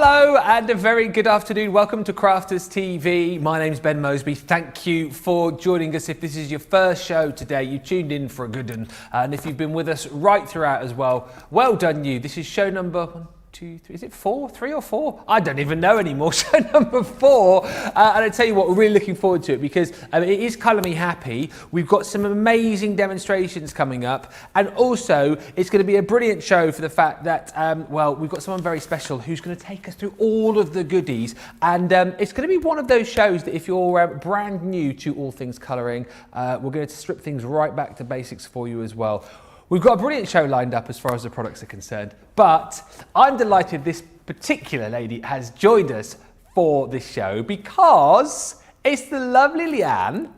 Hello and a very good afternoon. Welcome to Crafters TV. My name's Ben Mosby. Thank you for joining us. If this is your first show today, you tuned in for a good one. And if you've been with us right throughout as well, well done you. This is show number 1, 2, 3, is it 4? 3 or 4? I don't even know anymore. Show number 4. And I tell you what, we're really looking forward to it because it is Colour Me Happy. We've got some amazing demonstrations coming up. And also, it's going to be a brilliant show for the fact that, well, we've got someone very special who's going to take us through all of the goodies. And it's going to be one of those shows that if you're brand new to all things colouring, we're going to strip things right back to basics for you as well. We've got a brilliant show lined up as far as the products are concerned, but I'm delighted this particular lady has joined us for this show because it's the lovely Leanne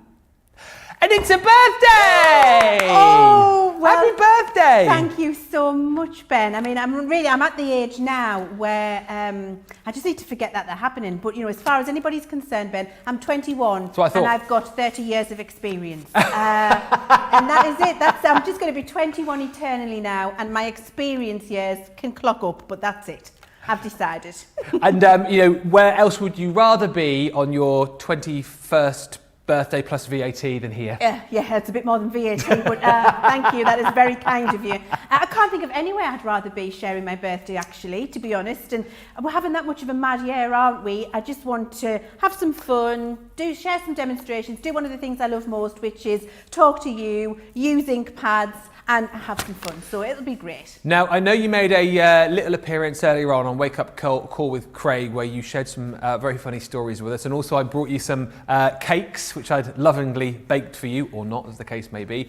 and it's her birthday! Oh, well, happy birthday! Thank you so much, Ben. I mean, I'm at the age now where I just need to forget that they're happening. But, you know, as far as anybody's concerned, Ben, I'm 21 and I've got 30 years of experience. And that is it. I'm just going to be 21 eternally now, and my experience years can clock up, but that's it. I've decided. And, you know, where else would you rather be on your 21st birthday plus VAT than here? Yeah, it's a bit more than VAT, but thank you, that is very kind of you. I can't think of anywhere I'd rather be sharing my birthday, actually, to be honest, and we're having that much of a mad year, aren't we? I just want to have some fun, share some demonstrations, do one of the things I love most, which is talk to you, use ink pads, and have some fun, so it'll be great. Now, I know you made a little appearance earlier on Wake Up Call with Craig, where you shared some very funny stories with us, and also I brought you some cakes, which I'd lovingly baked for you, or not, as the case may be.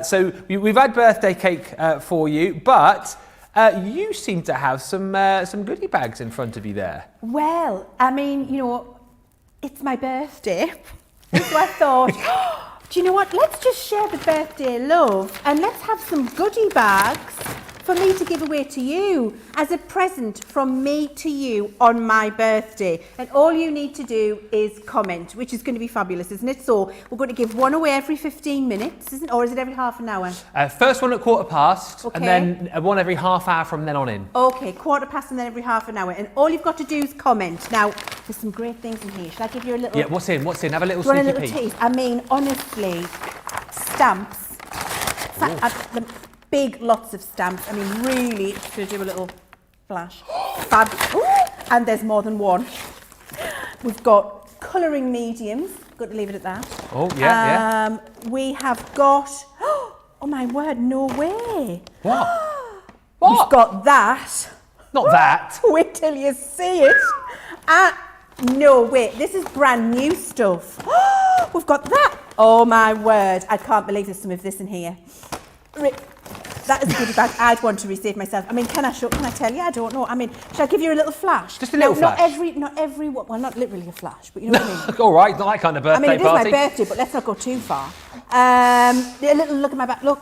So we've had birthday cake for you, but you seem to have some goodie bags in front of you there. Well, I mean, you know, it's my birthday, so I thought, do you know what? Let's just share the birthday love and let's have some goodie bags for me to give away to you as a present from me to you on my birthday. And all you need to do is comment, which is going to be fabulous, isn't it? So we're going to give one away every 15 minutes, isn't it? Or is it every half an hour? First one at 1:15, okay. And then one every half hour from then on in. Okay, 1:15 and then every half an hour. And all you've got to do is comment. Now, there's some great things in here. Should I give you a little... Yeah, what's in? Have a little sneaky peek. Tease? I mean, honestly, stamps. Big lots of stamps. I mean, really, should I do a little flash? Fab. Ooh, and there's more than one. We've got colouring mediums. Got to leave it at that. Oh, yeah, We have got... Oh, my word, no way. What? We've got that. Not that. Wait till you see it. No, wait, this is brand new stuff. We've got that. Oh, my word. I can't believe there's some of this in here. That is a goodie bag I'd want to receive myself. I mean, can I tell you? I don't know. I mean, should I give you a little flash? Just a little flash? Not every, well, not literally a flash, but you know what I mean? All right, not that kind of birthday party. I mean, it is my birthday, but let's not go too far. A little look at my back, look.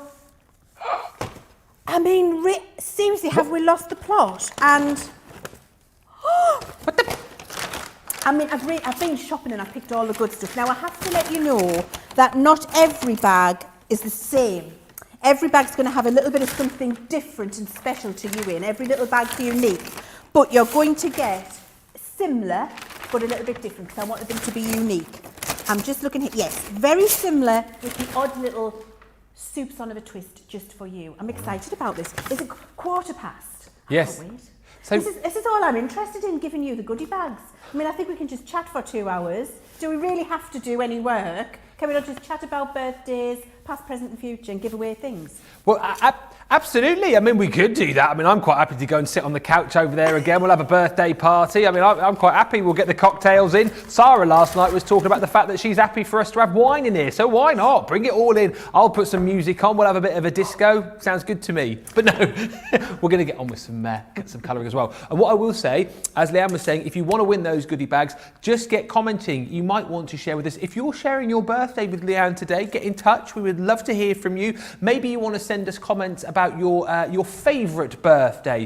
I mean, seriously, have we lost the plot? And, what the... I mean, I've been shopping and I've picked all the good stuff. Now, I have to let you know that not every bag is the same. Every bag's going to have a little bit of something different and special to you in. Every little bag's unique. But you're going to get similar, but a little bit different, because I wanted them to be unique. I'm just looking at, yes, very similar with the odd little soups on of a twist just for you. I'm excited about this. Is it 1:15? Yes. I can't wait. So this is all I'm interested in, giving you the goodie bags. I mean, I think we can just chat for 2 hours. Do we really have to do any work? Can we not just chat about birthdays, past, present and future, and give away things? Well, absolutely. I mean, we could do that. I mean, I'm quite happy to go and sit on the couch over there again. We'll have a birthday party. I mean, I'm quite happy. We'll get the cocktails in. Sarah last night was talking about the fact that she's happy for us to have wine in here. So why not? Bring it all in. I'll put some music on. We'll have a bit of a disco. Sounds good to me. But no, we're going to get on with some colouring as well. And what I will say, as Leanne was saying, if you want to win those goodie bags, just get commenting. You might want to share with us. If you're sharing your birthday with Leanne today, get in touch. We would We'd love to hear from you. Maybe you want to send us comments about your favourite birthday,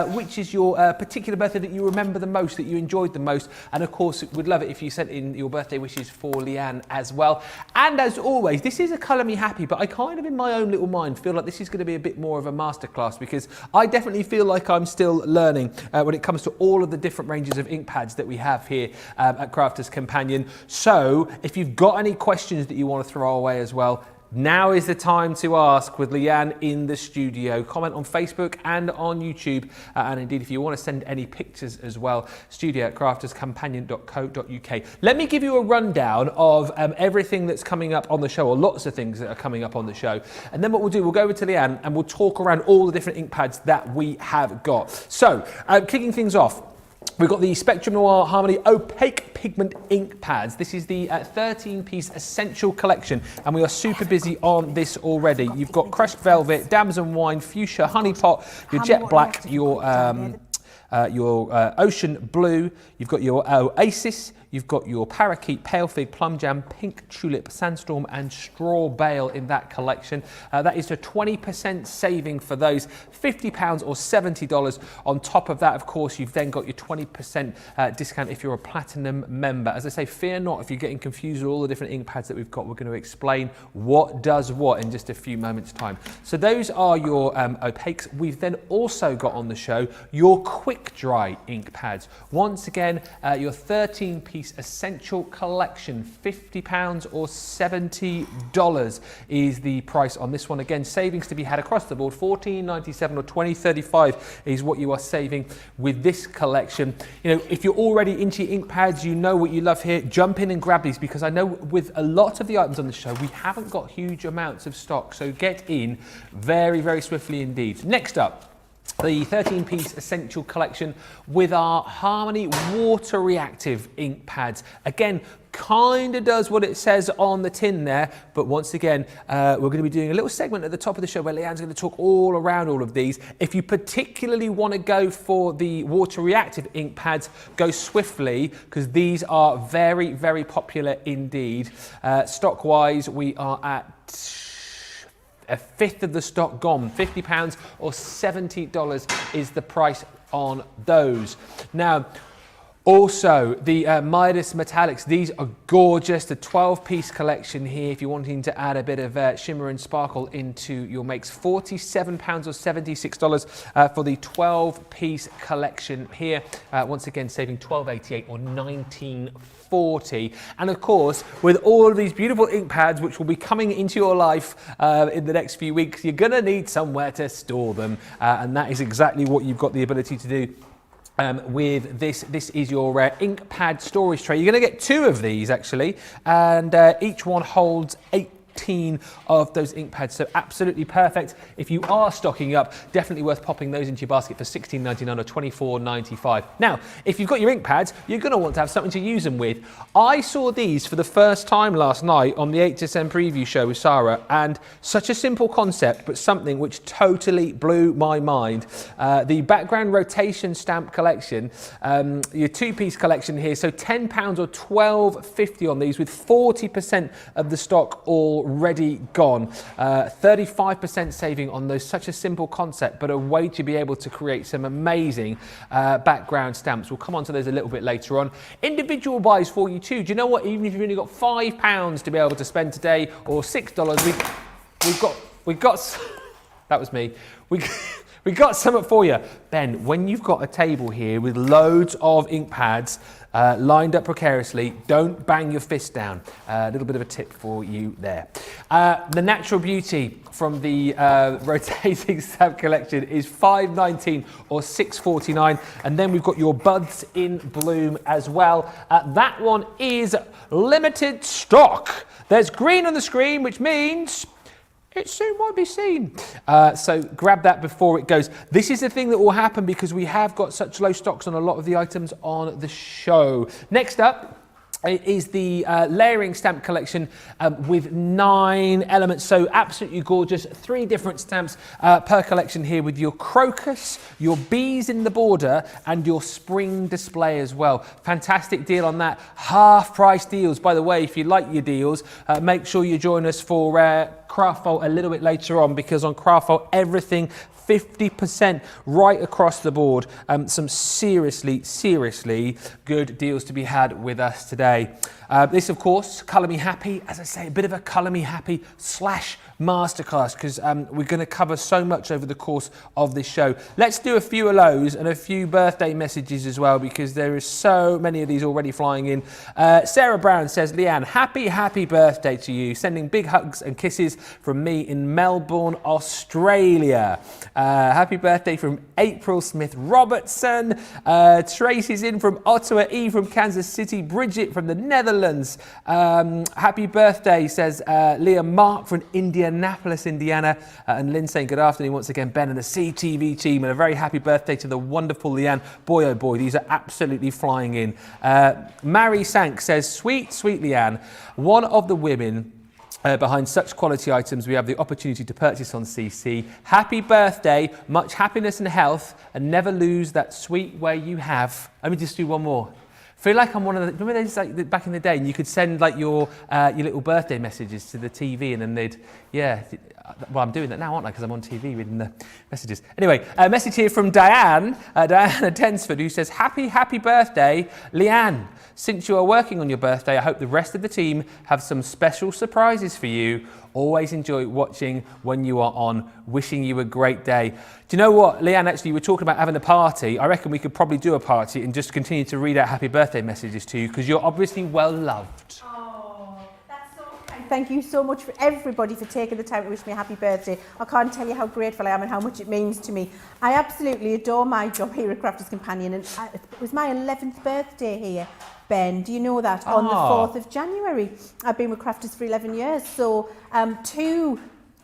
which is your particular birthday that you remember the most, that you enjoyed the most. And of course, we'd love it if you sent in your birthday wishes for Leanne as well. And as always, this is a Colour Me Happy, but I kind of in my own little mind feel like this is going to be a bit more of a masterclass, because I definitely feel like I'm still learning when it comes to all of the different ranges of ink pads that we have here at Crafters Companion. So if you've got any questions that you want to throw our way as well, now is the time to ask with Leanne in the studio. Comment on Facebook and on YouTube. And indeed, if you want to send any pictures as well, studio@crafterscompanion.co.uk. Let me give you a rundown of everything that's coming up on the show, or lots of things that are coming up on the show. And then what we'll do, we'll go over to Leanne and we'll talk around all the different ink pads that we have got. So, kicking things off, we've got the Spectrum Noir Harmony Opaque Pigment Ink Pads. This is the 13-piece essential collection, and we are super busy on this already. You've got Crushed Velvet, Damson Wine, Fuchsia, Honey Pot, your Jet Black, your Ocean Blue, you've got your Oasis, you've got your Parakeet, Pale Fig, Plum Jam, Pink Tulip, Sandstorm and Straw Bale in that collection. That is a 20% saving for those, £50 or $70. On top of that, of course, you've then got your 20% discount if you're a Platinum member. As I say, fear not if you're getting confused with all the different ink pads that we've got. We're going to explain what does what in just a few moments' time. So those are your opaques. We've then also got on the show your quick dry ink pads. Once again, your 13-piece essential collection, £50 or $70 is the price on this one. Again, savings to be had across the board. $14.97 or $20.35 is what you are saving with this collection. You know, if you're already into ink pads, you know what you love here, jump in and grab these, because I know with a lot of the items on the show, we haven't got huge amounts of stock, so get in very, very swiftly indeed. Next up, the 13-piece essential collection with our Harmony water reactive ink pads. Again, kind of does what it says on the tin there, but once again, we're going to be doing a little segment at the top of the show where Leanne's going to talk all around all of these. If you particularly want to go for the water reactive ink pads, go swiftly, because these are very, very popular indeed. Stock wise, we are at a fifth of the stock gone. £50 or $70 is the price on those. Now, also, the Midas Metallics, these are gorgeous. The 12-piece collection here, if you're wanting to add a bit of shimmer and sparkle into your makes, £47 or $76 for the 12-piece collection here. Once again, saving $12.88 or $19.40. And of course, with all of these beautiful ink pads, which will be coming into your life in the next few weeks, you're gonna need somewhere to store them. And that is exactly what you've got the ability to do. With this is your ink pad storage tray. You're going to get 2 of these actually, and each one holds 18 of those ink pads, so absolutely perfect. If you are stocking up, definitely worth popping those into your basket for $16.99 or $24.95. Now, if you've got your ink pads, you're going to want to have something to use them with. I saw these for the first time last night on the HSN preview show with Sarah, and such a simple concept, but something which totally blew my mind. The background rotation stamp collection, your 2-piece collection here, so £10 or $12.50 on these, with 40% of the stock already gone. 35% saving on those. Such a simple concept, but a way to be able to create some amazing background stamps. We'll come on to those a little bit later on. Individual buys for you too. Do you know what? Even if you've only got £5 to be able to spend today, or $6, we've got that was me. We got something for you. Ben, when you've got a table here with loads of ink pads lined up precariously, don't bang your fist down. A little bit of a tip for you there. The Natural Beauty from the rotating stamp collection is $5.19 or $6.49. And then we've got your Buds in Bloom as well. That one is limited stock. There's green on the screen, which means it soon might be seen. So grab that before it goes. This is the thing that will happen because we have got such low stocks on a lot of the items on the show. Next up, It is the layering stamp collection with 9 elements, so absolutely gorgeous. 3 different stamps per collection here with your crocus, your bees in the border and your spring display as well. Fantastic deal on that. Half price deals. By the way, if you like your deals, make sure you join us for Craft Vault a little bit later on, because on Craft Vault everything 50% right across the board. Some seriously good deals to be had with us today. This, of course, Colour Me Happy. As I say, a bit of a Colour Me Happy / masterclass, because we're going to cover so much over the course of this show. Let's do a few hellos and a few birthday messages as well, because there is so many of these already flying in. Sarah Brown says, Leanne, happy birthday to you. Sending big hugs and kisses from me in Melbourne, Australia. Happy birthday from April Smith Robertson. Tracy's in from Ottawa. E from Kansas City. Bridget from the Netherlands. Happy birthday, says Leah Mark from Indianapolis, Indiana. And Lynn saying good afternoon once again, Ben and the CTV team. And a very happy birthday to the wonderful Leanne. Boy, oh boy, these are absolutely flying in. Mary Sank says, sweet Leanne, one of the women behind such quality items we have the opportunity to purchase on CC. Happy birthday, much happiness and health, and never lose that sweet way you have. Let me just do one more. Feel like I'm one of the, remember those like back in the day, and you could send like your little birthday messages to the TV, and then they'd, yeah, well, I'm doing that now, aren't I? Because I'm on TV reading the messages. Anyway, a message here from Diana Densford, who says, happy birthday, Leanne. Since you are working on your birthday, I hope the rest of the team have some special surprises for you. Always enjoy watching when you are on. Wishing you a great day. Do you know what, Leanne, actually, you were talking about having a party. I reckon we could probably do a party and just continue to read out happy birthday messages to you, because you're obviously well loved. Oh, that's so kind. Thank you so much for everybody for taking the time to wish me a happy birthday. I can't tell you how grateful I am and how much it means to me. I absolutely adore my job here at Crafters Companion, and it was my 11th birthday here. Ben, do you know that? On the 4th of January. I've been with Crafters for 11 years, so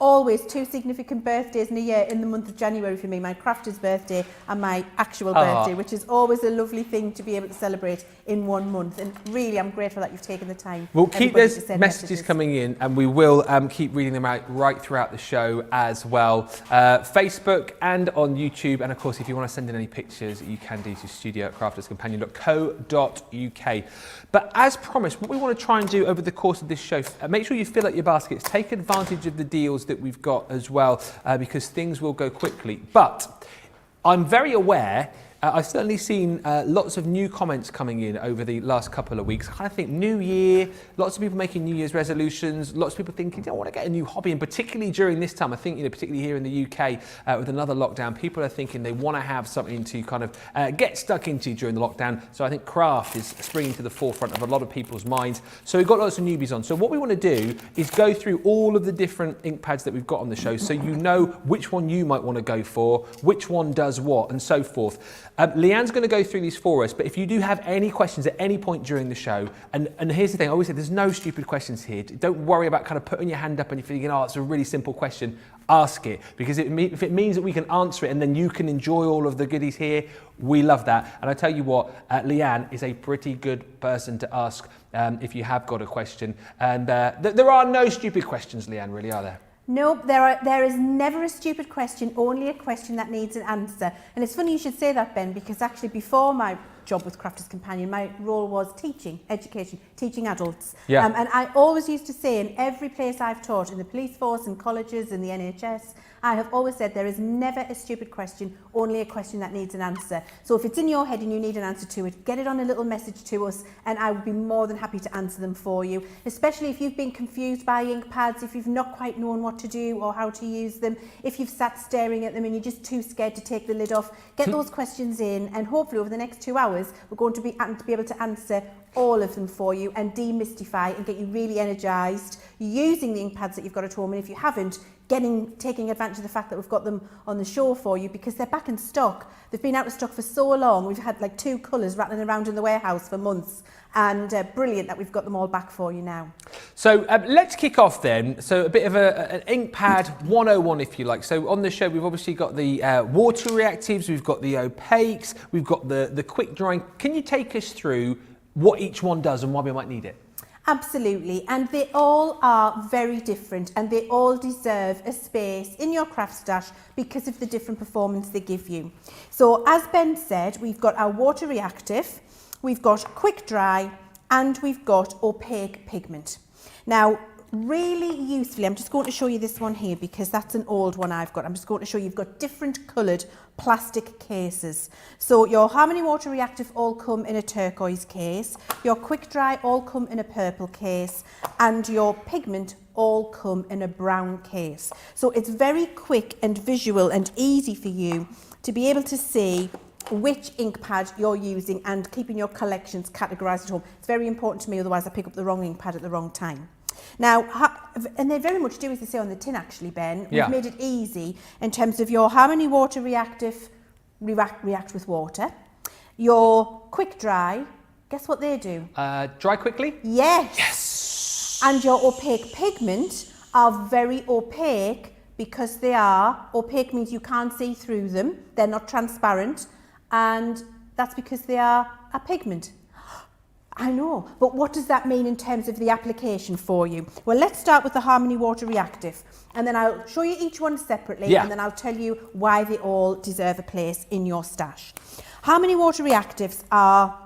always two significant birthdays in a year in the month of January for me, my Crafters birthday and my actual birthday, which is always a lovely thing to be able to celebrate in 1 month. And really, I'm grateful that you've taken the time. We'll keep those messages coming in, and we will keep reading them out right throughout the show as well. Facebook and on YouTube. And of course, if you want to send in any pictures, you can do to studio@crafterscompanion.co.uk. But as promised, what we want to try and do over the course of this show, make sure you fill up your baskets, take advantage of the deals that we've got as well, because things will go quickly. But I'm very aware, I've certainly seen lots of new comments coming in over the last couple of weeks. I kind of think New Year, lots of people making New Year's resolutions, lots of people thinking, I want to get a new hobby, and particularly during this time, I think, particularly here in the UK with another lockdown, people are thinking they want to have something to kind of get stuck into during the lockdown. So I think craft is springing to the forefront of a lot of people's minds. So we've got lots of newbies on. So what we want to do is go through all of the different ink pads that we've got on the show, so you know which one you might want to go for, which one does what, and so forth. Leanne's going to go through these for us, but if you do have any questions at any point during the show, and here's the thing, I always say there's no stupid questions here. Don't worry about kind of putting your hand up and you're thinking, oh, it's a really simple question. Ask it, because if it means that we can answer it and then you can enjoy all of the goodies here, we love that. And I tell you what, Leanne is a pretty good person to ask if you have got a question. And there are no stupid questions, Leanne, really, are there? No, there is never a stupid question, only a question that needs an answer. And it's funny you should say that, Ben, because actually before my job with Crafters Companion, my role was teaching, education, teaching adults. Yeah. And I always used to say in every place I've taught, in the police force, in colleges, in the NHS, I have always said there is never a stupid question, only a question that needs an answer. So if it's in your head and you need an answer to it, get it on a little message to us and I would be more than happy to answer them for you. Especially if you've been confused by ink pads, if you've not quite known what to do or how to use them, if you've sat staring at them and you're just too scared to take the lid off, get those questions in, and hopefully over the next 2 hours we're going to be able to answer all of them for you and demystify and get you really energised using the ink pads that you've got at home. And if you haven't, taking advantage of the fact that we've got them on the show for you, because they're back in stock. They've been out of stock for so long. We've had like 2 colours rattling around in the warehouse for months, and brilliant that we've got them all back for you now. So let's kick off then. So a bit of an ink pad 101, if you like. So on the show, we've obviously got the water reactives, we've got the opaques, we've got the quick drying. Can you take us through what each one does and why we might need it? Absolutely, and they all are very different and they all deserve a space in your craft stash because of the different performance they give you. So as Ben said, we've got our water reactive, we've got quick dry, and we've got opaque pigment. Now, really usefully, I'm just going to show you this one here because that's an old one I've got. I'm just going to show you, you've got different coloured plastic cases. So your Harmony Water Reactive all come in a turquoise case, your quick dry all come in a purple case, and your pigment all come in a brown case. So it's very quick and visual and easy for you to be able to see which ink pad you're using and keeping your collections categorised at home. It's very important to me, otherwise I pick up the wrong ink pad at the wrong time. Now, and they very much do as they say on the tin actually, Ben. We've made it easy in terms of your Harmony Water Reactive, react with water. Your quick dry, guess what they do? Dry quickly? Yes. Yes. And your opaque pigment are very opaque because they are, opaque means you can't see through them, they're not transparent, and that's because they are a pigment. I know, but what does that mean in terms of the application for you? Well, let's start with the Harmony Water Reactive, and then I'll show you each one separately, and then I'll tell you why they all deserve a place in your stash. Harmony Water Reactives are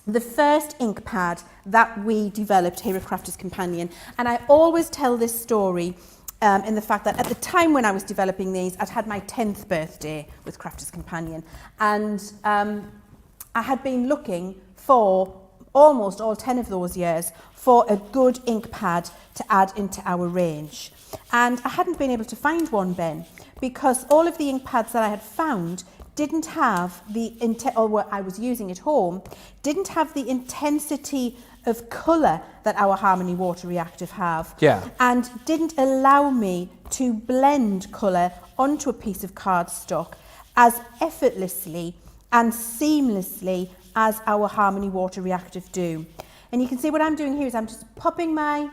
the first ink pad that we developed here at Crafters Companion, and I always tell this story in the fact that at the time when I was developing these, I'd had my 10th birthday with Crafters Companion, and I had been looking for almost all 10 of those years for a good ink pad to add into our range. And I hadn't been able to find one, Ben, because all of the ink pads that I had found didn't have the, or what I was using at home, didn't have the intensity of colour that our Harmony Water Reactive have. And didn't allow me to blend colour onto a piece of cardstock as effortlessly and seamlessly as our Harmony Water Reactive do. And you can see what I'm doing here is I'm just popping my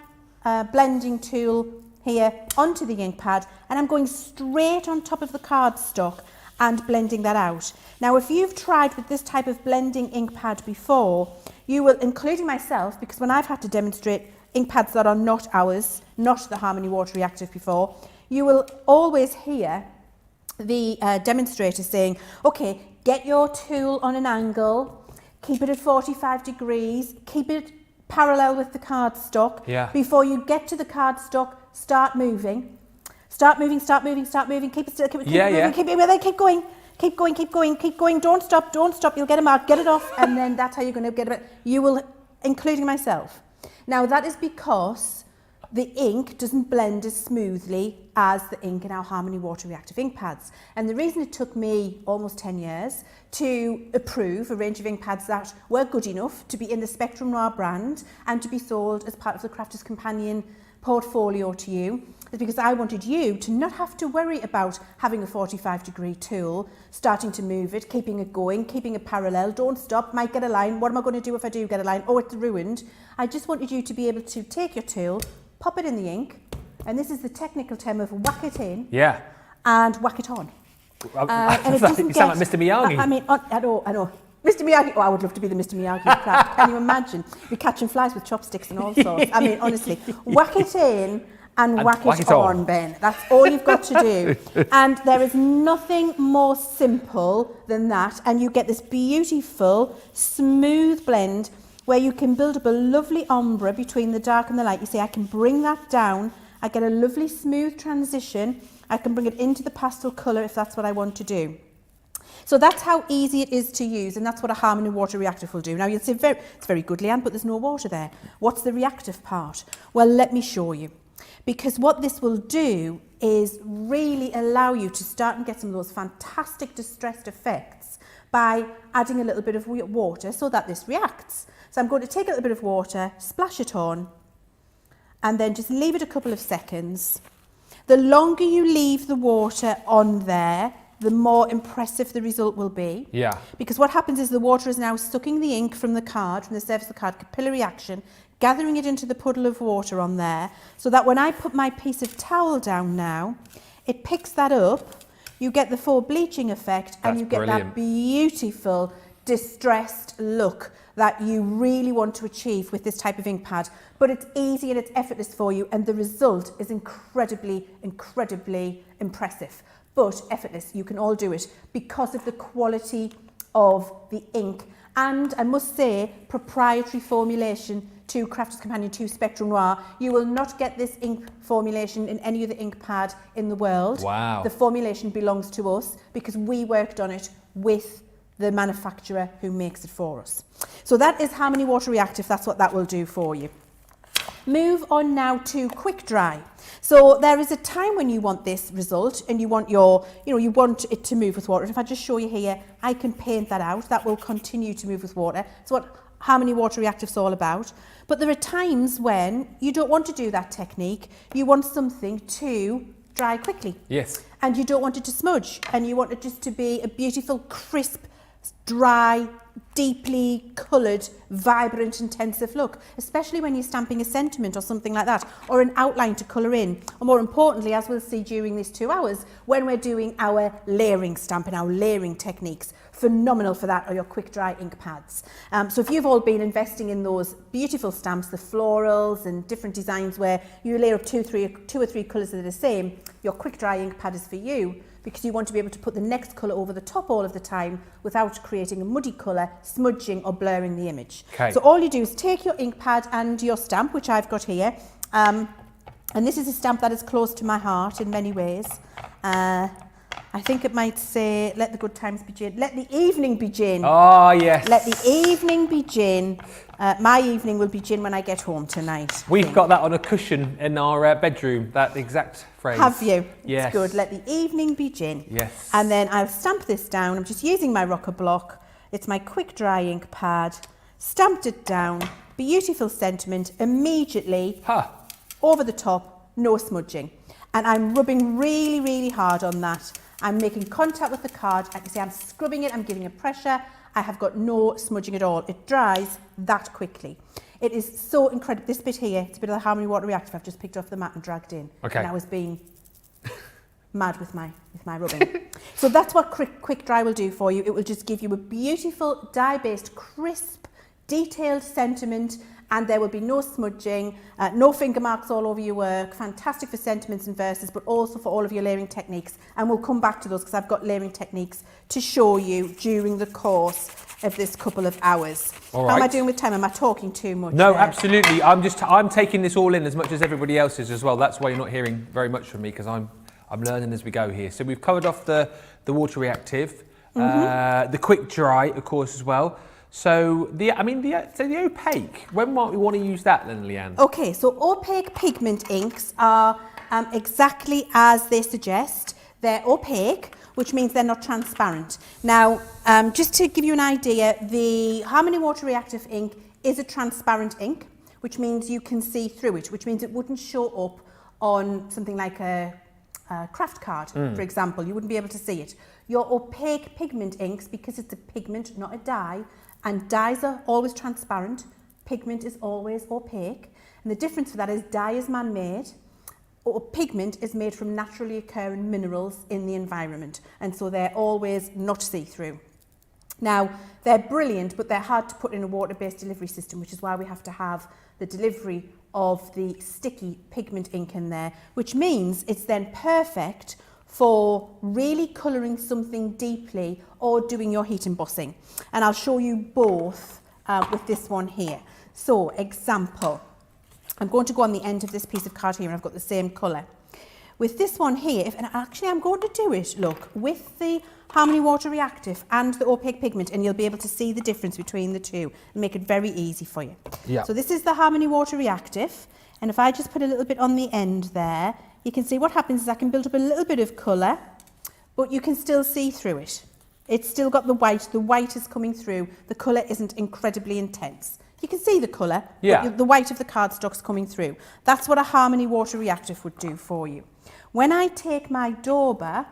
blending tool here onto the ink pad, and I'm going straight on top of the cardstock and blending that out. Now, if you've tried with this type of blending ink pad before, you will, including myself, because when I've had to demonstrate ink pads that are not ours, not the Harmony Water Reactive before, you will always hear the demonstrator saying, okay, get your tool on an angle, keep it at 45 degrees, keep it parallel with the cardstock. Before you get to the cardstock, start moving. Start moving, start moving, start moving, keep it still, keep it moving, keep it, keep going, keep going, keep going, keep going, don't stop, you'll get a mark, get it off, and then that's how you're going to get it. You will, including myself. Now that is because the ink doesn't blend as smoothly as the ink in our Harmony Water Reactive ink pads. And the reason it took me almost 10 years to approve a range of ink pads that were good enough to be in the Spectrum Noir brand and to be sold as part of the Crafters Companion portfolio to you is because I wanted you to not have to worry about having a 45-degree tool, starting to move it, keeping it going, keeping it parallel, don't stop, might get a line, what am I going to do if I do get a line? Oh, it's ruined. I just wanted you to be able to take your tool, pop it in the ink, and this is the technical term of whack it in and whack it on. And it doesn't you sound like Mr. Miyagi. I mean, I know. Mr. Miyagi, oh, I would love to be the Mr. Miyagi of craft. Can you imagine? You're catching flies with chopsticks and all sorts. I mean, honestly, whack it in and whack it on, Ben. That's all you've got to do. And there is nothing more simple than that. And you get this beautiful, smooth blend where you can build up a lovely ombre between the dark and the light. You see, I can bring that down. I get a lovely, smooth transition. I can bring it into the pastel colour if that's what I want to do. So that's how easy it is to use, and that's what a Harmony Water Reactive will do. Now you'll say, it's very good, Leanne, but there's no water there. What's the reactive part? Well, let me show you. Because what this will do is really allow you to start and get some of those fantastic distressed effects by adding a little bit of water so that this reacts. So I'm going to take a little bit of water, splash it on, and then just leave it a couple of seconds. The longer you leave the water on there, the more impressive the result will be. Because what happens is the water is now sucking the ink from the card, from the surface of the card, capillary action, gathering it into the puddle of water on there, so that when I put my piece of towel down now, it picks that up, you get the full bleaching effect, and you get that beautiful, distressed look that you really want to achieve with this type of ink pad. But it's easy and it's effortless for you, and the result is incredibly, incredibly impressive. But effortless, you can all do it because of the quality of the ink. And I must say, proprietary formulation to Crafters Companion 2 Spectrum Noir. You will not get this ink formulation in any other ink pad in the world. Wow. The formulation belongs to us because we worked on it with the manufacturer who makes it for us. So that is Harmony Water Reactive. That's what that will do for you. Move on now to quick dry. So there is a time when you want this result and you want you want it to move with water. And if I just show you here, I can paint that out. That will continue to move with water. It's what Harmony Water Reactive is all about. But there are times when you don't want to do that technique. You want something to dry quickly. Yes. And you don't want it to smudge. And you want it just to be a beautiful, crisp, dry, deeply coloured, vibrant, intensive look, especially when you're stamping a sentiment or something like that, or an outline to colour in. Or more importantly, as we'll see during these 2 hours, when we're doing our layering stamp and our layering techniques. Phenomenal for that are your quick dry ink pads. So if you've all been investing in those beautiful stamps, the florals and different designs where you layer up two or three colours that are the same, your quick dry ink pad is for you, because you want to be able to put the next colour over the top all of the time without creating a muddy colour, smudging or blurring the image. Okay. So all you do is take your ink pad and your stamp, which I've got here, and this is a stamp that is close to my heart in many ways. I think it might say, let the good times begin. Let the evening begin. Oh, yes. Let the evening begin. My evening will begin when I get home tonight. We've got that on a cushion in our bedroom, that exact phrase. Have you? Yes. It's good. Let the evening begin. Yes. And then I'll stamp this down. I'm just using my rocker block. It's my quick dry ink pad. Stamped it down. Beautiful sentiment. Immediately over the top, no smudging. And I'm rubbing really, really hard on that. I'm making contact with the card. I can see I'm scrubbing it, I'm giving it pressure. I have got no smudging at all. It dries that quickly. It is so incredible. This bit here, it's a bit of the Harmony Water Reactive I've just picked off the mat and dragged in. Okay. And I was being mad with my rubbing. So that's what quick dry will do for you. It will just give you a beautiful dye-based, crisp, detailed sentiment, and there will be no smudging, no finger marks all over your work. Fantastic for sentiments and verses, but also for all of your layering techniques. And we'll come back to those because I've got layering techniques to show you during the course of this couple of hours. All How am I right. doing with time? Am I talking too much? No, there? absolutely. I'm taking this all in as much as everybody else is as well. That's why you're not hearing very much from me, because I'm learning as we go here. So we've covered off the water reactive, the quick dry, of course, as well. So the opaque, when might we want to use that then, Leanne? Okay, so opaque pigment inks are exactly as they suggest. They're opaque, which means they're not transparent. Now, just to give you an idea, the Harmony Water Reactive ink is a transparent ink, which means you can see through it, which means it wouldn't show up on something like a craft card, for example. You wouldn't be able to see it. Your opaque pigment inks, because it's a pigment, not a dye, and dyes are always transparent, pigment is always opaque. And the difference for that is dye is man-made, or pigment is made from naturally occurring minerals in the environment. And so they're always not see-through. Now, they're brilliant, but they're hard to put in a water-based delivery system, which is why we have to have the delivery of the sticky pigment ink in there, which means it's then perfect for really colouring something deeply or doing your heat embossing. And I'll show you both with this one here. So, example, I'm going to go on the end of this piece of card here and I've got the same colour. With this one here, and actually I'm going to do it, look, with the Harmony Water Reactive and the opaque pigment, and you'll be able to see the difference between the two and make it very easy for you. Yeah. So this is the Harmony Water Reactive, and if I just put a little bit on the end there, you can see what happens is I can build up a little bit of colour, but you can still see through it. It's still got the white is coming through, the colour isn't incredibly intense. You can see the colour, but the white of the cardstock's coming through. That's what a Harmony Water Reactive would do for you. When I take my dauber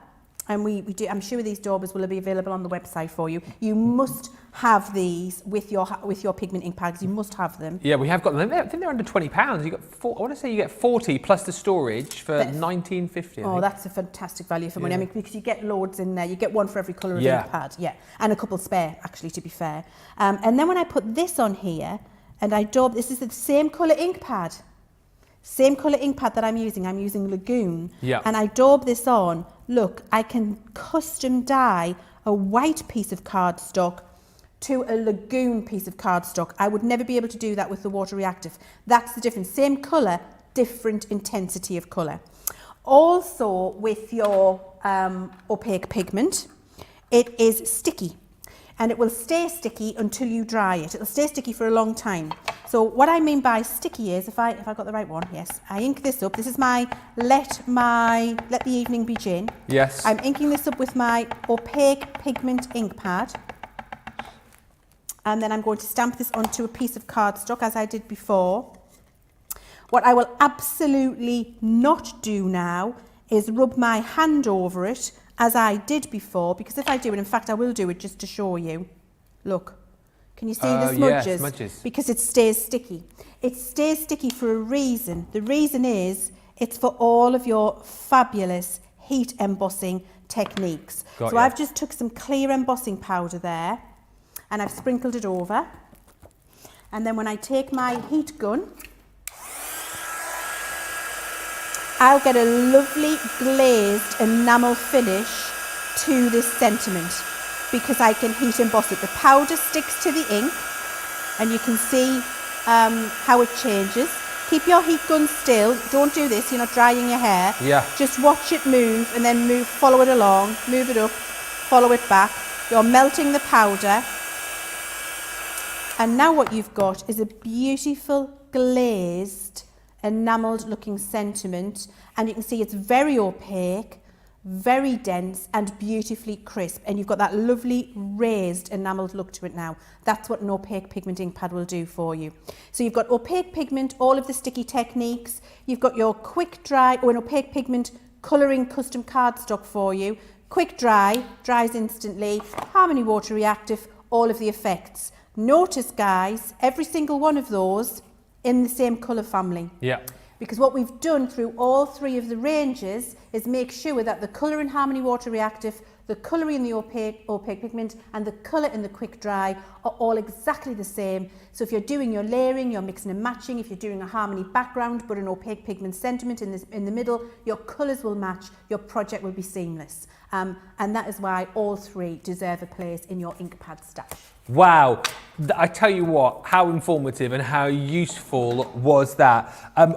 And we do. I'm sure these daubers will be available on the website for you. You must have these with your pigment ink pads. You must have them. Yeah, we have got them. I think they're under £20. You got I want to say you get 40 plus the storage for £19.50. Oh, that's a fantastic value for money. I mean, because you get loads in there. You get one for every colour of ink pad. Yeah, and a couple spare, actually, to be fair. And then when I put this on here and I daub, this is the same colour ink pad. Same colour ink pad that I'm using Lagoon. Yeah. And I daub this on. Look, I can custom dye a white piece of cardstock to a Lagoon piece of cardstock. I would never be able to do that with the water reactive. That's the difference. Same colour, different intensity of colour. Also, with your opaque pigment, it is sticky. And it will stay sticky until you dry it. It'll stay sticky for a long time. So what I mean by sticky is, if I got the right one, yes, I ink this up. This is my Let the Evening Be Gin. Yes. I'm inking this up with my opaque pigment ink pad. And then I'm going to stamp this onto a piece of cardstock as I did before. What I will absolutely not do now is rub my hand over it as I did before, because if I do it, in fact I will do it just to show you. Look, can you see the smudges? Yeah, smudges? Because it stays sticky. It stays sticky for a reason. The reason is it's for all of your fabulous heat embossing techniques. So I've just took some clear embossing powder there and I've sprinkled it over. And then when I take my heat gun, I'll get a lovely glazed enamel finish to this sentiment because I can heat emboss it. The powder sticks to the ink and you can see how it changes. Keep your heat gun still. Don't do this, you're not drying your hair. Yeah. Just watch it move and then follow it along, move it up, follow it back. You're melting the powder. And now what you've got is a beautiful glazed enamelled looking sentiment, and you can see it's very opaque, very dense and beautifully crisp, and you've got that lovely raised enamelled look to it now. That's what an opaque pigment ink pad will do for you. So you've got opaque pigment, all of the sticky techniques, you've got your quick dry or an opaque pigment colouring custom cardstock for you, quick dry, dries instantly, Harmony water reactive, all of the effects. Notice guys, every single one of those in the same colour family. Yeah. Because what we've done through all three of the ranges is make sure that the colour in Harmony Water Reactive, the colour in the opaque pigment and the colour in the quick dry are all exactly the same. So if you're doing your layering, you're mixing and matching, if you're doing a Harmony background but an opaque pigment sentiment in the middle, your colours will match, your project will be seamless. And that is why all three deserve a place in your ink pad stash. Wow, I tell you what, how informative and how useful was that.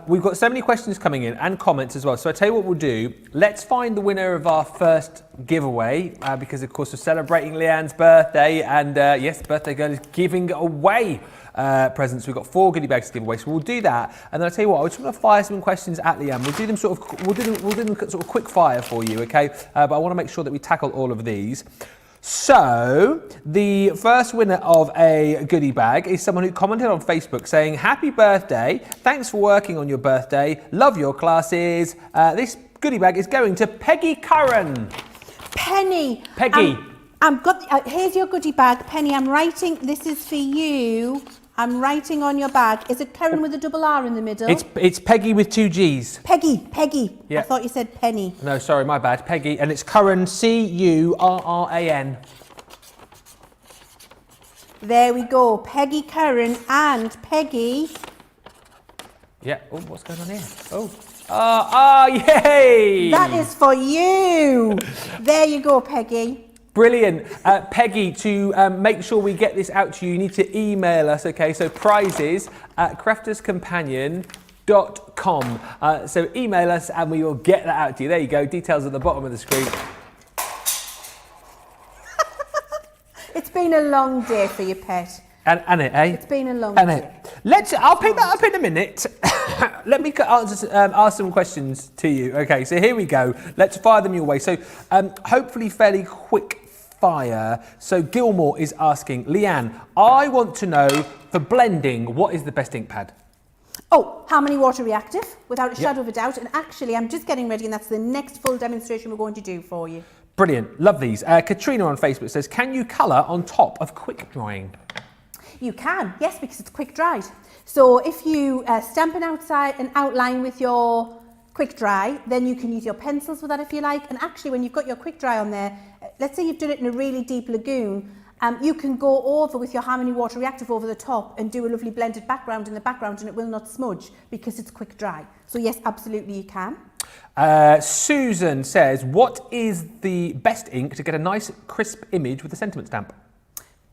We've got so many questions coming in and comments as well. So I tell you what we'll do. Let's find the winner of our first giveaway because of course we're celebrating Leanne's birthday and yes, Birthday Girl is giving away presents. We've got 4 goodie bags to give away, so we'll do that. And then I'll tell you what, I just want to fire some questions at Leanne. We'll do them we'll do them sort of quick fire for you, okay? But I want to make sure that we tackle all of these. So, the first winner of a goodie bag is someone who commented on Facebook saying, happy birthday, thanks for working on your birthday, love your classes. This goodie bag is going to Peggy Curran. Penny. Peggy. Here's your goodie bag. Penny, I'm writing, this is for you. I'm writing on your bag. Is it Curran with a double R in the middle? It's Peggy with 2 G's. Peggy. Yeah. I thought you said Penny. No, sorry, my bad. Peggy, and it's Curran, C-U-R-R-A-N. There we go. Peggy Curran and Peggy. Yeah. Oh, what's going on here? Oh. Yay! That is for you. There you go, Peggy. Brilliant. Peggy, to make sure we get this out to you, you need to email us, okay? So prizes at crafterscompanion.com. So email us and we will get that out to you. There you go, details at the bottom of the screen. It's been a long day for you, pet. And it, eh? It's been a long day. I'll pick that up in a minute. Let me ask some questions to you. Okay, so here we go. Let's fire them your way. So hopefully fairly quick fire. So Gilmore is asking, Leanne, I want to know for blending, what is the best ink pad? Oh, Harmony Water Reactive, without a shadow of a doubt. And actually, I'm just getting ready, and that's the next full demonstration we're going to do for you. Brilliant, love these. Katrina on Facebook says, can you colour on top of quick drying? You can, yes, because it's quick dried. So if you stamp an outline with your quick dry, then you can use your pencils with that if you like. And actually, when you've got your quick dry on there, let's say you've done it in a really deep lagoon, you can go over with your Harmony Water Reactive over the top and do a lovely blended background in the background, and it will not smudge because it's quick dry. So yes, absolutely you can. Susan says, what is the best ink to get a nice crisp image with a sentiment stamp?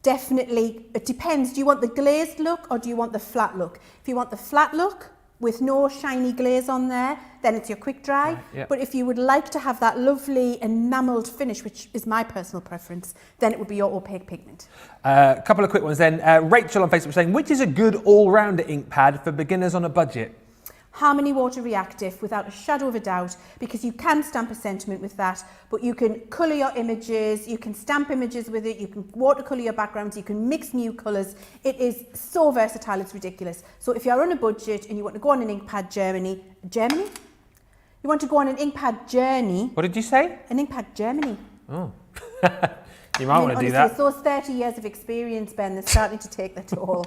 Definitely, it depends. Do you want the glazed look or do you want the flat look? If you want the flat look with no shiny glaze on there, then it's your quick dry. Right, yep. But if you would like to have that lovely enamelled finish, which is my personal preference, then it would be your opaque pigment. A couple of quick ones then. Rachel on Facebook saying, which is a good all-rounder ink pad for beginners on a budget? Harmony Water Reactive, without a shadow of a doubt, because you can stamp a sentiment with that, but you can colour your images, you can stamp images with it, you can watercolour your backgrounds, you can mix new colours. It is so versatile, it's ridiculous. So if you're on a budget and you want to go on an ink pad journey? You want to go on an ink pad journey? What did you say? An ink pad journey. Oh. You might want to do that. It's those 30 years of experience, Ben, they're starting to take their toll.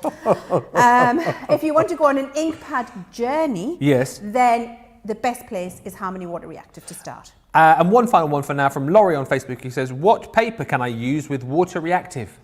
If you want to go on an ink pad journey, yes, then the best place is Harmony Water Reactive to start. And one final one for now from Laurie on Facebook. He says, what paper can I use with Water Reactive?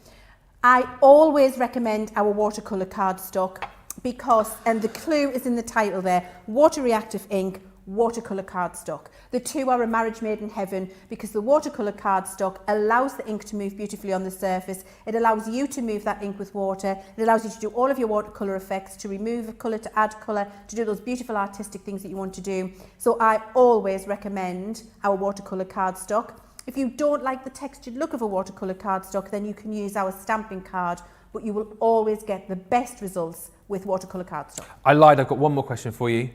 I always recommend our watercolour cardstock because, and the clue is in the title there, Water Reactive ink, watercolour cardstock. The two are a marriage made in heaven because the watercolour cardstock allows the ink to move beautifully on the surface. It allows you to move that ink with water. It allows you to do all of your watercolour effects, to remove a colour, to add colour, to do those beautiful artistic things that you want to do. So I always recommend our watercolour cardstock. If you don't like the textured look of a watercolour cardstock, then you can use our stamping card, but you will always get the best results with watercolour cardstock. I lied, I've got one more question for you.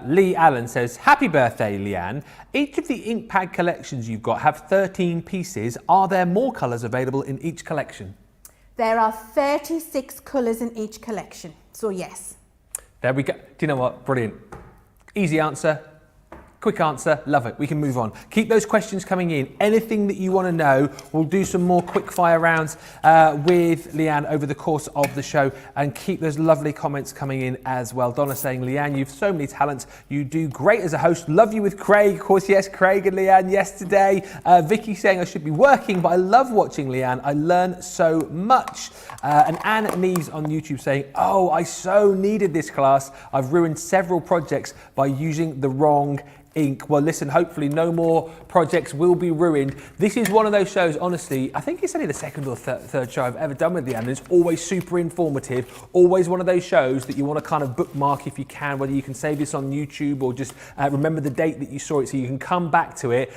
Lee Allen says, happy birthday, Leanne. Each of the ink pad collections you've got have 13 pieces. Are there more colours available in each collection? There are 36 colours in each collection, so yes. There we go. Do you know what? Brilliant. Easy answer. Quick answer, love it. We can move on. Keep those questions coming in. Anything that you want to know, we'll do some more quick fire rounds with Leanne over the course of the show, and keep those lovely comments coming in as well. Donna saying, Leanne, you've so many talents. You do great as a host. Love you with Craig. Of course, yes, Craig and Leanne yesterday. Vicky saying I should be working, but I love watching Leanne. I learn so much. And Anne Neves on YouTube saying, oh, I so needed this class. I've ruined several projects by using the wrong ink. Well, listen, hopefully no more projects will be ruined. This is one of those shows, honestly, I think it's only the second or third show I've ever done with Leanne. It's always super informative, always one of those shows that you want to kind of bookmark if you can, whether you can save this on YouTube or just remember the date that you saw it so you can come back to it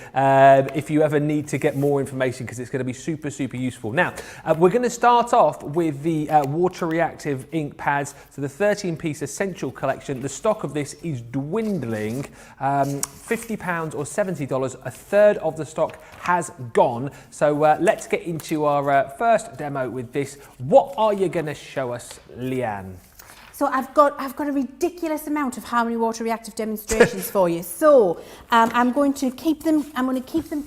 if you ever need to get more information, because it's going to be super, super useful. Now, we're going to start off with the Water Reactive ink pads. So the 13-piece Essential collection, the stock of this is dwindling. £50 or $70, a third of the stock has gone. So let's get into our first demo with this. What are you going to show us, Leanne? So I've got a ridiculous amount of Harmony Water Reactive demonstrations for you. So I'm going to keep them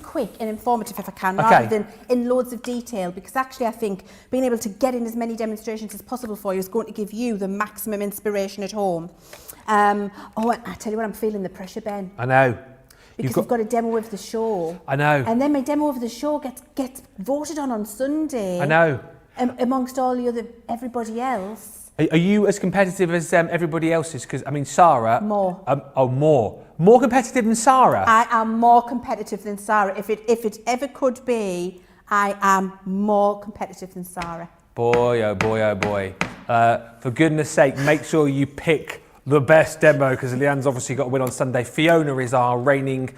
quick and informative if I can, rather than in loads of detail, because actually I think being able to get in as many demonstrations as possible for you is going to give you the maximum inspiration at home. Oh, I tell you what, I'm feeling the pressure, Ben. I know. Because we've got a demo of the show. I know. And then my demo of the show gets voted on Sunday. I know. Amongst all the other, everybody else. Are you as competitive as everybody else is? Because, I mean, Sarah... More. More competitive than Sarah? I am more competitive than Sarah. If it ever could be, I am more competitive than Sarah. Boy, oh boy, oh boy. For goodness sake, make sure you pick the best demo, because Leanne's obviously got to win on Sunday. Fiona is our reigning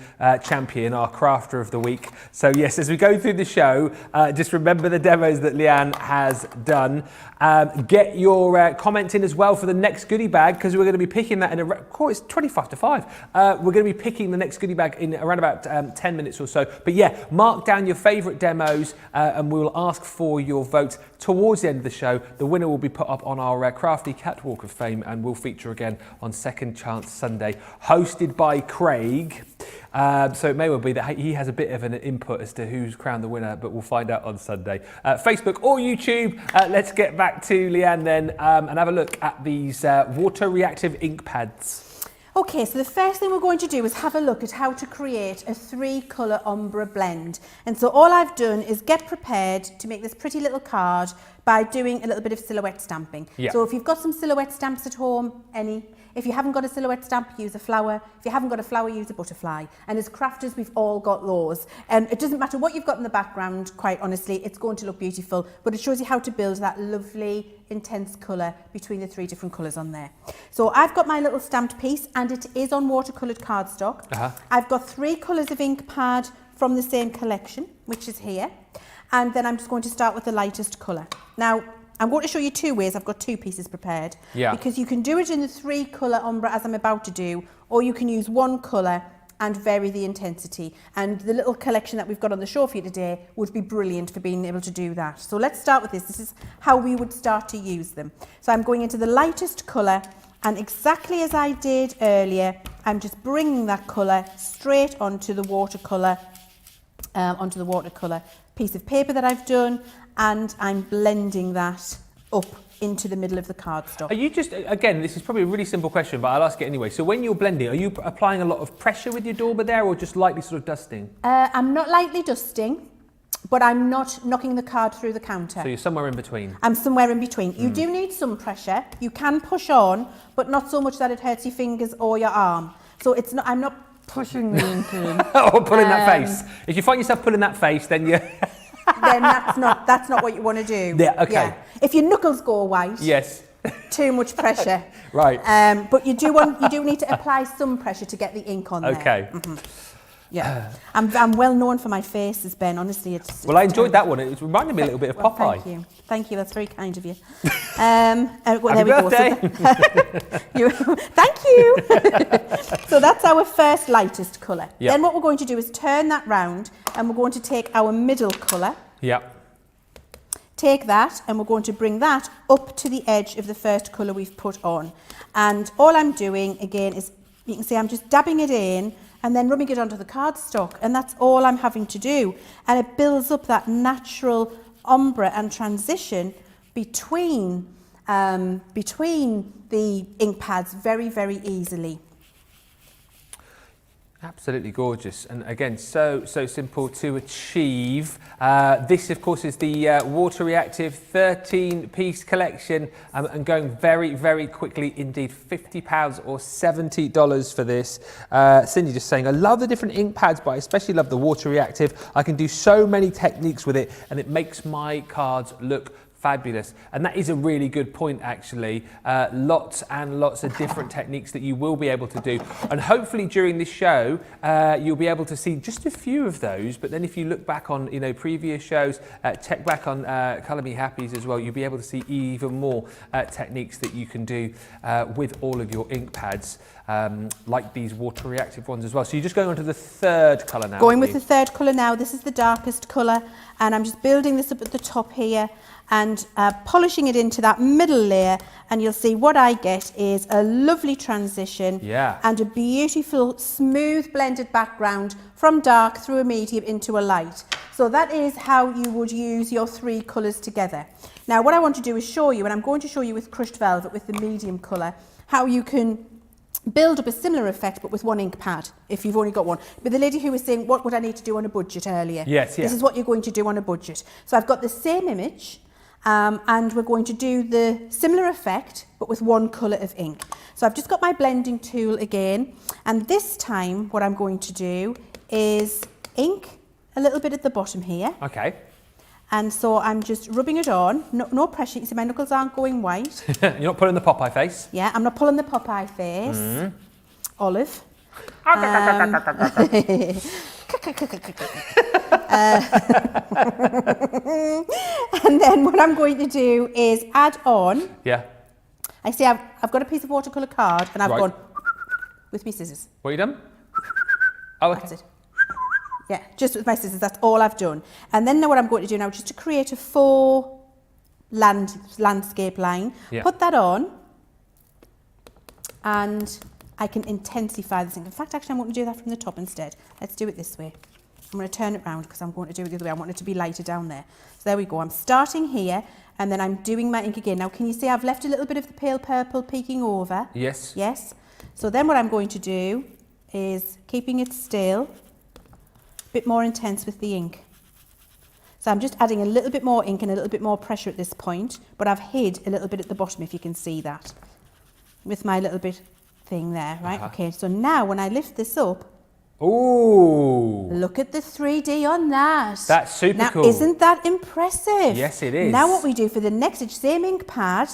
champion, our crafter of the week. So yes, as we go through the show, just remember the demos that Leanne has done. Get your comment in as well for the next goodie bag, because we're going to be picking that in it's 25 to 5. We're going to be picking the next goodie bag in around about 10 minutes or so. But yeah, mark down your favourite demos and we will ask for your votes. towards the end of the show, the winner will be put up on our Crafty Catwalk of Fame and will feature again on Second Chance Sunday, hosted by Craig. So it may well be that he has a bit of an input as to who's crowned the winner, but we'll find out on Sunday. Facebook or YouTube. Let's get back to Leanne then and have a look at these water reactive ink pads. Okay, so the first thing we're going to do is have a look at how to create a 3-colour ombre blend. And so all I've done is get prepared to make this pretty little card by doing a little bit of silhouette stamping. Yeah. So if you've got some silhouette stamps at home, if you haven't got a silhouette stamp, use a flower. If you haven't got a flower, use a butterfly. And as crafters, we've all got those. And it doesn't matter what you've got in the background, quite honestly, it's going to look beautiful. But it shows you how to build that lovely, intense colour between the 3 different colours on there. So I've got my little stamped piece, and it is on watercoloured cardstock. I've got 3 colours of ink pad from the same collection, which is here. And then I'm just going to start with the lightest colour. Now, I'm going to show you 2 ways. I've got 2 pieces prepared. Yeah. Because you can do it in the 3-colour ombre as I'm about to do, or you can use 1 colour and vary the intensity. And the little collection that we've got on the show for you today would be brilliant for being able to do that. So let's start with this. This is how we would start to use them. So I'm going into the lightest colour, and exactly as I did earlier, I'm just bringing that colour straight onto the watercolour piece of paper that I've done, and I'm blending that up into the middle of the cardstock. Are you just, again, this is probably a really simple question, but I'll ask it anyway. So when you're blending, are you applying a lot of pressure with your dauber there, or just lightly sort of dusting? I'm not lightly dusting, but I'm not knocking the card through the counter. So you're somewhere in between? I'm somewhere in between. You do need some pressure. You can push on, but not so much that it hurts your fingers or your arm. So it's not, I'm not pushing the ink in. Or pulling that face. If you find yourself pulling that face, then you... then that's not what you want to do. Yeah, okay. Yeah. If your knuckles go white, yes, too much pressure. Right. But you do need to apply some pressure to get the ink on there. Okay. Yeah. I'm well known for my faces, Ben. Honestly, it's well, I enjoyed that one. It reminded me a little bit of Popeye. Thank you. Thank you. That's very kind of you. Happy birthday. Thank you. So that's our first lightest colour. Yep. Then what we're going to do is turn that round, and we're going to take our middle colour. Yep. Take that, and we're going to bring that up to the edge of the first colour we've put on. And all I'm doing again is, you can see I'm just dabbing it in and then rubbing it onto the cardstock, and that's all I'm having to do. And it builds up that natural ombre and transition between the ink pads very, very easily. Absolutely gorgeous, and again, so simple to achieve. This, of course, is the Water Reactive 13-piece collection, and going very, very quickly indeed. £50 or $70 for this. Cindy just saying, I love the different ink pads, but I especially love the Water Reactive. I can do so many techniques with it, and it makes my cards look fabulous. And that is a really good point, actually. Lots and lots of different techniques that you will be able to do, and hopefully during this show you'll be able to see just a few of those. But then if you look back on previous shows, check back on Colour Me Happies as well, you'll be able to see even more techniques that you can do with all of your ink pads, like these water reactive ones as well. So you're just going on to the third colour now. Going with the third colour now. This is the darkest colour, and I'm just building this up at the top here and polishing it into that middle layer, and you'll see what I get is a lovely transition and a beautiful smooth blended background from dark through a medium into a light. So that is how you would use your 3 colours together. Now what I want to do is show you, and I'm going to show you with crushed velvet with the medium colour, how you can build up a similar effect but with 1 ink pad if you've only got 1. But the lady who was saying what would I need to do on a budget earlier, yes, this is what you're going to do on a budget. So I've got the same image, and we're going to do the similar effect but with 1 colour of ink. So I've just got my blending tool again, and this time what I'm going to do is ink a little bit at the bottom here. Okay. And so I'm just rubbing it on, no pressure. You can see my knuckles aren't going white. You're not pulling the Popeye face? Yeah, I'm not pulling the Popeye face. Olive. And then what I'm going to do is add on. Yeah. I see I've got a piece of watercolour card, and I've gone with my scissors. What have you done? Oh, okay. That's it. Yeah, just with my scissors, that's all I've done. And then what I'm going to do now, just to create a 4 landscape line. Yeah. Put that on, and I can intensify this thing. In fact, actually, I'm going to do that from the top instead. Let's do it this way. I'm going to turn it round because I'm going to do it the other way. I want it to be lighter down there. So there we go. I'm starting here, and then I'm doing my ink again. Now, can you see I've left a little bit of the pale purple peeking over? Yes. Yes. So then what I'm going to do is, keeping it still, a bit more intense with the ink. So I'm just adding a little bit more ink and a little bit more pressure at this point, but I've hid a little bit at the bottom, if you can see that, with my little bit thing there, right? Okay, so now when I lift this up, ooh, look at the 3D on that. That's super cool. Now, isn't that impressive? Yes, it is. Now what we do for the next, same ink pad,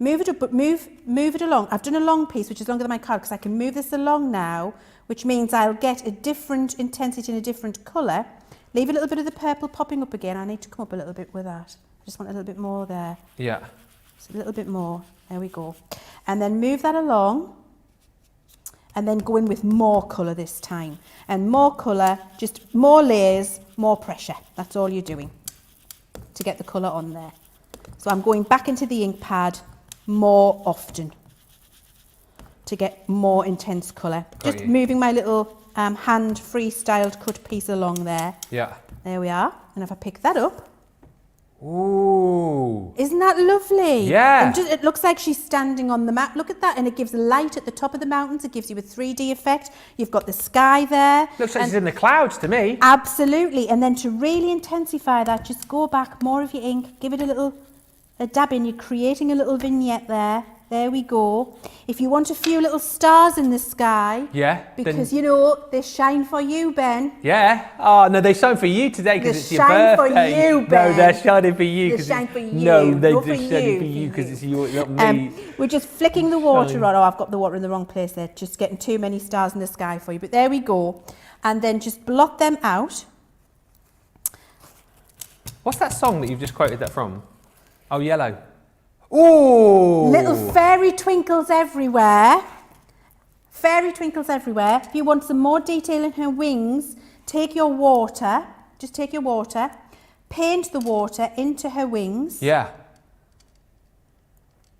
move it up, but move it along. I've done a long piece, which is longer than my card, because I can move this along now, which means I'll get a different intensity and a different colour. Leave a little bit of the purple popping up again. I need to come up a little bit with that. I just want a little bit more there. Yeah. Just a little bit more. There we go. And then move that along. And then go in with more colour this time. And more colour, just more layers, more pressure. That's all you're doing to get the colour on there. So I'm going back into the ink pad more often to get more intense colour. Just moving my little hand freestyled cut piece along there. Yeah. There we are. And if I pick that up, ooh, isn't that lovely? Yeah. And it looks like she's standing on the map. Look at that. And it gives light at the top of the mountains. It gives you a 3D effect. You've got the sky there. Looks like she's in the clouds to me. Absolutely. And then to really intensify that, just go back, more of your ink, give it a dab in. You're creating a little vignette there. There we go. If you want a few little stars in the sky, yeah, because then, you know, they shine for you, Ben. Yeah. Oh no, they shine for you today because it's your birthday. They shine for you, Ben. No, they're shining for you. They shine for you. No, they're Not just for shining you, for you because it's you, not me. We're just flicking the water on. Oh, I've got the water in the wrong place there. Just getting too many stars in the sky for you. But there we go. And then just blot them out. What's that song that you've just quoted that from? Oh, Yellow. Ooh! Little fairy twinkles everywhere. Fairy twinkles everywhere. If you want some more detail in her wings, take your water. Just take your water. Paint the water into her wings. Yeah.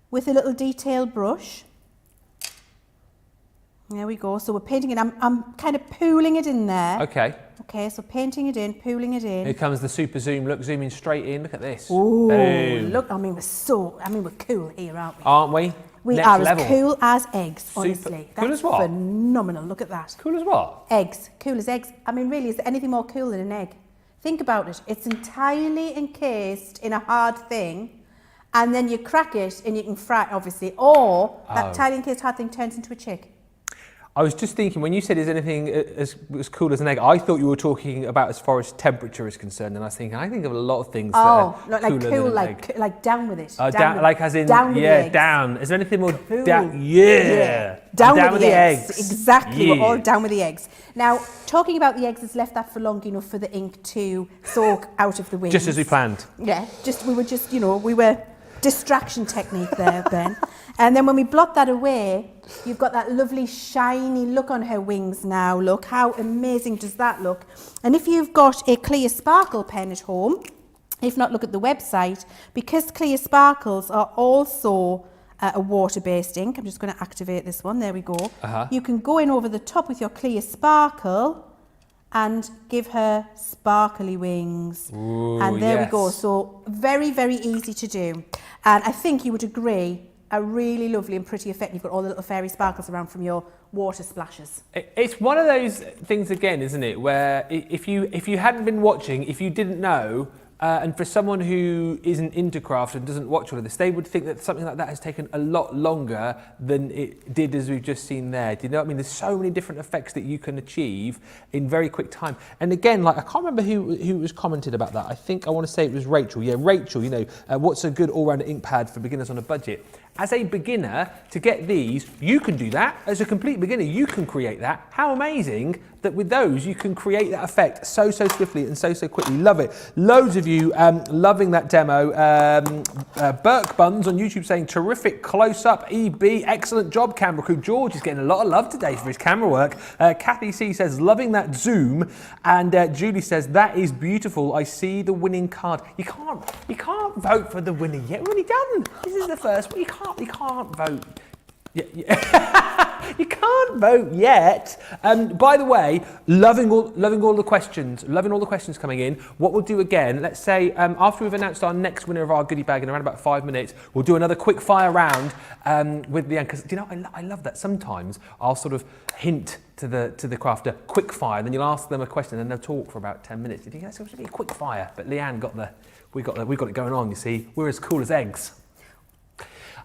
With a little detail brush. There we go. So we're painting it. I'm kind of pooling it in there. Okay. Okay, so painting it in, pooling it in. Here comes the super zoom. Look, zooming straight in. Look at this. Ooh, boom. Look, we're cool here, aren't we? Aren't we? We Next are level. as cool as eggs, Super. honestly. Cool That's as what? phenomenal. Look at that. Cool as what? Eggs. Cool as eggs. I mean, really, is there anything more cool than an egg? Think about it. It's entirely encased in a hard thing, and then you crack it and you can fry it, obviously, or that entirely encased hard thing turns into a chick. I was just thinking, when you said is anything as cool as an egg, I thought you were talking about as far as temperature is concerned, and I think of a lot of things that are like cooler cool, than an egg. like down with it. Like as in, down with the eggs. down. Is there anything more Cool. down? Yeah. Down with the eggs. Exactly, Yeah. we're all down with the eggs. Now, talking about the eggs, it's left that for long enough for the ink to soak out of the wings. Just as we planned. Yeah, we were distraction technique there, Ben. And then when we blot that away, you've got that lovely shiny look on her wings now. Look, how amazing does that look? And if you've got a clear sparkle pen at home, if not, look at the website, because clear sparkles are also a water-based ink. I'm just going to activate this one. There we go. You can go in over the top with your clear sparkle and give her sparkly wings. Ooh, and there we yes. go. So very, very easy to do. And I think you would agree, a really lovely and pretty effect. You've got all the little fairy sparkles around from your water splashes. It's one of those things again, isn't it, where if you hadn't been watching, if you didn't know, and for someone who isn't into craft and doesn't watch all of this, they would think that something like that has taken a lot longer than it did as we've just seen there. Do you know what I mean? There's so many different effects that you can achieve in very quick time. And again, like I can't remember who was commented about that. I think I want to say it was Rachel. Yeah, Rachel, what's a good all-round ink pad for beginners on a budget? as a beginner, to get these, you can do that. As a complete beginner, you can create that. How amazing that with those, you can create that effect so swiftly and so quickly. Love it. Loads of you loving that demo. Burke Buns on YouTube saying, terrific close-up, EB, excellent job, camera crew. George is getting a lot of love today for his camera work. Kathy C says, loving that zoom. And Julie says, that is beautiful. I see the winning card. You can't vote for the winner yet. We're already done. This is the first one. You can't vote. Yeah. You can't vote yet. By the way, loving all the questions coming in. What we'll do again, let's say after we've announced our next winner of our goodie bag in around about 5 minutes, we'll do another quick fire round with Leanne, because you know I love that. Sometimes I'll sort of hint to the crafter quick fire, then you'll ask them a question and they'll talk for about 10 minutes. You think that's supposed to be a quick fire, but Leanne we've got it going on. You see, we're as cool as eggs.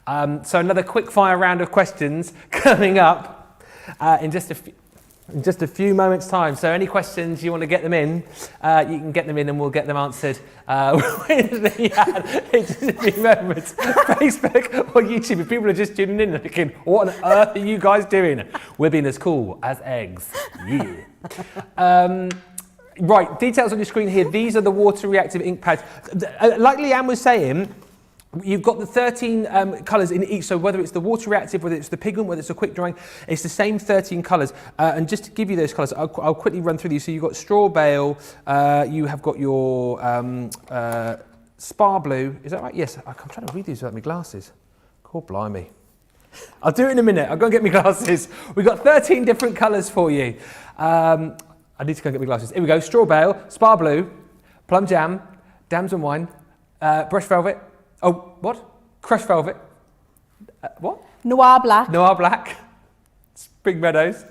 So another quick fire round of questions coming up in just a few moments' time. So any questions you want to get them in, you can get them in and we'll get them answered in just a few moments. Facebook or YouTube. If people are just tuning in and thinking, what on earth are you guys doing? We're being as cool as eggs. Yeah. Right, details on your screen here. These are the water reactive ink pads. Like Leanne was saying, you've got the 13 colours in each, so whether it's the water reactive, whether it's the pigment, whether it's a quick drying, it's the same 13 colours. And just to give you those colours, I'll quickly run through these. So you've got straw bale, you have got your spar blue, is that right? Yes, I'm trying to read these without my glasses. God blimey. I'll do it in a minute, I'll go and get my glasses. We've got 13 different colours for you. I need to go and get my glasses. Here we go, straw bale, spar blue, plum jam, damson wine, brush velvet. Oh, what? Crushed velvet. What? Noir black. Noir black. Spring meadows.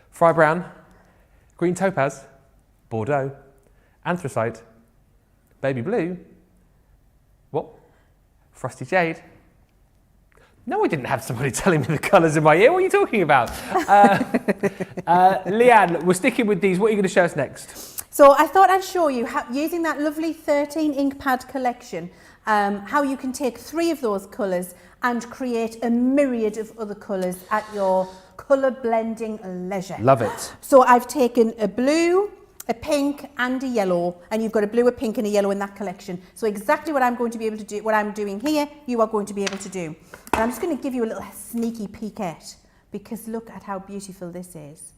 Fry brown. Green topaz. Bordeaux. Anthracite. Baby blue. What? Frosty jade. No, I didn't have somebody telling me the colours in my ear. What are you talking about? Leanne, we're sticking with these. What are you going to show us next? So I thought I'd show you how, using that lovely 13 ink pad collection, how you can take 3 of those colours and create a myriad of other colours at your colour blending leisure. Love it. So I've taken a blue, a pink and a yellow, and you've got a blue, a pink and a yellow in that collection. So exactly what I'm going to be able to do, what I'm doing here, you are going to be able to do. And I'm just going to give you a little sneaky peekette, because look at how beautiful this is.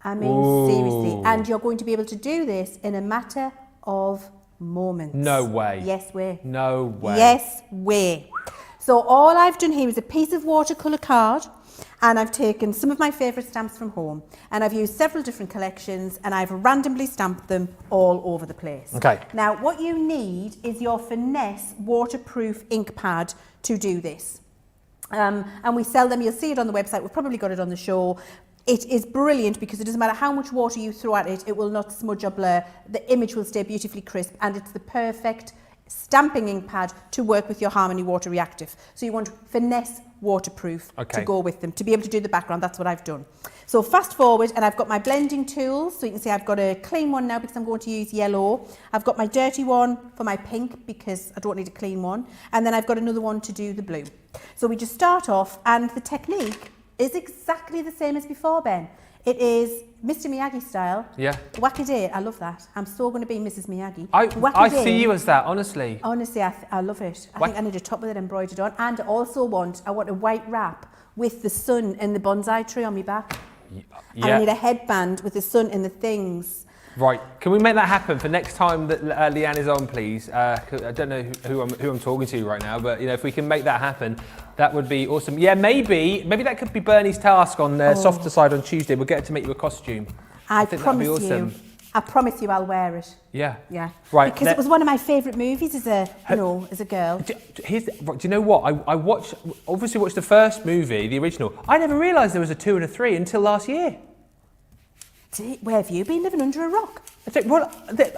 I mean, seriously. And you're going to be able to do this in a matter of moments. No way. Yes way. No way. Yes way. So all I've done here is a piece of watercolour card, and I've taken some of my favourite stamps from home, and I've used several different collections, and I've randomly stamped them all over the place. Okay. Now what you need is your Finesse waterproof ink pad to do this. And we sell them, you'll see it on the website, we've probably got it on the show. It is brilliant because it doesn't matter how much water you throw at it, it will not smudge or blur. The image will stay beautifully crisp, and it's the perfect stamping ink pad to work with your Harmony Water Reactive. So you want Finesse waterproof to go with them, to be able to do the background. That's what I've done. So fast forward, and I've got my blending tools. So you can see I've got a clean one now because I'm going to use yellow. I've got my dirty one for my pink because I don't need a clean one. And then I've got another one to do the blue. So we just start off, and the technique is exactly the same as before, Ben. It is Mr. Miyagi style. Yeah. Whack-a-day. I love that. I'm so going to be Mrs. Miyagi. I see you as that, honestly. Honestly, I love it. I think I need a top with it embroidered on. And also I want a white wrap with the sun and the bonsai tree on my back. Yeah. And I need a headband with the sun and the things. Right, can we make that happen for next time that Leanne is on, please? I don't know who I'm talking to right now, but you know, if we can make that happen, that would be awesome. Yeah, maybe that could be Bernie's task on the softer side on Tuesday. We'll get her to make you a costume. I think promise that'd be awesome. I promise you I'll wear it. Yeah. Yeah. Right. Because it was one of my favourite movies as a girl. Do you know what? I obviously watched the first movie, the original. I never realised there was a 2 and a 3 until last year. Where have you been, living under a rock? Well,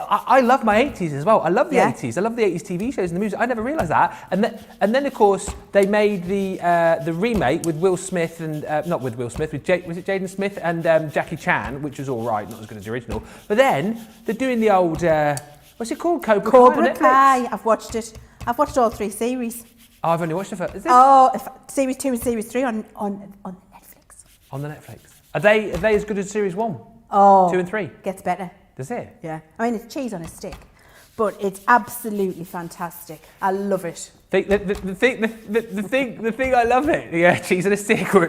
I love my 80s as well. I love the 80s. I love the 80s TV shows and the music. I never realised that. And then of course they made the remake with Will Smith and not with Will Smith, with was it Jaden Smith and Jackie Chan, which was all right, not as good as the original. But then they're doing the old what's it called? Cobra Kai. I've watched it. I've watched all 3 series. Oh, I've only watched the first. Is it Oh, series 2 and series 3 on Netflix. on the Netflix? Are they as good as series 1? Oh, 2 and 3? gets better. Does it? Yeah. I mean, it's cheese on a stick, but it's absolutely fantastic. I love it. The thing I love it. Yeah, cheese on a stick. We're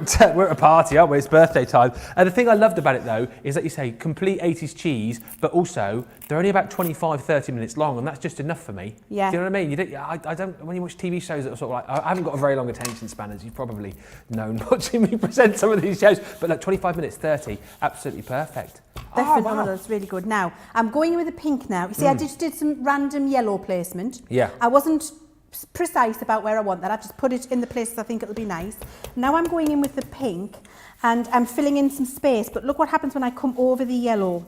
at a party, aren't we? It's birthday time. And the thing I loved about it though is that you say complete 80s cheese, but also they're only about 25-30 minutes long, and that's just enough for me. Yeah. Do you know what I mean? You don't. I don't. When you watch TV shows that are sort of like, I haven't got a very long attention span, as you've probably known watching me present some of these shows. But like 25 minutes, 30, absolutely perfect. They're Oh, phenomenal. wow. It's really good. Now, I'm going in with the pink now. You see, I just did some random yellow placement. Yeah. I wasn't precise about where I want that. I just put it in the places I think it'll be nice. Now I'm going in with the pink and I'm filling in some space, but look what happens when I come over the yellow.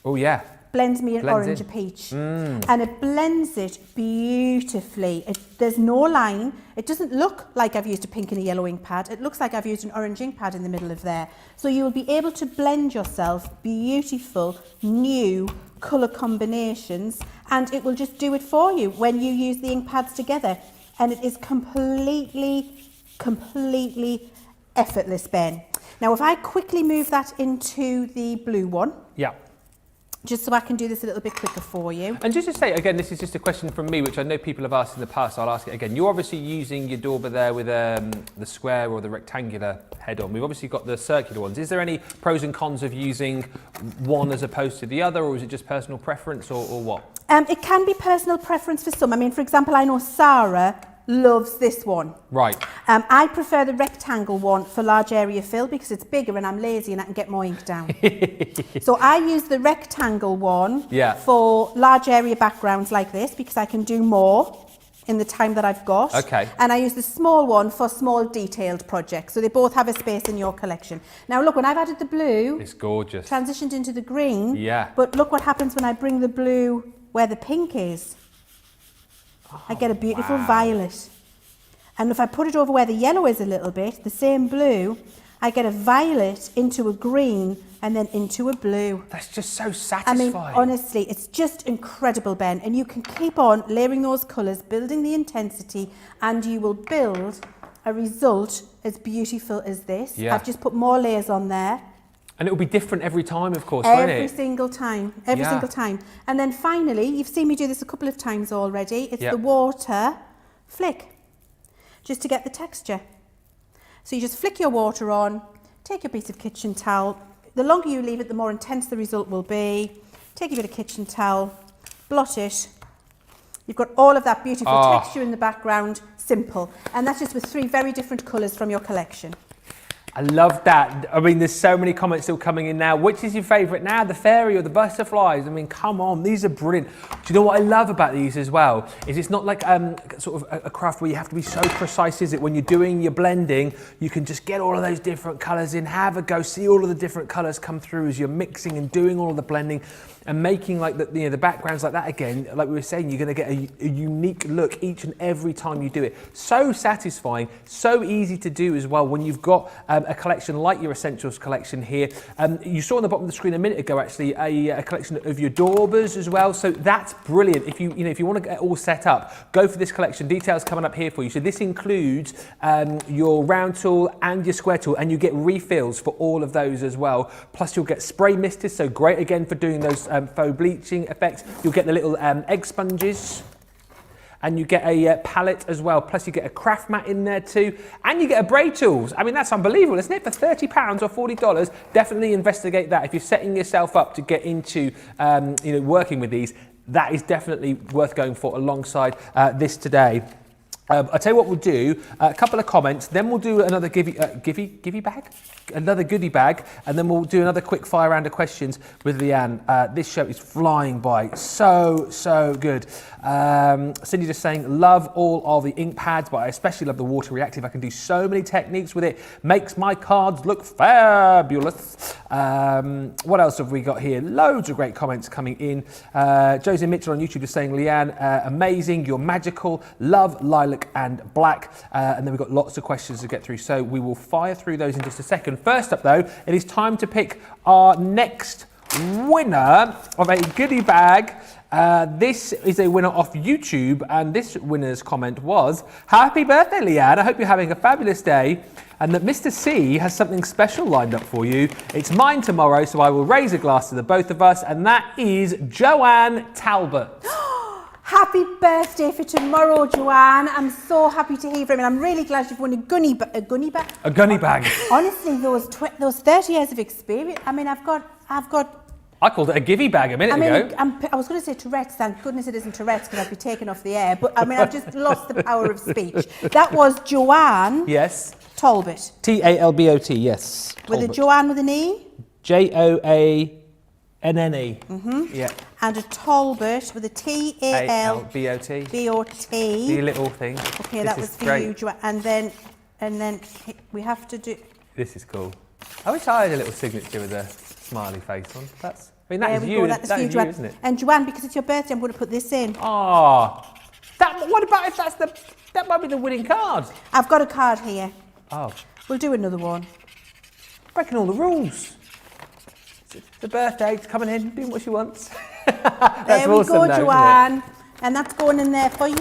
Oh yeah. Blends me an Blends orange in. or peach. And it blends it beautifully. There's no line. It doesn't look like I've used a pink and a yellow ink pad. It looks like I've used an orange ink pad in the middle of there. So you'll be able to blend yourself beautiful, new colour combinations, and it will just do it for you when you use the ink pads together. And it is completely effortless, Ben. Now, if I quickly move that into the blue one, Yeah. just so I can do this a little bit quicker for you. And just to say, again, this is just a question from me, which I know people have asked in the past, so I'll ask it again. You're obviously using your dauber there with the square or the rectangular head on. We've obviously got the circular ones. Is there any pros and cons of using one as opposed to the other, or is it just personal preference, or what? It can be personal preference for some. I mean, for example, I know Sarah loves this one. Right. I prefer the rectangle one for large area fill because it's bigger and I'm lazy and I can get more ink down. So I use the rectangle one for large area backgrounds like this because I can do more in the time that I've got. Okay. And I use the small one for small detailed projects. So they both have a space in your collection. Now look, when I've added the blue, It's gorgeous. transitioned into the green. Yeah. But look what happens when I bring the blue where the pink is. I get a beautiful violet. And if I put it over where the yellow is a little bit, the same blue, I get a violet into a green and then into a blue. That's just so I satisfying. mean, honestly, it's just incredible, Ben. And you can keep on layering those colours, building the intensity, and you will build a result as beautiful as this. Yeah. I've just put more layers on there. And it will be different every time, of course, won't Every it? single time, every Yeah. single time. And then finally, you've seen me do this a couple of times already, it's Yep. the water flick, just to get the texture. So you just flick your water on, take your piece of kitchen towel. The longer you leave it, the more intense the result will be. Take a bit of kitchen towel, blot it. You've got all of that beautiful texture in the background, simple. And that's just with 3 very different colours from your collection. I love that. I mean, there's so many comments still coming in now. Which is your favourite now, the fairy or the butterflies? I mean, come on, these are brilliant. Do you know what I love about these as well? Is it's not like sort of a craft where you have to be so precise, is it? When you're doing your blending, you can just get all of those different colours in, have a go, see all of the different colours come through as you're mixing and doing all of the blending and making like the backgrounds like that again. Like we were saying, you're going to get a unique look each and every time you do it. So satisfying, so easy to do as well when you've got a collection like your Essentials collection here. You saw on the bottom of the screen a minute ago actually a collection of your daubers as well. So that's brilliant. If you want to get all set up, go for this collection. Details coming up here for you. So this includes your round tool and your square tool, and you get refills for all of those as well. Plus you'll get spray misters, so great again for doing those faux bleaching effects. You'll get the little egg sponges. And you get a palette as well, plus you get a craft mat in there too, and you get a braid tools. I mean, that's unbelievable, isn't it? For £30 or $40, definitely investigate that. If you're setting yourself up to get into working with these, that is definitely worth going for alongside this today. I'll tell you what we'll do, a couple of comments, then we'll do another goodie bag, and then we'll do another quick fire round of questions with Leanne. This show is flying by, so good. Cindy just saying, love all of the ink pads, but I especially love the water reactive. I can do so many techniques with it, makes my cards look fabulous. What else have we got here? Loads of great comments coming in. Josie Mitchell on YouTube is saying, Leanne, amazing, you're magical, love lilac and black, and then we've got lots of questions to get through, so we will fire through those in just a second. First up though, it is time to pick our next winner of a goodie bag This is a winner off YouTube, and this winner's comment was, "Happy birthday, Leanne. I hope you're having a fabulous day and that Mr. C has something special lined up for you. It's mine tomorrow, so I will raise a glass to the both of us," and that is Joanne Talbot. Happy birthday for tomorrow, Joanne. I'm so happy to hear from you. I'm really glad you've won a gunny bag. A gunny bag. Honestly, those 30 years of experience. I mean, I've got. I called it a givey bag a minute ago. I was going to say Tourette's. Thank goodness it isn't Tourette's because I'd be taken off the air. But I mean, I've just lost the power of speech. That was Joanne. Yes. Talbot. Talbot. Yes. With a Joanne with an E. Joanne. Yeah. And a Talbot with a Talbot. Bot. The little thing. Okay, that was for you, Joanne. And then we have to do. This is cool. I wish I had a little signature with a smiley face on. That is you. That is for you, Joanne. Isn't it? And Joanne, because it's your birthday, I'm going to put this in. Oh, what about if that might be the winning card? I've got a card here. Oh. We'll do another one. Breaking all the rules. It's the birthday, it's coming in, doing what she wants. That's there we awesome, go, though, Joanne. And that's going in there for you.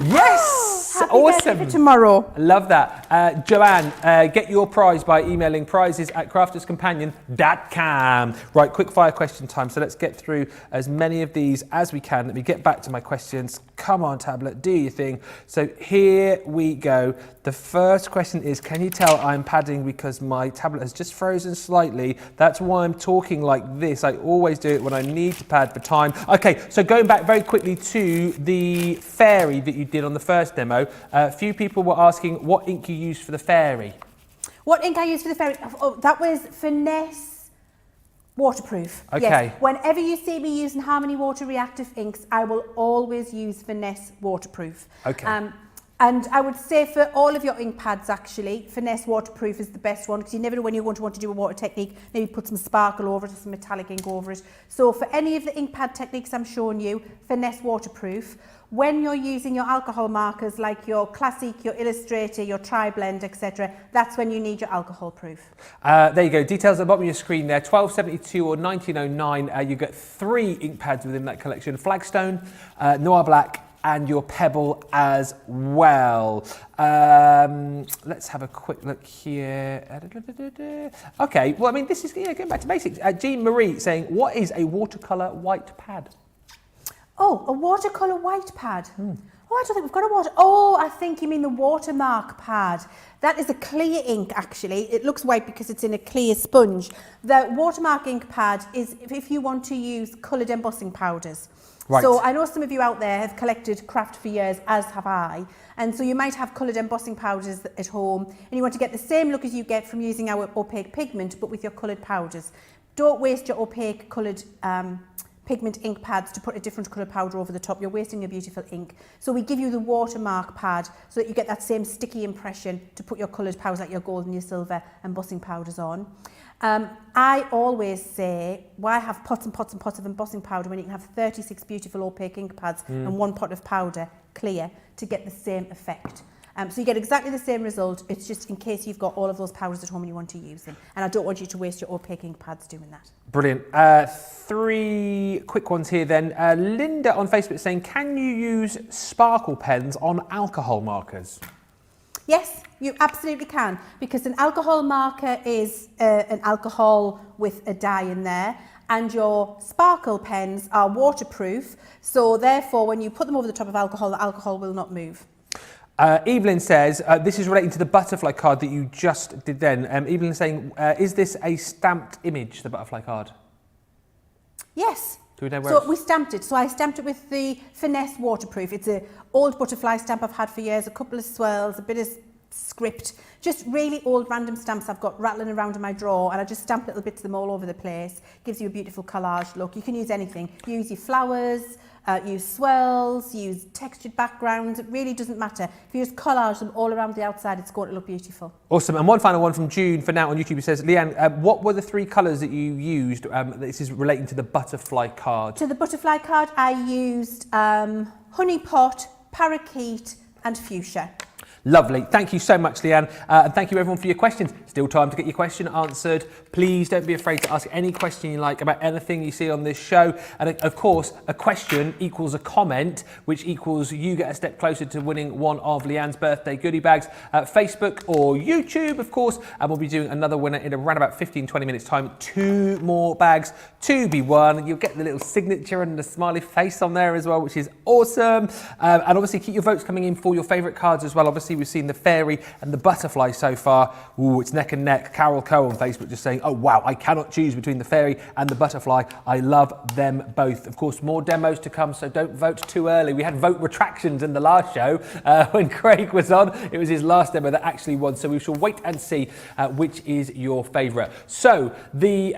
Yes! Happy Awesome. birthday for tomorrow. Love that. Joanne, get your prize by emailing prizes@crafterscompanion.com. Right, quick fire question time. So let's get through as many of these as we can. Let me get back to my questions. Come on, tablet, do your thing. So here we go. The first question is, can you tell I'm padding because my tablet has just frozen slightly? That's why I'm talking like this. I always do it when I need to pad for time. Okay, so going back very quickly to the fairy that you did on the first demo, a few people were asking what ink you used for the fairy. What ink I used for the fairy? Oh, that was Finesse waterproof. Okay. Yes. Whenever you see me using Harmony Water reactive inks, I will always use Finesse waterproof. Okay. And I would say for all of your ink pads, actually, Finesse waterproof is the best one because you never know when you're going to want to do a water technique. Maybe put some sparkle over it or some metallic ink over it. So for any of the ink pad techniques I'm showing you, Finesse waterproof. When you're using your alcohol markers like your Classic, your Illustrator, your Tri-Blend, etc., that's when you need your alcohol proof. There you go. Details at the bottom of your screen there. $12.72 or $19.09. You get 3 ink pads within that collection: Flagstone, Noir Black, and your Pebble as well. Let's have a quick look here. Okay, well, I mean, this is going back to basics. Jean Marie saying, what is a watercolour white pad? Oh, a watercolour white pad. Oh, I don't think we've got a water. Oh, I think you mean the watermark pad. That is a clear ink, actually. It looks white because it's in a clear sponge. The watermark ink pad is if you want to use coloured embossing powders. Right. So I know some of you out there have collected craft for years, as have I. And so you might have coloured embossing powders at home and you want to get the same look as you get from using our opaque pigment, but with your coloured powders. Don't waste your opaque coloured pigment ink pads to put a different colour powder over the top. You're wasting your beautiful ink. So we give you the watermark pad so that you get that same sticky impression to put your coloured powders like your gold and your silver embossing powders on. I always say, why have pots and pots and pots of embossing powder when you can have 36 beautiful opaque ink pads and 1 pot of powder, clear, to get the same effect. So you get exactly the same result. It's just in case you've got all of those powders at home and you want to use them. And I don't want you to waste your opaque ink pads doing that. Brilliant. 3 quick ones here then. Linda on Facebook saying, can you use sparkle pens on alcohol markers? Yes, you absolutely can, because an alcohol marker is an alcohol with a dye in there, and your sparkle pens are waterproof, so therefore when you put them over the top of alcohol, the alcohol will not move. Evelyn says, this is relating to the butterfly card that you just did then. Evelyn saying, is this a stamped image, the butterfly card? Yes. Do we know where So we stamped it. So I stamped it with the Finesse waterproof. It's an old butterfly stamp I've had for years, a couple of swirls, a bit of script, just really old random stamps I've got rattling around in my drawer, and I just stamp little bits of them all over the place. Gives you a beautiful collage look. You can use anything. Use your flowers, use swirls, use textured backgrounds. It really doesn't matter. If you just collage them all around the outside, it's going to look beautiful. Awesome. And one final one from June for now on YouTube. It says, Leanne, what were the 3 colours that you used? This is relating to the butterfly card. To the butterfly card, I used honey pot, parakeet, and fuchsia. Lovely. Thank you so much, Leanne. And thank you everyone for your questions. Still time to get your question answered. Please don't be afraid to ask any question you like about anything you see on this show. And of course, a question equals a comment, which equals you get a step closer to winning one of Leanne's birthday goodie bags at Facebook or YouTube, of course. And we'll be doing another winner in around about 15-20 minutes time. 2 more bags to be won. You'll get the little signature and the smiley face on there as well, which is awesome. And obviously keep your votes coming in for your favourite cards as well. Obviously we've seen the fairy and the butterfly so far. Ooh, it's neck and neck. Carol Coe on Facebook just saying, oh wow, I cannot choose between the fairy and the butterfly. I love them both. Of course, more demos to come, so don't vote too early. We had vote retractions in the last show when Craig was on. It was his last demo that actually won, so we shall wait and see which is your favourite. So the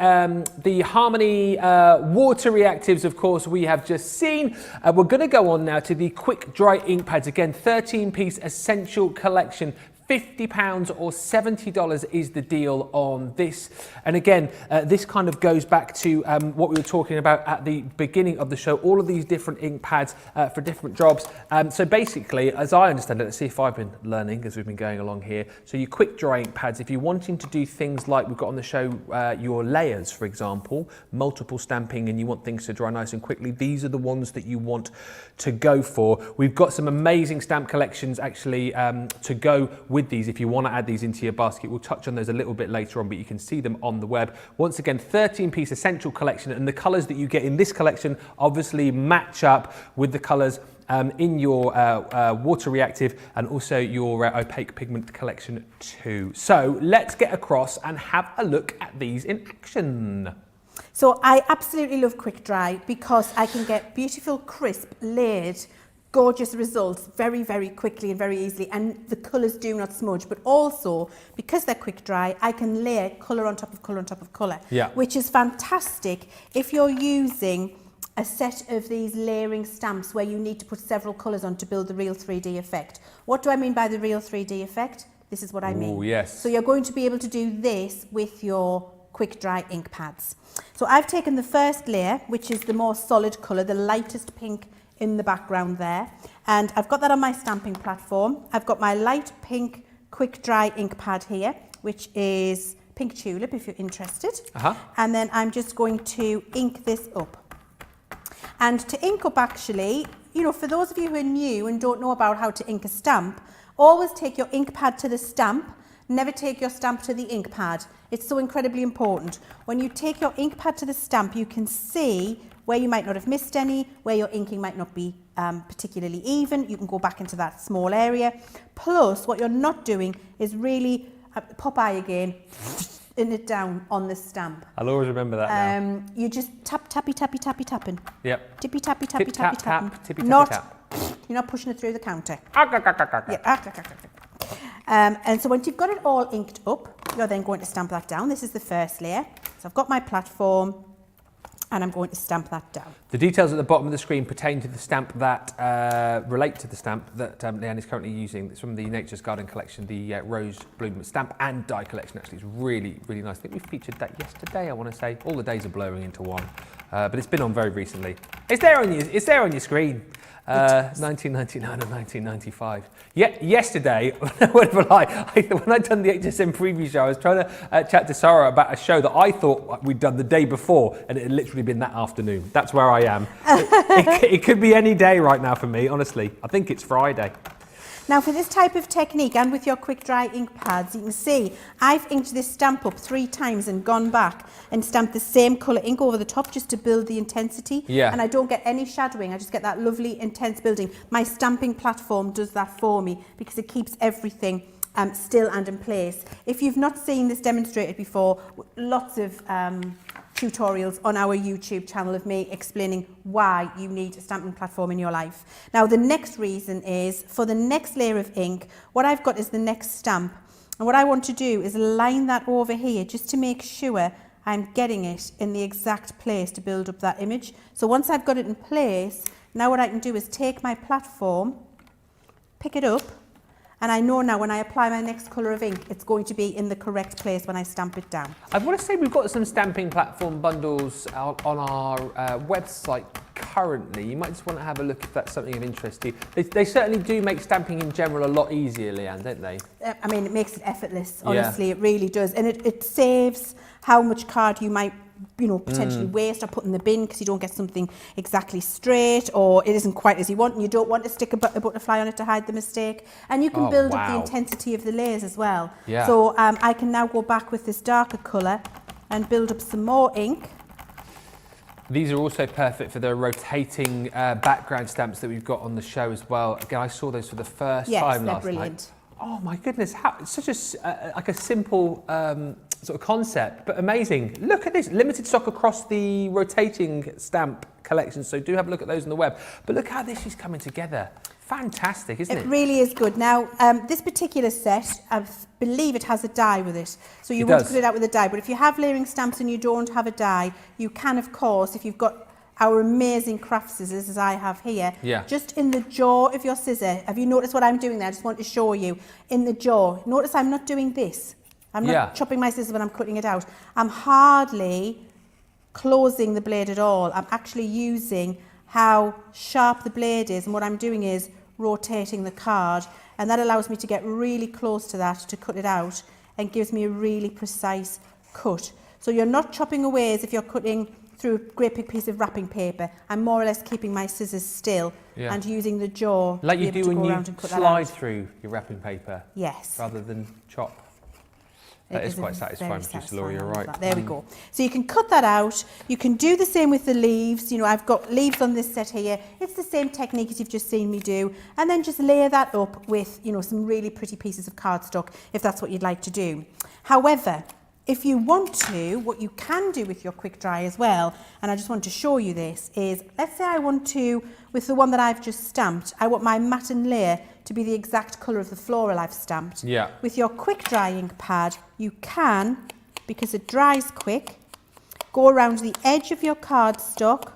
Harmony water reactives, of course, we have just seen. We're going to go on now to the quick dry ink pads. Again, 13-piece essential collection. £50 or $70 is the deal on this. And again, this kind of goes back to what we were talking about at the beginning of the show, all of these different ink pads for different jobs. So basically, as I understand it, let's see if I've been learning as we've been going along here. So your quick dry ink pads, if you're wanting to do things like we've got on the show, your layers, for example, multiple stamping, and you want things to dry nice and quickly, these are the ones that you want to go for. We've got some amazing stamp collections actually to go with these if you want to add these into your basket. We'll touch on those a little bit later on, but you can see them on the web. Once again, 13-piece essential collection, and the colours that you get in this collection obviously match up with the colours in your water reactive and also your opaque pigment collection too. So let's get across and have a look at these in action. So I absolutely love quick dry because I can get beautiful, crisp, layered, gorgeous results very, very quickly and very easily, and the colours do not smudge. But also, because they're quick dry, I can layer colour on top of colour on top of colour, which is fantastic if you're using a set of these layering stamps where you need to put several colours on to build the real 3D effect. What do I mean by the real 3D effect? This is what I mean. Ooh, yes. So you're going to be able to do this with your quick dry ink pads. So I've taken the first layer, which is the more solid colour, the lightest pink in the background there, and I've got that on my stamping platform. I've got my light pink quick dry ink pad here, which is Pink Tulip if you're interested. And then I'm just going to ink this up. And to ink up, actually, you know, for those of you who are new and don't know about how to ink a stamp, always take your ink pad to the stamp, never take your stamp to the ink pad. It's so incredibly important. When you take your ink pad to the stamp, you can see where you might not have missed any, where your inking might not be particularly even. You can go back into that small area. Plus, what you're not doing is really, Popeye again, in it down on the stamp. I'll always remember that now. You just tappy, tapping. Yep. Tippy, tappy, tapping. Tap, tippy, tap. You're not pushing it through the counter. Yeah. And so once you've got it all inked up, you're then going to stamp that down. This is the first layer. So I've got my platform, and I'm going to stamp that down. The details at the bottom of the screen pertain to the stamp that relate to the stamp that Leanne is currently using. It's from the Nature's Garden collection, the Rose Bloom stamp and die collection. Actually, it's really, really nice. I think we featured that yesterday, I want to say. All the days are blurring into one, but it's been on very recently. It's there on your screen. 1999 and 1995. Yeah, yesterday, whatever lie, when I'd done the HSM preview show, I was trying to chat to Sarah about a show that I thought we'd done the day before, and it had literally been that afternoon. That's where I am. It could be any day right now for me, honestly. I think it's Friday. Now for this type of technique and with your quick dry ink pads, you can see I've inked this stamp up 3 times and gone back and stamped the same colour ink over the top just to build the intensity. Yeah. And I don't get any shadowing, I just get that lovely intense building. My stamping platform does that for me because it keeps everything still and in place. If you've not seen this demonstrated before, lots of tutorials on our YouTube channel of me explaining why you need a stamping platform in your life. Now the next reason is for the next layer of ink, what I've got is the next stamp, and what I want to do is line that over here just to make sure I'm getting it in the exact place to build up that image. So once I've got it in place, now what I can do is take my platform, pick it up, And I know now when I apply my next colour of ink, it's going to be in the correct place when I stamp it down. I want to say we've got some stamping platform bundles out on our website currently. You might just want to have a look if that's something of interest to you. They certainly do make stamping in general a lot easier, Leanne, don't they? I mean, it makes it effortless, honestly, it really does. And it saves how much card you might potentially waste or put in the bin because you don't get something exactly straight or it isn't quite as you want and you don't want to stick a butterfly on it to hide the mistake. And you can build up the intensity of the layers as well. Yeah. So I can now go back with this darker colour and build up some more ink. These are also perfect for the rotating background stamps that we've got on the show as well. Again, I saw those for the first time last brilliant. night. Oh my goodness, it's such a like a simple sort of concept, but amazing. Look at this, limited stock across the rotating stamp collection, so do have a look at those on the web. But look how this is coming together. Fantastic, isn't it? It really is good. Now, this particular set, I believe it has a die with it. So you want to put it out with a die. But if you have layering stamps and you don't have a die, you can, of course, if you've got our amazing craft scissors, as I have here, just in the jaw of your scissor. Have you noticed what I'm doing there? I just want to show you. In the jaw. Notice I'm not doing this. I'm not chopping my scissors when I'm cutting it out. I'm hardly closing the blade at all. I'm actually using how sharp the blade is, and what I'm doing is rotating the card, and that allows me to get really close to that to cut it out and gives me a really precise cut. So you're not chopping away as if you're cutting through a great big piece of wrapping paper. I'm more or less keeping my scissors still and using the jaw like to you do when you slide through your wrapping paper. Yes. Rather than chop. That is quite satisfying, producer Laura, you're right. There we go. So you can cut that out. You can do the same with the leaves. I've got leaves on this set here. It's the same technique as you've just seen me do. And then just layer that up with, some really pretty pieces of cardstock if that's what you'd like to do. However, if you want to, what you can do with your quick dry as well, and I just want to show you this, is let's say I want to, with the one that I've just stamped, I want my matte and layer to be the exact colour of the floral I've stamped. Yeah. With your quick dry ink pad, you can, because it dries quick, go around the edge of your cardstock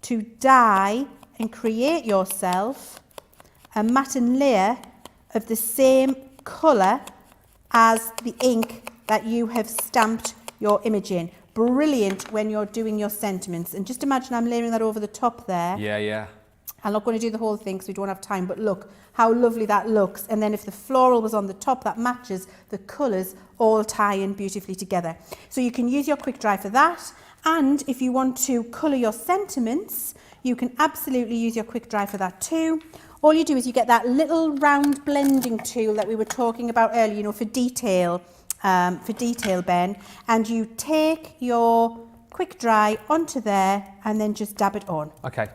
to dye and create yourself a matte and layer of the same colour as the ink that you have stamped your image in. Brilliant when you're doing your sentiments. And just imagine I'm layering that over the top there. Yeah. I'm not going to do the whole thing because we don't have time, but look how lovely that looks. And then if the floral was on the top, that matches, the colours all tie in beautifully together. So you can use your quick dry for that. And if you want to colour your sentiments, you can absolutely use your quick dry for that too. All you do is you get that little round blending tool that we were talking about earlier, for detail, Ben, and you take your quick dry onto there and then just dab it on. Okay.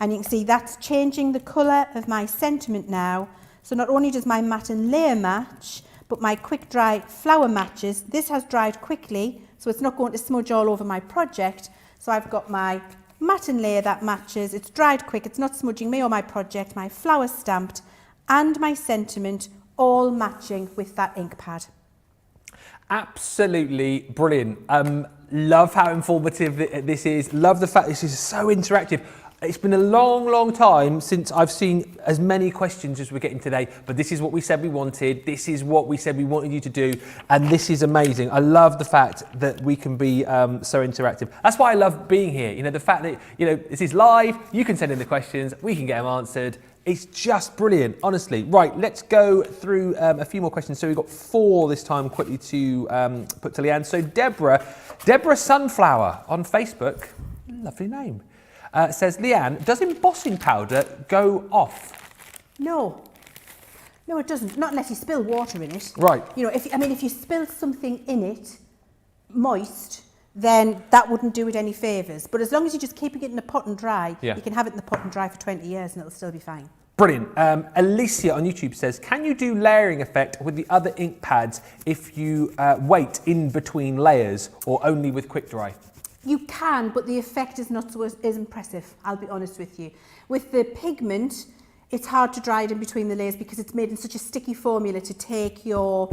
And you can see that's changing the colour of my sentiment now. So not only does my matte and layer match, but my quick dry flower matches. This has dried quickly, so it's not going to smudge all over my project. So I've got my matte and layer that matches. It's dried quick, it's not smudging me or my project, my flower stamped, and my sentiment all matching with that ink pad. Absolutely brilliant. Love how informative this is. Love the fact this is so interactive. It's been a long time since I've seen as many questions as we're getting today, but this is what we said we wanted. This is what we said we wanted you to do, and this is amazing. I love the fact that we can be so interactive. That's why I love being here. The fact that, this is live, you can send in the questions, we can get them answered. It's just brilliant, honestly. Right, let's go through a few more questions. So we've got 4 this time quickly to put to Leanne. So Deborah Sunflower on Facebook, lovely name, says, Leanne, does embossing powder go off? No, it doesn't. Not unless you spill water in it. Right. If you spill something in it, moist, then that wouldn't do it any favours. But as long as you're just keeping it in the pot and dry, you can have it in the pot and dry for 20 years and it'll still be fine. Brilliant. Alicia on YouTube says, can you do layering effect with the other ink pads if you wait in between layers or only with quick dry? You can, but the effect is not as impressive, I'll be honest with you. With the pigment, it's hard to dry it in between the layers because it's made in such a sticky formula to take your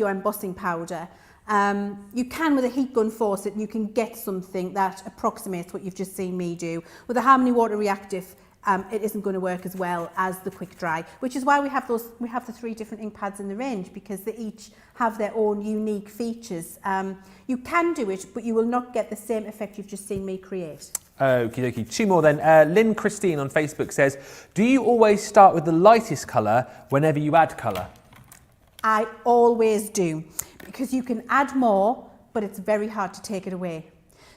embossing powder. You can, with a heat gun faucet, you can get something that approximates what you've just seen me do. With a Harmony Water Reactive, it isn't going to work as well as the quick dry, which is why we have the 3 different ink pads in the range, because they each have their own unique features. You can do it, but you will not get the same effect you've just seen me create. Okie dokie. 2 more then. Lynn Christine on Facebook says, do you always start with the lightest colour whenever you add colour? I always do, because you can add more, but it's very hard to take it away.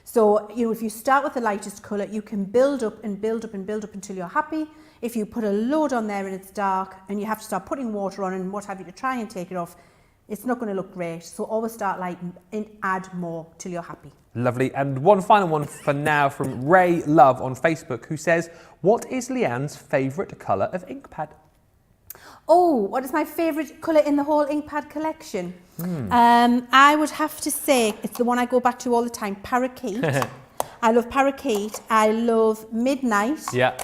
So, you know, if you start with the lightest colour, you can build up and build up and build up until you're happy. If you put a load on there and it's dark and you have to start putting water on and what have you to try and take it off, it's not going to look great. So always start light and add more till you're happy. Lovely. And one final one for now from Ray Love on Facebook, who says, what is Leanne's favourite colour of ink pad? Oh, what is my favourite colour in the whole ink pad collection? I would have to say it's the one I go back to all the time, Parakeet. I love Parakeet. I love Midnight. Yeah.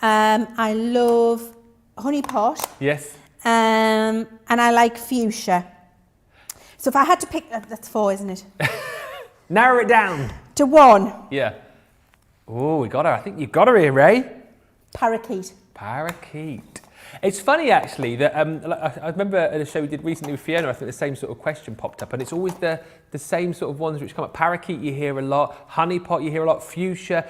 I love Honey Pot. Yes. And I like Fuchsia. So if I had to pick, that's 4, isn't it? Narrow it down. To 1. Yeah. Oh, we got her. I think you got her here, Ray. Parakeet. Parakeet. It's funny actually that I remember at a show we did recently with Fiona, I think the same sort of question popped up, and it's always the same sort of ones which come up. Parakeet you hear a lot, Honey Pot you hear a lot, Fuchsia.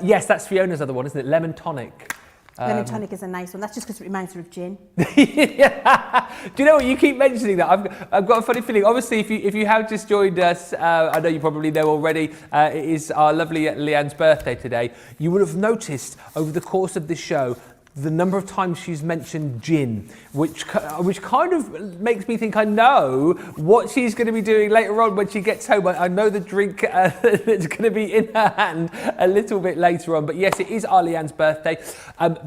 Yes, that's Fiona's other one, isn't it? Lemon Tonic. Lemon Tonic is a nice one. That's just because it reminds her of gin. Yeah. Do you know what? You keep mentioning that. I've got a funny feeling. Obviously, if you have just joined us, I know you probably know already, it is our lovely Leanne's birthday today. You would have noticed over the course of this show the number of times she's mentioned gin, which kind of makes me think I know what she's going to be doing later on when she gets home. I know the drink that's going to be in her hand a little bit later on. But yes, it is our Leanne's birthday.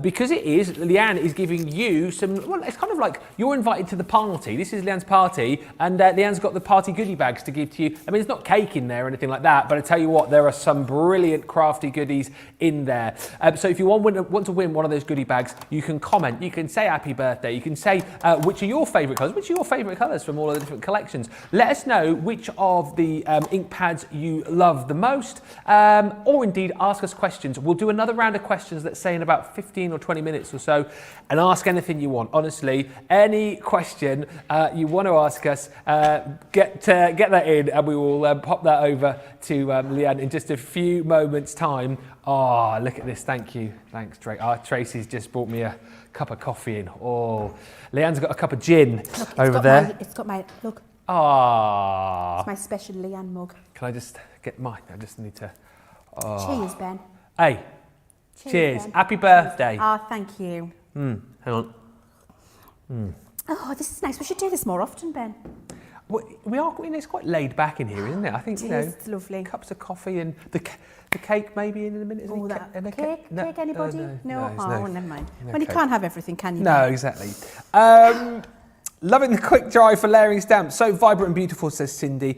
Because it is, Leanne is giving you some, well, it's kind of like you're invited to the party. This is Leanne's party, and Leanne's got the party goodie bags to give to you. I mean, it's not cake in there or anything like that, but I tell you what, there are some brilliant crafty goodies in there. So if you want to win one of those goodie bags, you can comment, you can say happy birthday, you can say which are your favourite colours, which are your favourite colours from all of the different collections. Let us know which of the ink pads you love the most, or indeed ask us questions. We'll do another round of questions, let's say in about 15 or 20 minutes or so, and ask anything you want. Honestly, any question you want to ask us, get that in, and we will pop that over to Leanne in just a few moments' time. Oh, look at this. Thank you. Thanks, Tracy. Tracy's just brought me a cup of coffee in. Oh, Leanne's got a cup of gin over there. It's got my, look. Ah. It's my special Leanne mug. Can I just get mine? I just need to. Oh. Cheers, Ben. Hey. Cheers. Ben. Happy birthday. Ah, thank you. Hang on. Oh, this is nice. We should do this more often, Ben. We are. It's quite laid back in here, isn't it? I think It's lovely. Cups of coffee and the cake maybe in a minute. Oh, that cake? No, Cake, anybody? no, Never mind. No Well, you cake. can't have everything, can you? No, exactly. Loving the quick dry for layering stamps. So vibrant and beautiful, says Cindy.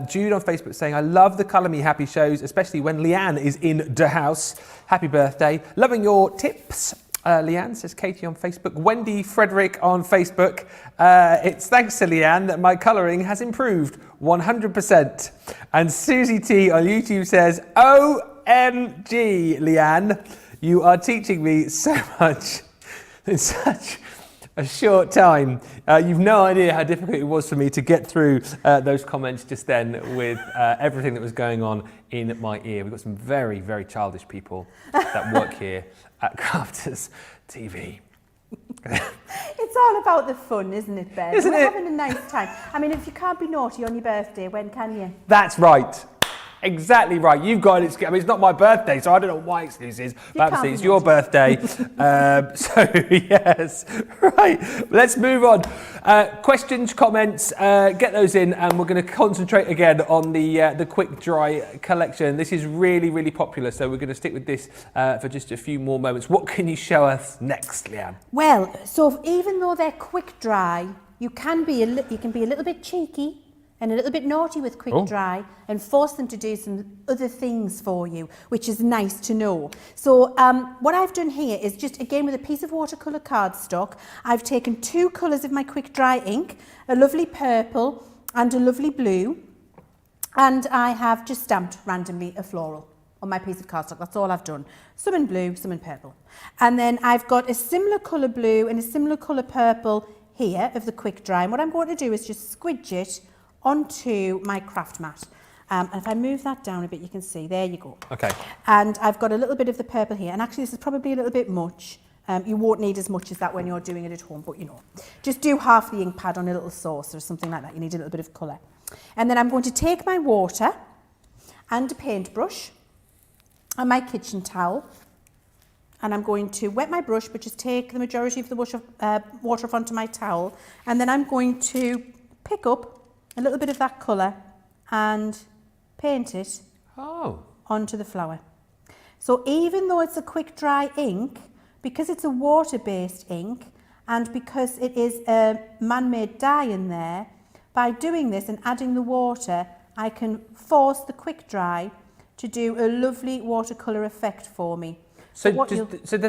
Jude on Facebook saying, I love the Colour Me Happy shows, especially when Leanne is in the house. Happy birthday. Loving your tips. Leanne, says Katie on Facebook. Wendy Frederick on Facebook. It's thanks to Leanne that my colouring has improved 100%. And Susie T on YouTube says, OMG, Leanne, you are teaching me so much in such a short time. You've no idea how difficult it was for me to get through those comments just then with everything that was going on in my ear. We've got some very, very childish people that work here at Crafters TV. It's all about the fun, isn't it, Ben? Isn't We're it? having a nice time. I mean, if you can't be naughty on your birthday, when can you? That's right. Exactly right. You've got it. I mean, it's not my birthday, so I don't know what excuse is. But obviously, it's your birthday. So, yes. Right. Let's move on. Questions, comments, get those in, and we're going to concentrate again on the quick dry collection. This is really, really popular, so we're going to stick with this for just a few more moments. What can you show us next, Leanne? Well, so even though they're quick dry, you can be a little bit cheeky and a little bit naughty with quick dry and force them to do some other things for you, which is nice to know. So what I've done here is just, again, with a piece of watercolour cardstock, I've taken 2 colours of my quick dry ink, a lovely purple and a lovely blue, and I have just stamped randomly a floral. on my piece of cardstock. That's all I've done. Some in blue, some in purple. And then I've got a similar colour blue and a similar colour purple here of the quick dry. And what I'm going to do is just squidge it onto my craft mat. And if I move that down a bit, you can see, there you go. Okay. And I've got a little bit of the purple here. And actually, this is probably a little bit much. You won't need as much as that when you're doing it at home, but you know, just do half the ink pad on a little saucer or something like that. You need a little bit of colour. And then I'm going to take my water and a paintbrush and my kitchen towel, and I'm going to wet my brush, but just take the majority of the water off onto my towel, and then I'm going to pick up a little bit of that colour and paint it onto the flower. So even though it's a quick dry ink, because it's a water-based ink and because it is a man-made dye in there, by doing this and adding the water, I can force the quick dry to do a lovely watercolour effect for me. So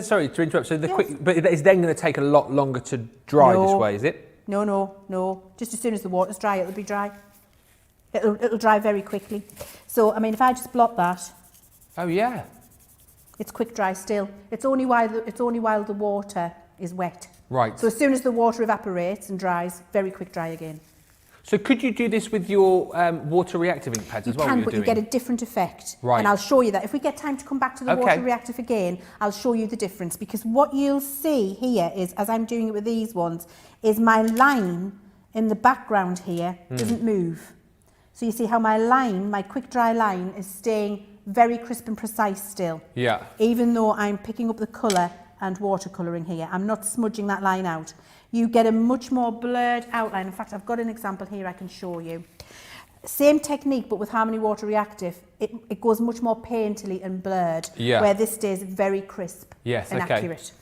sorry to interrupt. So the quick, but it's then going to take a lot longer to dry this way, is it? No. Just as soon as the water's dry, it'll be dry. It'll dry very quickly. So I mean, if I just blot that. Oh yeah. It's quick dry still. It's only while the water is wet. Right. So as soon as the water evaporates and dries, very quick dry again. So could you do this with your water reactive ink pads as well? You can, but you get a different effect. Right. And I'll show you that. If we get time to come back to the water reactive again, I'll show you the difference. Because what you'll see here is, as I'm doing it with these ones, is my line in the background here doesn't move. So you see how my line, my quick dry line, is staying very crisp and precise still. Yeah. Even though I'm picking up the colour and watercolouring here. I'm not smudging that line out. You get a much more blurred outline. In fact, I've got an example here I can show you. Same technique, but with Harmony Water Reactive. It goes much more painterly and blurred, where this stays very crisp and accurate.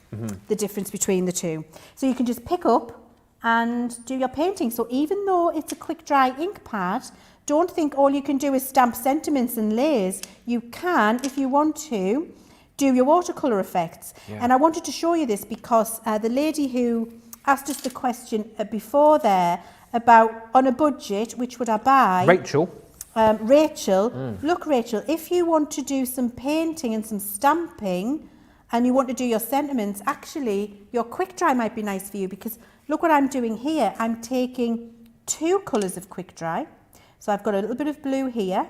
The difference between the two. So you can just pick up and do your painting. So even though it's a quick dry ink pad, don't think all you can do is stamp sentiments and layers. You can, if you want to, do your watercolour effects. And I wanted to show you this because the lady who asked us the question before there about, on a budget, which would I buy? Rachel. Look Rachel, if you want to do some painting and some stamping and you want to do your sentiments, actually your quick dry might be nice for you, because look what I'm doing here. I'm taking 2 colours of quick dry. So I've got a little bit of blue here,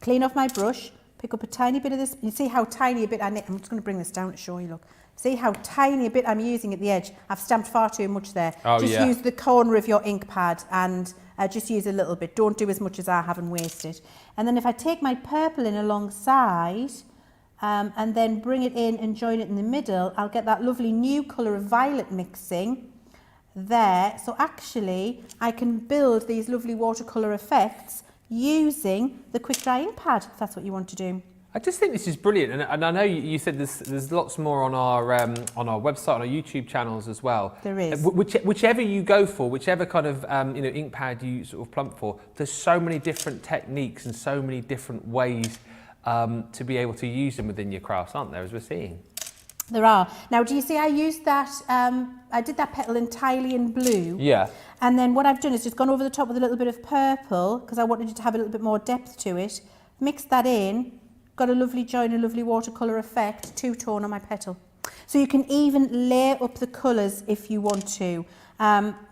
clean off my brush, pick up a tiny bit of this. You see how tiny a bit I'm just going to bring this down to show you, look. See how tiny a bit I'm using at the edge. I've stamped far too much there. Just use the corner of your ink pad and just use a little bit. Don't do as much as I have and waste it. And then if I take my purple in alongside and then bring it in and join it in the middle, I'll get that lovely new colour of violet mixing there. So actually I can build these lovely watercolour effects using the quick dry ink pad, if that's what you want to do. I just think this is brilliant, and I know you said there's lots more on our website, on our YouTube channels as well. There is. Whichever you go for, whichever kind of ink pad you sort of plump for, there's so many different techniques and so many different ways to be able to use them within your crafts, aren't there, as we're seeing? There are. Now, do you see I used that, I did that petal entirely in blue. Yeah. And then what I've done is just gone over the top with a little bit of purple, because I wanted it to have a little bit more depth to it. Mixed that in, got a lovely join, a lovely watercolour effect, 2-tone on my petal. So you can even layer up the colours if you want to.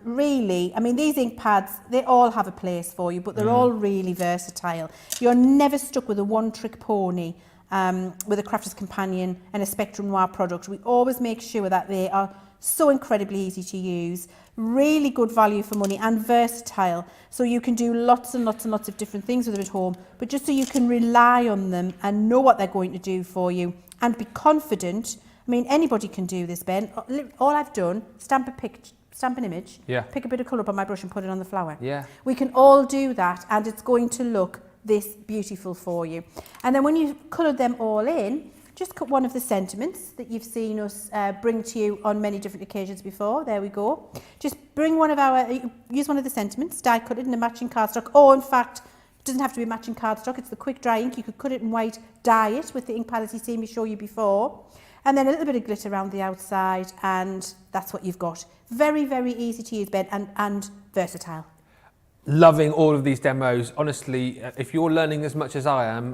Really, I mean, these ink pads, they all have a place for you, but they're all really versatile. You're never stuck with a one-trick pony. With a Crafter's Companion and a Spectrum Noir product. We always make sure that they are so incredibly easy to use, really good value for money and versatile. So you can do lots and lots and lots of different things with them at home, but just so you can rely on them and know what they're going to do for you and be confident. I mean, anybody can do this, Ben. All I've done, stamp an image, pick a bit of colour up on my brush and put it on the flower. Yeah. We can all do that, and it's going to look this beautiful for you. And then when you've coloured them all in, just cut one of the sentiments that you've seen us bring to you on many different occasions before. There we go. Just bring use one of the sentiments, die cut it in a matching cardstock. Or in fact, it doesn't have to be matching cardstock, it's the quick dry ink. You could cut it in white, dye it with the ink pad as you've seen me show you before. And then a little bit of glitter around the outside, and that's what you've got. Very, very easy to use, Ben, and versatile. Loving all of these demos. Honestly, if you're learning as much as I am,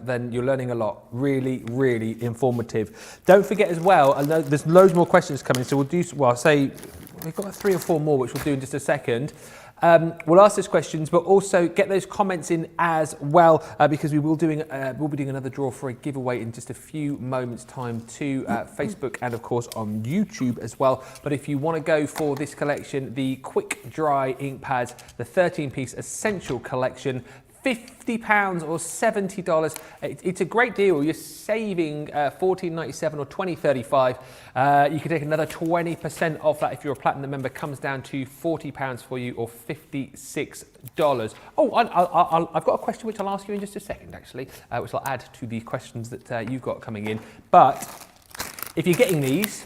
then you're learning a lot. Really, really informative. Don't forget as well, I know there's loads more questions coming, so we'll do, well, I'll say we've got 3 or 4 more, which we'll do in just a second. We'll ask those questions, but also get those comments in as well, because we'll be doing another draw for a giveaway in just a few moments' time to Facebook and of course on YouTube as well. But if you want to go for this collection, the quick dry ink pads, the 13-piece essential collection, £50 or $70. It's a great deal. You're saving $14.97 or $20.35. You can take another 20% off that if you're a platinum member. Comes down to £40 for you or $56. Oh, I've got a question which I'll ask you in just a second, actually, which I'll add to the questions that you've got coming in. But if you're getting these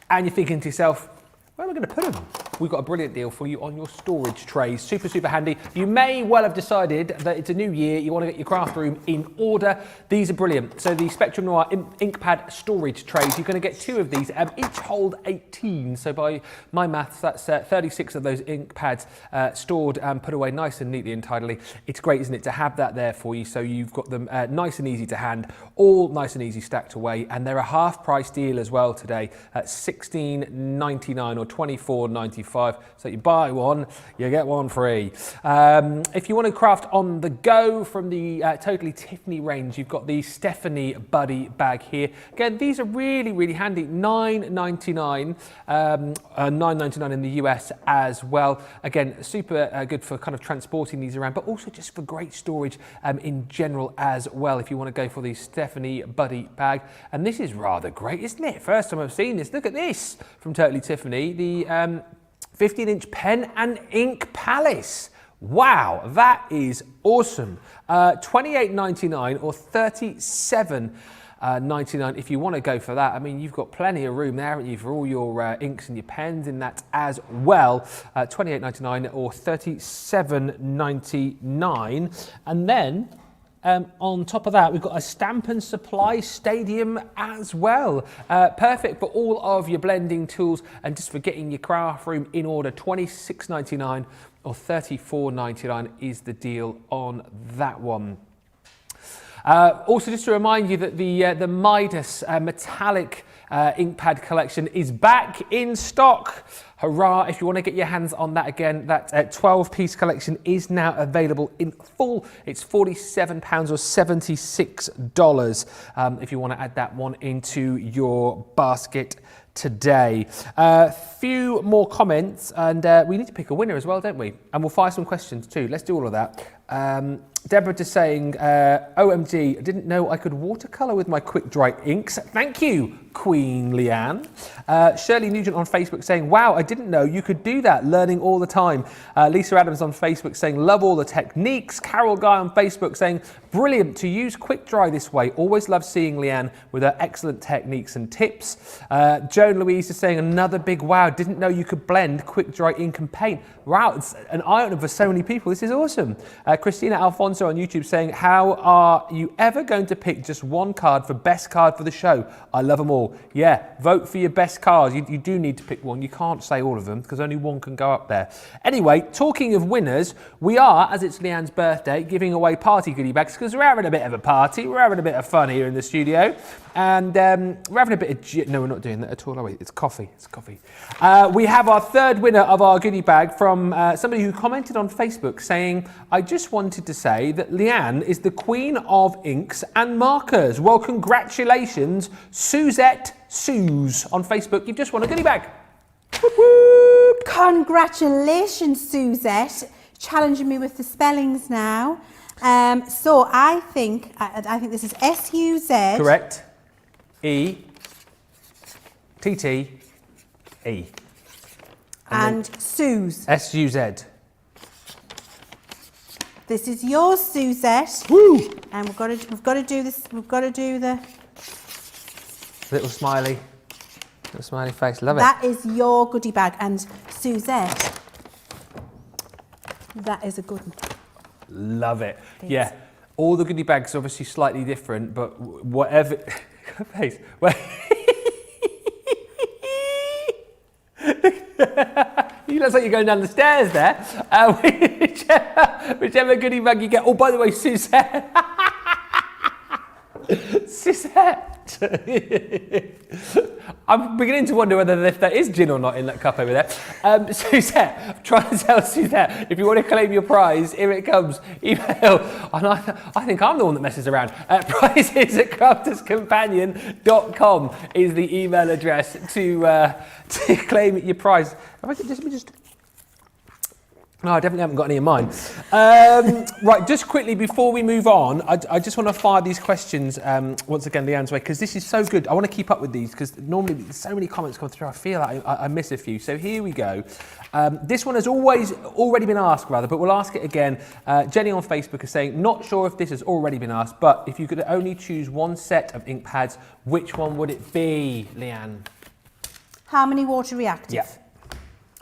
and you're thinking to yourself, where am I going to put them? We've got a brilliant deal for you on your storage trays. Super, super handy. You may well have decided that it's a new year, you want to get your craft room in order. These are brilliant. So the Spectrum Noir ink pad storage trays, you're going to get 2 of these, each hold 18. So by my maths, that's 36 of those ink pads stored and put away nice and neatly and tidily. It's great, isn't it, to have that there for you, so you've got them nice and easy to hand, all nice and easy stacked away, and they're a half price deal as well today at $16.99 or $24.95. So you buy one, you get one free. If you want to craft on the go from the Totally Tiffany range, you've got the Stephanie Buddy bag here. Again, these are really, really handy. $9.99, $9.99 in the US as well. Again, super good for kind of transporting these around, but also just for great storage in general as well, if you want to go for the Stephanie Buddy bag. And this is rather great, isn't it? First time I've seen this. Look at this from Totally Tiffany. The 15-inch pen and ink palace. Wow, that is awesome. $28.99 or $37.99 if you want to go for that. I mean, you've got plenty of room there, haven't you, for all your inks and your pens in that as well. $28.99 or $37.99. And then on top of that, we've got a Stamp and Supply Stadium as well. Perfect for all of your blending tools and just for getting your craft room in order. $26.99 or $34.99 is the deal on that one. Also, just to remind you that the Midas metallic ink pad collection is back in stock. Hurrah, if you want to get your hands on that again, that 12-piece collection is now available in full. It's £47 or $76 if you want to add that one into your basket today. Few more comments, and we need to pick a winner as well, don't we? And we'll fire some questions too. Let's do all of that. Deborah just saying, OMG, I didn't know I could watercolour with my quick dry inks. Thank you, Queen Leanne. Shirley Nugent on Facebook saying, wow, I didn't know you could do that, learning all the time. Lisa Adams on Facebook saying, love all the techniques. Carol Guy on Facebook saying, brilliant to use quick dry this way. Always love seeing Leanne with her excellent techniques and tips. Joan Louise is saying, another big wow, didn't know you could blend quick dry ink and paint. Wow, it's an eye-opener for so many people. This is awesome. Christina Alfonso on YouTube saying, how are you ever going to pick just one card for best card for the show? I love them all. Yeah, vote for your best cards. You do need to pick one. You can't say all of them because only one can go up there. Anyway, talking of winners, we are, as it's Leanne's birthday, giving away party goodie bags because we're having a bit of a party. We're having a bit of fun here in the studio. And we're having a bit of... No, we're not doing that at all, are we? It's coffee. It's coffee. We have our third winner of our goodie bag from somebody who commented on Facebook saying, I just wanted to say that Leanne is the queen of inks and markers. Well, congratulations, Suzette Suze on Facebook. You've just won a goodie bag. Whoop, whoop. Congratulations, Suzette. Challenging me with the spellings now. So I think this is S-U-Z. Correct. E-T-T-E. And Suze. S-U-Z. This is yours, Suzette. Woo! And we've got to do this. We've got to do the little smiley face. Love it. That is your goodie bag, and Suzette, that is a good one. Love it. Yeah, all the goodie bags are obviously slightly different, but whatever. Face. You look like you're going down the stairs there. Whichever goodie bag you get. Oh, by the way, Suzette. Suzette. I'm beginning to wonder whether if there is gin or not in that cup over there. Suzette, I'm trying to tell Suzette, if you want to claim your prize, here it comes. Email, and I think I'm the one that messes around. Prizes at crafterscompanion.com is the email address to claim your prize. Let me just. No, I definitely haven't got any in mind. Right, just quickly before we move on, I just want to fire these questions once again Leanne's way, because this is so good. I want to keep up with these because normally there's so many comments come through. I feel like I miss a few. So here we go. This one has already been asked, but we'll ask it again. Jenny on Facebook is saying, not sure if this has already been asked, but if you could only choose one set of ink pads, which one would it be, Leanne? Harmony Water Reactive. Yeah.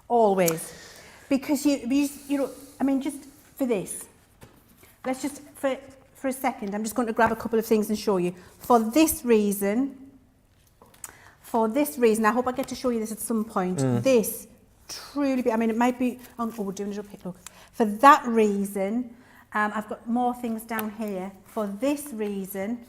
Always. Because you know, I mean, just for this, let's just, for a second, I'm just going to grab a couple of things and show you. For this reason, I hope I get to show you this at some point, this truly, I mean, it might be, oh, we're doing it up here, look. For that reason, I've got more things down here. For this reason,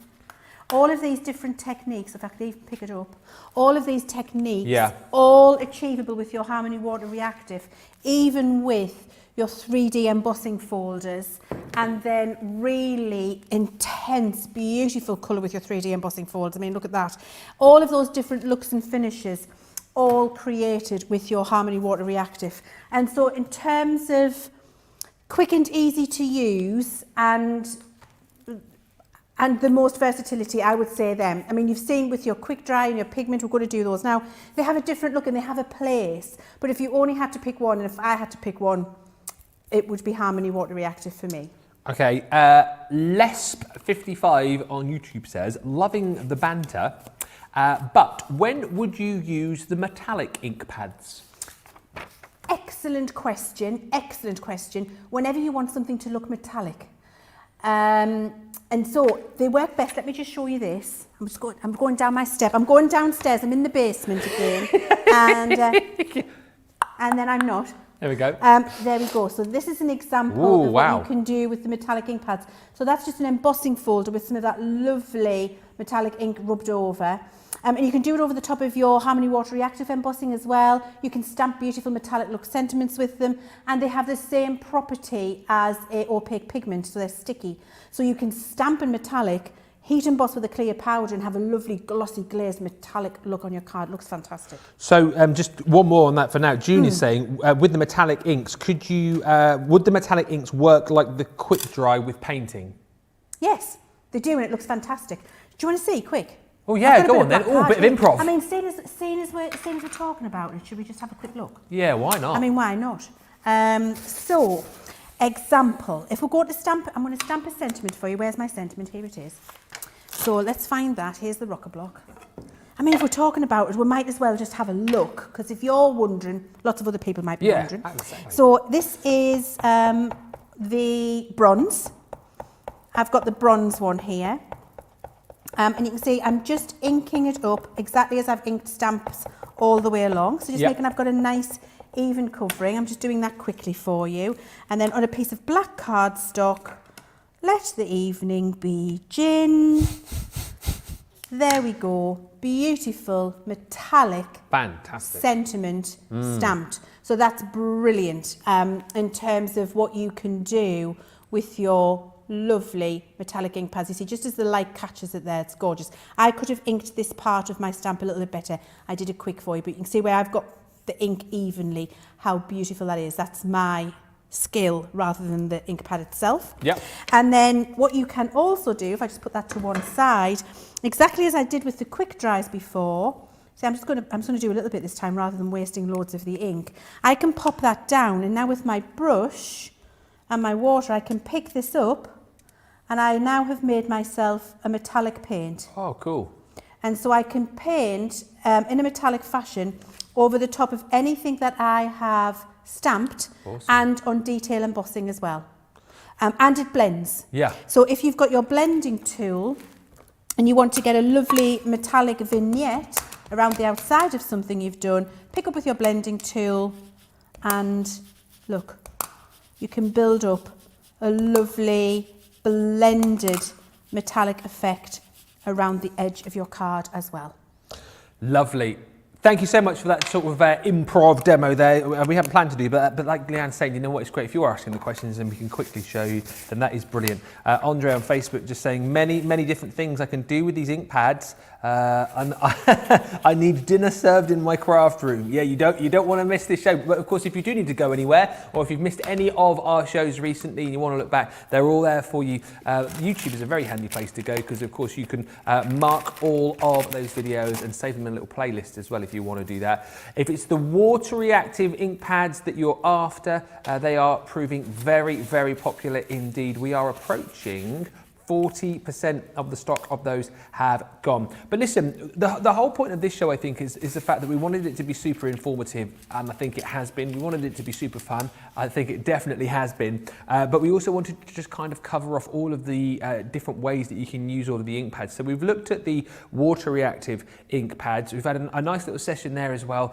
all of these different techniques, if I could even pick it up, all of these techniques, all achievable with your Harmony Water Reactive, even with your 3D embossing folders, and then really intense, beautiful colour with your 3D embossing folders. I mean, look at that. All of those different looks and finishes, all created with your Harmony Water Reactive. And so in terms of quick and easy to use and the most versatility, I would say them. I mean, you've seen with your quick dry and your pigment, we're going to do those now. They have a different look and they have a place. But if you only had to pick one, and if I had to pick one, it would be Harmony Water Reactive for me. Okay, Lesp55 on YouTube says, loving the banter, but when would you use the metallic ink pads? Excellent question, excellent question. Whenever you want something to look metallic. And so they work best. Let me just show you this. I'm going down my step. I'm going downstairs. I'm in the basement again. And then I'm not. There we go. There we go. So this is an example of what you can do with the metallic ink pads. So that's just an embossing folder with some of that lovely metallic ink rubbed over. And you can do it over the top of your Harmony Water Reactive embossing as well. You can stamp beautiful metallic look sentiments with them, and they have the same property as a opaque pigment, so they're sticky. So you can stamp in metallic, heat emboss with a clear powder, and have a lovely glossy glazed metallic look on your card. It looks fantastic. So just one more on that for now. June is saying, with the metallic inks, would the metallic inks work like the quick dry with painting? Yes, they do, and it looks fantastic. Do you want to see, quick? Oh yeah, go on then. Oh, a bit of improv. I mean, seeing as we're talking about it, should we just have a quick look? Yeah, why not? I mean, why not? So, example. If we go to stamp, I'm going to stamp a sentiment for you. Where's my sentiment? Here it is. So let's find that. Here's the rocker block. I mean, if we're talking about it, we might as well just have a look, because if you're wondering, lots of other people might be wondering. Exactly. So this is the bronze. I've got the bronze one here. And you can see I'm just inking it up exactly as I've inked stamps all the way along. So just making I've got a nice even covering. I'm just doing that quickly for you. And then on a piece of black cardstock, let the evening be gin. There we go. Beautiful metallic sentiment stamped. So that's brilliant in terms of what you can do with your lovely metallic ink pads. You see, just as the light catches it there, it's gorgeous. I could have inked this part of my stamp a little bit better. I did it quick for you, but you can see where I've got the ink evenly, how beautiful that is. That's my skill rather than the ink pad itself. Yep. And then what you can also do, if I just put that to one side, exactly as I did with the quick dries before. See, I'm just going to do a little bit this time rather than wasting loads of the ink. I can pop that down, and now with my brush and my water, I can pick this up, and I now have made myself a metallic paint. Oh, cool. And so I can paint in a metallic fashion over the top of anything that I have stamped, and on detail embossing as well. And it blends. Yeah. So if you've got your blending tool and you want to get a lovely metallic vignette around the outside of something you've done, pick up with your blending tool, and look, you can build up a lovely blended metallic effect around the edge of your card as well. Lovely. Thank you so much for that sort of improv demo there. We haven't planned to do, but like Leanne's saying, you know what, it's great if you're asking the questions and we can quickly show you, then that is brilliant. Andre on Facebook just saying many different things I can do with these ink pads. And I need dinner served in my craft room. Yeah, you don't want to miss this show. But of course, if you do need to go anywhere, or if you've missed any of our shows recently and you want to look back, they're all there for you. YouTube is a very handy place to go because, of course, you can mark all of those videos and save them in a little playlist as well if you want to do that. If it's the water reactive ink pads that you're after, they are proving very popular indeed. We are approaching 40% of the stock of those have gone. But listen, the whole point of this show, I think, is the fact that we wanted it to be super informative, and I think it has been. We wanted it to be super fun. I think it definitely has been. But we also wanted to just kind of cover off all of the different ways that you can use all of the ink pads. So we've looked at the water reactive ink pads. We've had a nice little session there as well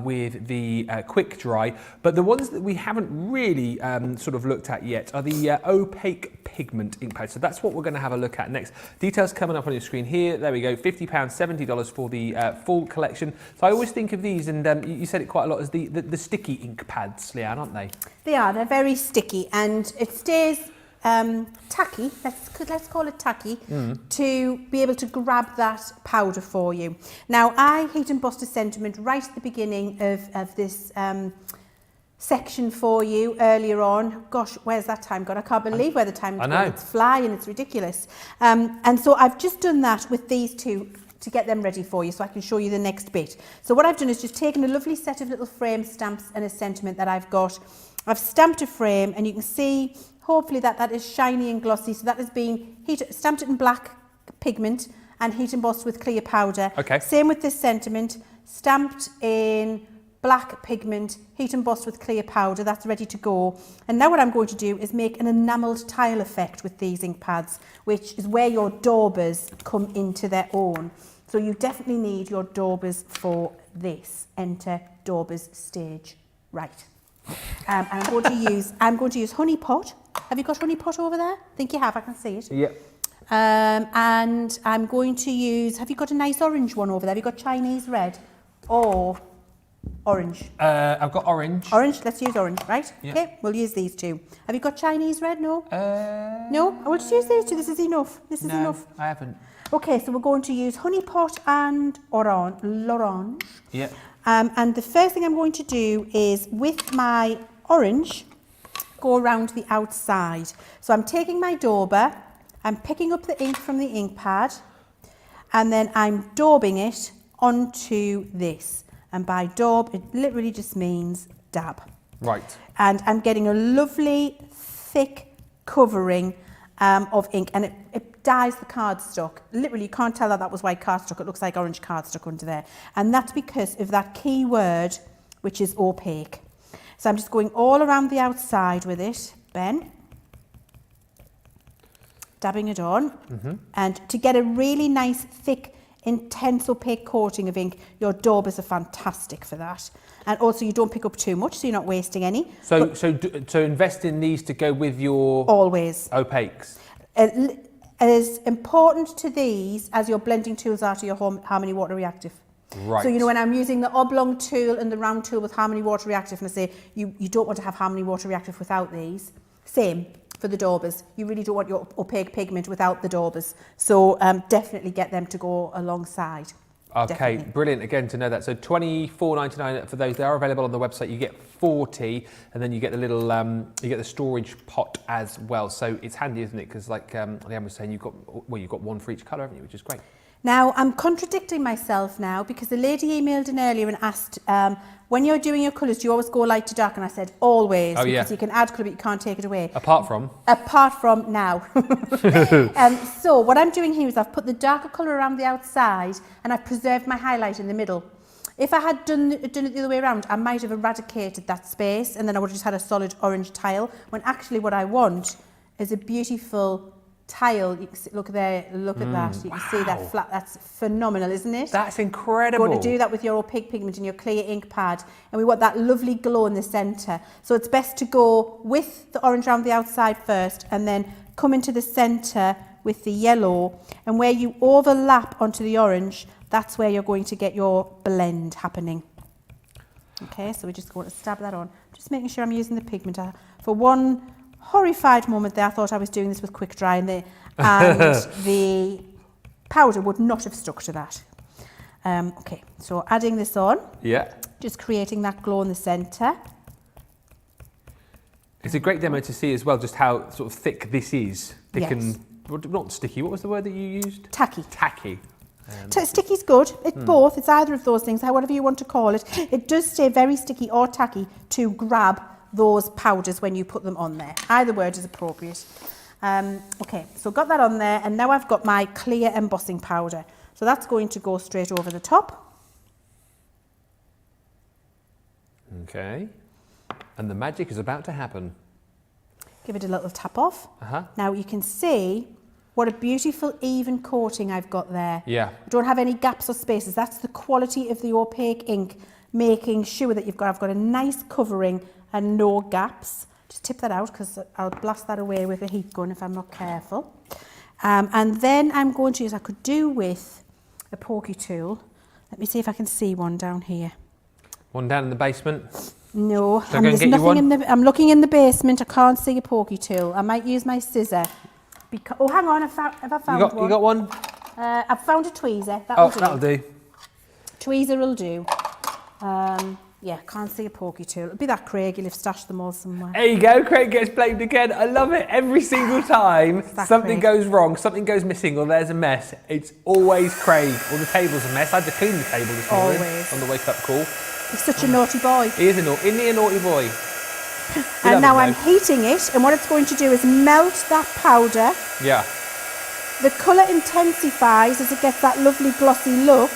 with the quick dry. But the ones that we haven't really sort of looked at yet are the opaque pigment ink pads. So that's what we're going to have a look at next. Details coming up on your screen here. There we go, £50, $70 for the full collection. So I always think of these, and you said it quite a lot, as the sticky ink pads, Leanne, aren't they? They are. They're very sticky, and it stays tacky. Let's call it tacky to be able to grab that powder for you. Now, I heat embossed a sentiment right at the beginning of this section for you earlier on. Gosh, where's that time gone? I can't believe where the time's gone. It's flying, it's ridiculous. And so I've just done that with these two to get them ready for you so I can show you the next bit. So what I've done is just taken a lovely set of little frame stamps and a sentiment that I've got. I've stamped a frame, and you can see hopefully that is shiny and glossy. So that has been stamped it in black pigment and heat embossed with clear powder. Okay. Same with this sentiment, stamped in black pigment, heat embossed with clear powder. That's ready to go. And now what I'm going to do is make an enamelled tile effect with these ink pads, which is where your daubers come into their own. So you definitely need your daubers for this. Enter daubers stage. Right. And I'm going to use honey pot. Have you got honey pot over there? I think you have. I can see it. Yeah. And I'm going to use. Have you got a nice orange one over there? Have you got Chinese red or orange? I've got orange. Orange. Let's use orange, right? Yeah. Okay. We'll use these two. Have you got Chinese red? No. No. I will just use these two. This is enough. This is enough. I haven't. Okay. So we're going to use honey pot and l'orange. Yeah. And the first thing I'm going to do is, with my orange, go around the outside. So I'm taking my dauber, I'm picking up the ink from the ink pad, and then I'm daubing it onto this. And by daub, it literally just means dab. Right. And I'm getting a lovely, thick covering of ink, and it dyes the cardstock. Literally, you can't tell that was white cardstock. It looks like orange cardstock under there. And that's because of that key word, which is opaque. So I'm just going all around the outside with it, Ben. Dabbing it on. And to get a really nice, thick, intense opaque coating of ink, your daubers are fantastic for that. And also you don't pick up too much, so you're not wasting any. So invest in these to go with your always opaques. As important to these as your blending tools are to your Harmony Water Reactive. Right. So, you know, when I'm using the oblong tool and the round tool with Harmony Water Reactive, and I say you don't want to have Harmony Water Reactive without these, same for the daubers. You really don't want your opaque pigment without the daubers. So definitely get them to go alongside. Okay, Definitely. Brilliant again to know that. So $24.99 for those. They are available on the website. You get 40, and then you get the little you get the storage pot as well. So it's handy, isn't it? Because like Leanne was saying, you've got one for each colour, haven't you? Which is great. Now, I'm contradicting myself now because the lady emailed in earlier and asked, when you're doing your colours, do you always go light to dark? And I said, always, because you can add colour, but you can't take it away. Apart from now. So what I'm doing here is I've put the darker colour around the outside and I've preserved my highlight in the middle. If I had done it the other way around, I might have eradicated that space and then I would have just had a solid orange tile, when actually what I want is a beautiful tile. You can see, look there, look at that. You can see that flat. That's phenomenal, isn't it? That's incredible. Going to do that with your opaque pigment and your clear ink pad, and we want that lovely glow in the centre. So it's best to go with the orange around the outside first, and then come into the centre with the yellow, and where you overlap onto the orange, that's where you're going to get your blend happening. Okay, so we're just going to stab that on. Just making sure I'm using the pigment. For one horrified moment there, I thought I was doing this with quick dry, and the powder would not have stuck to that. Okay, so adding this on. Yeah. Just creating that glow in the centre. It's a great demo to see as well, just how sort of thick this is. Thick Yes. and, not sticky, what was the word that you used? Tacky. Tacky. Sticky's good. It's both. It's either of those things, whatever you want to call it. It does stay very sticky or tacky to grab those powders when you put them on there. Either word is appropriate. Okay, so got that on there, and now I've got my clear embossing powder. So that's going to go straight over the top. Okay. And the magic is about to happen. Give it a little tap off. Uh-huh. Now you can see what a beautiful even coating I've got there. Yeah. I don't have any gaps or spaces. That's the quality of the opaque ink, making sure that I've got a nice covering and no gaps. Just tip that out because I'll blast that away with a heat gun if I'm not careful. And then I'm going to use, I could do with a pokey tool. Let me see if I can see one down here. One down in the basement. No, Shall I go and there's get you nothing one? I'm looking in the basement. I can't see a pokey tool. I might use my scissor. Oh, hang on, have I found one? You got one? I've found a tweezer. That'll do. Tweezer will do. Yeah, can't see a pokey tool. It'll be that Craig, you'll have stashed them all somewhere. There you go, Craig gets blamed again. I love it. Every single time something goes wrong, something goes missing, or there's a mess, it's always Craig. Or the table's a mess. I had to clean the table this morning on the wake-up call. He's such a naughty boy. He is a naughty boy. And now I'm heating it, and what it's going to do is melt that powder. Yeah. The colour intensifies as it gets that lovely glossy look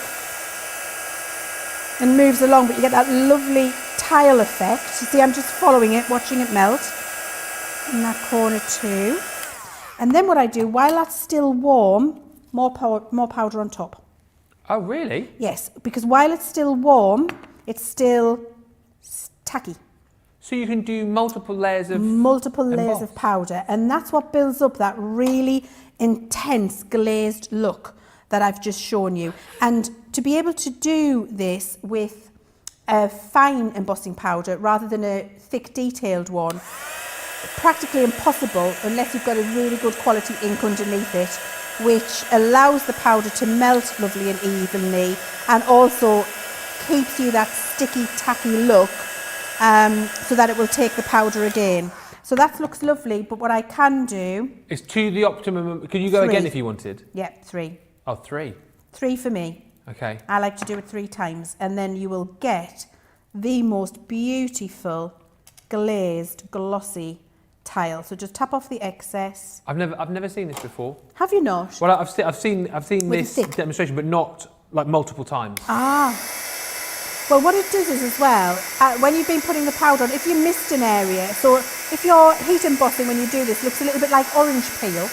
and moves along, but you get that lovely tile effect. You see, I'm just following it, watching it melt in that corner too. And then what I do, while that's still warm, more powder on top. Oh, really? Yes, because while it's still warm, it's still tacky. So you can do multiple layers of layers of powder, and that's what builds up that really intense glazed look that I've just shown you. And to be able to do this with a fine embossing powder rather than a thick detailed one, practically impossible unless you've got a really good quality ink underneath it, which allows the powder to melt lovely and evenly, and also keeps you that sticky, tacky look, so that it will take the powder again. So that looks lovely, but what I can do... It's to the optimum... Could you go again if you wanted? Yeah, 3. Oh, 3. 3 for me. Okay. I like to do it 3 times, and then you will get the most beautiful, glazed, glossy tile. So just tap off the excess. I've never seen this before. Have you not? Well, I've seen this demonstration, but not like multiple times. Ah. Well, what it does is as well, when you've been putting the powder on, if you missed an area, so if your heat embossing when you do this looks a little bit like orange peel,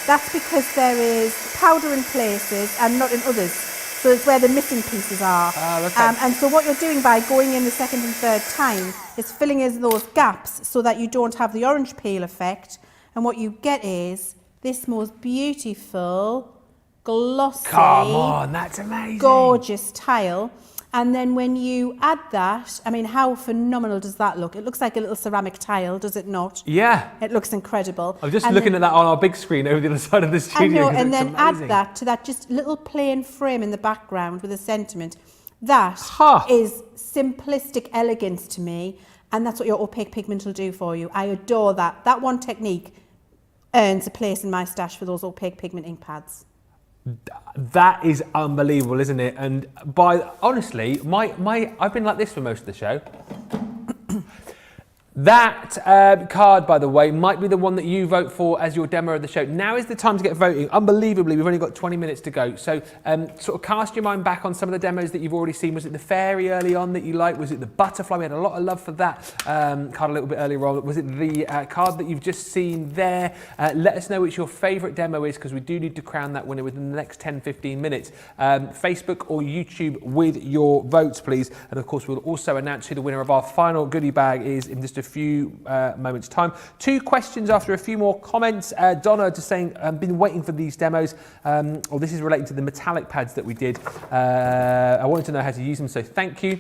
that's because there is powder in places and not in others. So it's where the missing pieces are. Okay. And so what you're doing by going in the second and third time is filling in those gaps so that you don't have the orange peel effect. And what you get is this most beautiful, glossy, Come on, that's amazing. gorgeous tile. And then when you add that, I mean, how phenomenal does that look? It looks like a little ceramic tile, does it not? Yeah. It looks incredible. I'm just looking at that on our big screen over the other side of the studio. And then add that to that just little plain frame in the background with a sentiment. That is simplistic elegance to me, and that's what your opaque pigment will do for you. I adore that. That one technique earns a place in my stash for those opaque pigment ink pads. That is unbelievable, isn't it? And honestly, I've been like this for most of the show. That card, by the way, might be the one that you vote for as your demo of the show. Now is the time to get voting. Unbelievably, we've only got 20 minutes to go. So sort of cast your mind back on some of the demos that you've already seen. Was it the fairy early on that you liked? Was it the butterfly? We had a lot of love for that card a little bit earlier on. Was it the card that you've just seen there? Let us know which your favourite demo is, because we do need to crown that winner within the next 10-15 minutes. Facebook or YouTube with your votes, please. And of course, we'll also announce who the winner of our final goodie bag is in just a few moments time. 2 questions after a few more comments. Donna just saying, I've been waiting for these demos. Or this is relating to the metallic pads that we did. I wanted to know how to use them, so thank you.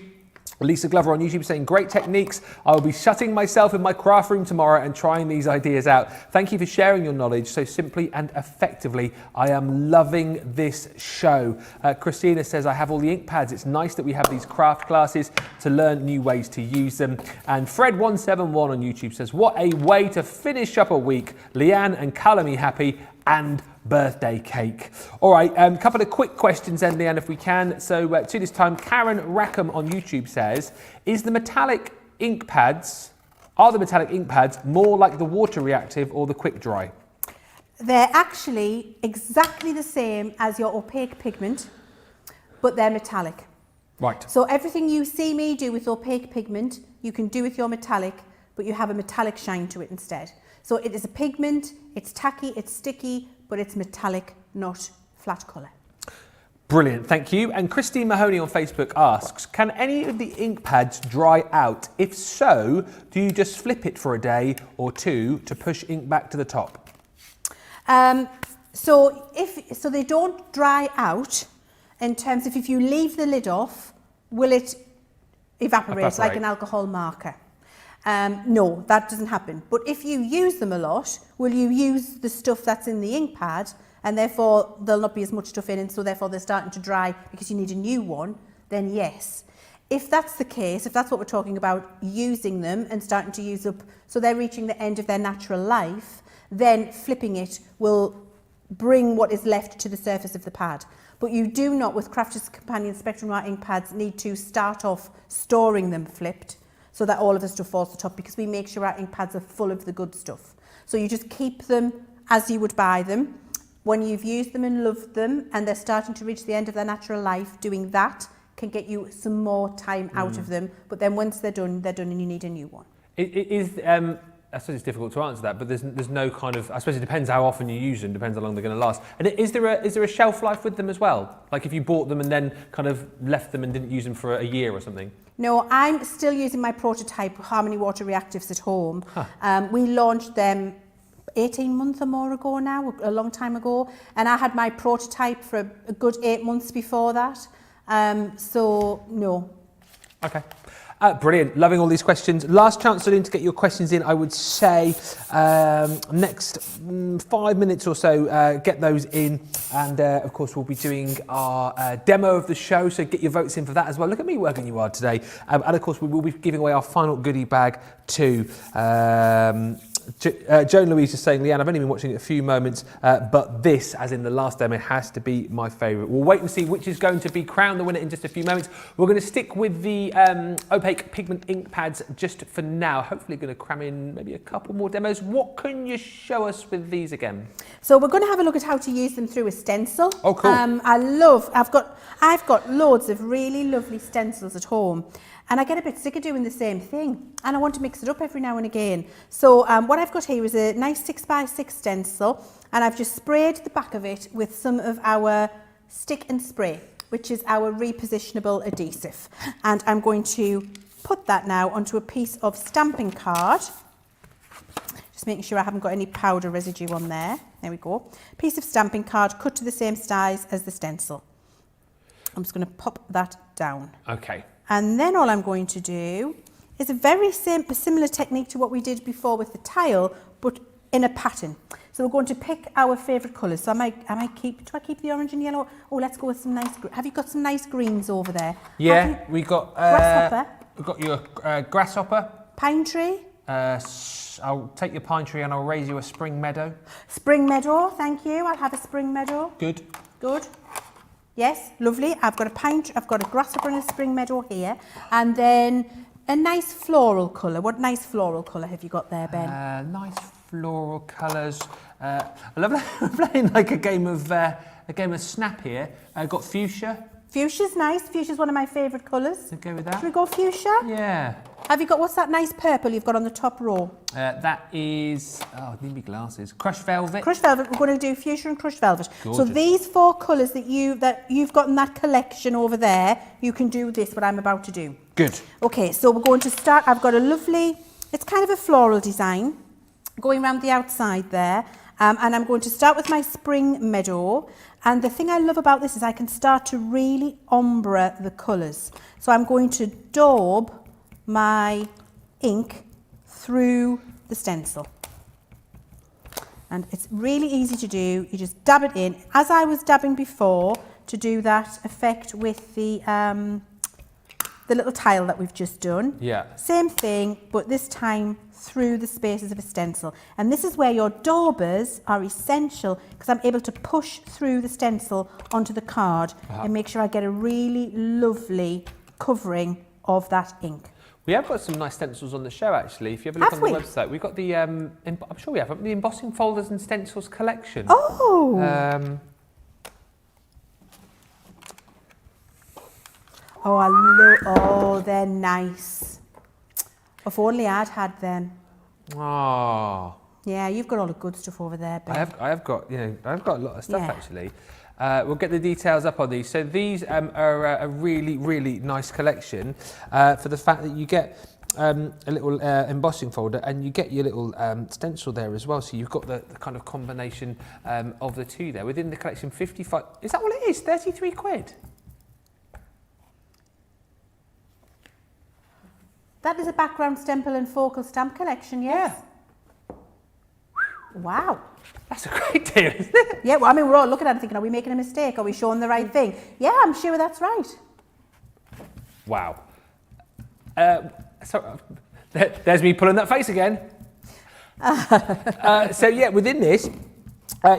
Lisa Glover on YouTube saying, great techniques. I will be shutting myself in my craft room tomorrow and trying these ideas out. Thank you for sharing your knowledge so simply and effectively. I am loving this show. Christina says, I have all the ink pads. It's nice that we have these craft classes to learn new ways to use them. And Fred171 on YouTube says, what a way to finish up a week. Leanne and Colour Me Happy and birthday cake. All right, a couple of quick questions then, Leanne, if we can. So to this time, Karen Rackham on YouTube says, are the metallic ink pads more like the water reactive or the quick dry? They're actually exactly the same as your opaque pigment, but they're metallic. Right. So everything you see me do with opaque pigment, you can do with your metallic, but you have a metallic shine to it instead. So it is a pigment, it's tacky, it's sticky, but it's metallic, not flat colour. Brilliant, thank you. And Christine Mahoney on Facebook asks, can any of the ink pads dry out? If so, do you just flip it for a day or 2 to push ink back to the top? So they don't dry out in terms of if you leave the lid off, will it evaporate like an alcohol marker? No, that doesn't happen. But if you use them a lot, will you use the stuff that's in the ink pad, and therefore there'll not be as much stuff in, and so therefore they're starting to dry because you need a new one? Then yes. If that's the case, if that's what we're talking about, using them and starting to use up, so they're reaching the end of their natural life, then flipping it will bring what is left to the surface of the pad. But you do not, with Crafters Companion Spectrum Art ink pads, need to start off storing them flipped, so that all of the stuff falls to the top, because we make sure our ink pads are full of the good stuff. So you just keep them as you would buy them. When you've used them and loved them and they're starting to reach the end of their natural life, doing that can get you some more time out of them. But then once they're done and you need a new one. I suppose it's difficult to answer that, but there's no kind of, I suppose it depends how often you use them, depends how long they're going to last. And is there a shelf life with them as well? Like if you bought them and then kind of left them and didn't use them for a year or something? No, I'm still using my prototype Harmony Water Reactives at home. We launched them 18 months or more ago now, a long time ago. And I had my prototype for a good 8 months before that. So, no. Okay. Brilliant. Loving all these questions. Last chance to get your questions in, I would say. Next 5 minutes or so, get those in. And of course, we'll be doing our demo of the show. So get your votes in for that as well. Look at me working you hard today. And of course, we will be giving away our final goodie bag too. Joan Louise is saying, Leanne, I've only been watching it a few moments, but this, as in the last demo, has to be my favourite. We'll wait and see which is going to be crowned the winner in just a few moments. We're going to stick with the opaque pigment ink pads just for now. Hopefully going to cram in maybe a couple more demos. What can you show us with these again? So we're going to have a look at how to use them through a stencil. Oh, cool. I've got loads of really lovely stencils at home. And I get a bit sick of doing the same thing, and I want to mix it up every now and again. So what I've got here is a nice 6x6 stencil, and I've just sprayed the back of it with some of our stick and spray, which is our repositionable adhesive. And I'm going to put that now onto a piece of stamping card. Just making sure I haven't got any powder residue on there. There we go. Piece of stamping card cut to the same size as the stencil. I'm just going to pop that down. Okay. And then all I'm going to do is a very similar technique to what we did before with the tile, but in a pattern. So we're going to pick our favourite colours. So do I keep the orange and yellow? Oh, let's go with some nice, have you got some nice greens over there? Yeah, we got grasshopper. We've got your grasshopper. Pine tree. I'll take your pine tree and I'll raise you a spring meadow. Spring meadow, thank you. I'll have a spring meadow. Good. Good. Yes, lovely. I've got a grasshopper and a spring meadow here. And then a nice floral colour. What nice floral colour have you got there, Ben? Nice floral colours. I love playing like a game of Snap here. I've got fuchsia. Fuchsia's nice. Fuchsia's one of my favourite colours. So go with that. Should we go fuchsia? Yeah. Have you got, what's that nice purple you've got on the top row? That is, I need my glasses. Crushed velvet. Crushed velvet. We're going to do fuchsia and crushed velvet. Gorgeous. So these 4 colours that you've got in that collection over there, you can do this, what I'm about to do. Good. Okay, so we're going to start. I've got a lovely, it's kind of a floral design going around the outside there. And I'm going to start with my spring meadow. And the thing I love about this is I can start to really ombre the colours. So I'm going to daub my ink through the stencil. And it's really easy to do. You just dab it in, as I was dabbing before, to do that effect with the little tile that we've just done. Yeah. Same thing, but this time through the spaces of a stencil. And this is where your daubers are essential, because I'm able to push through the stencil onto the card and make sure I get a really lovely covering of that ink. We have got some nice stencils on the show, actually. If you have a look on the website, we've got the, I'm sure we have, the embossing folders and stencils collection. Oh! Oh, they're nice. If only I'd had them. Oh. Yeah, you've got all the good stuff over there, Ben. I have got, I've got a lot of stuff actually. We'll get the details up on these. So these are a really, really nice collection for the fact that you get a little embossing folder and you get your little stencil there as well. So you've got the kind of combination of the two there. Within the collection, 55, is that what it is? 33 quid? That is a background stemple and focal stamp collection, yes? Yeah. Wow. That's a great deal, isn't it? Yeah, well, I mean, we're all looking at it thinking, are we making a mistake? Are we showing the right thing? Yeah, I'm sure that's right. Wow. So there's me pulling that face again. So yeah, within this,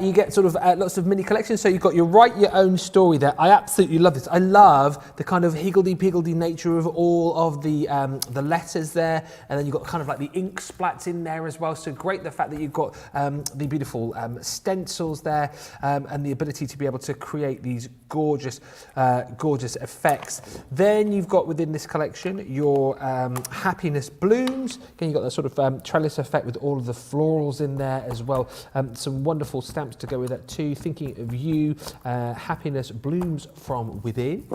you get sort of lots of mini collections. So you've got your write your own story there. I absolutely love this. I love the kind of higgledy-piggledy nature of all of the letters there. And then you've got kind of like the ink splats in there as well. So great the fact that you've got the beautiful stencils there and the ability to be able to create these gorgeous, gorgeous effects. Then you've got within this collection your happiness blooms. Again, you've got that sort of trellis effect with all of the florals in there as well. Some wonderful stamps to go with that too. Thinking of you, happiness blooms from within.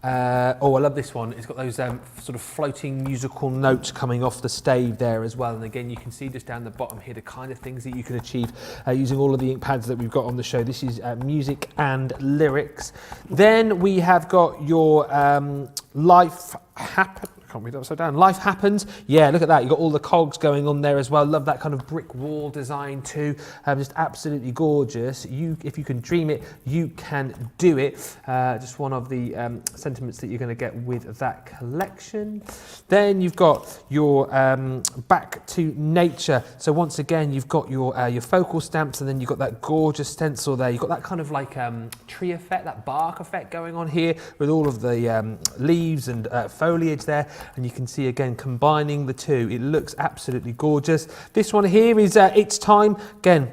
Oh, I love this one. It's got those sort of floating musical notes coming off the stave there as well. And again, you can see just down the bottom here the kind of things that you can achieve using all of the ink pads that we've got on the show. This is music and lyrics. Then we have got your life happen. Can't read it upside down. Life happens. Yeah, look at that. You've got all the cogs going on there as well. Love that kind of brick wall design too. Just absolutely gorgeous. If you can dream it, you can do it. Just one of the sentiments that you're going to get with that collection. Then you've got your back to nature. So once again, you've got your focal stamps, and then you've got that gorgeous stencil there. You've got that kind of like tree effect, that bark effect going on here with all of the leaves and foliage there. And you can see again combining the two, it looks absolutely gorgeous. This one here is It's Time. Again,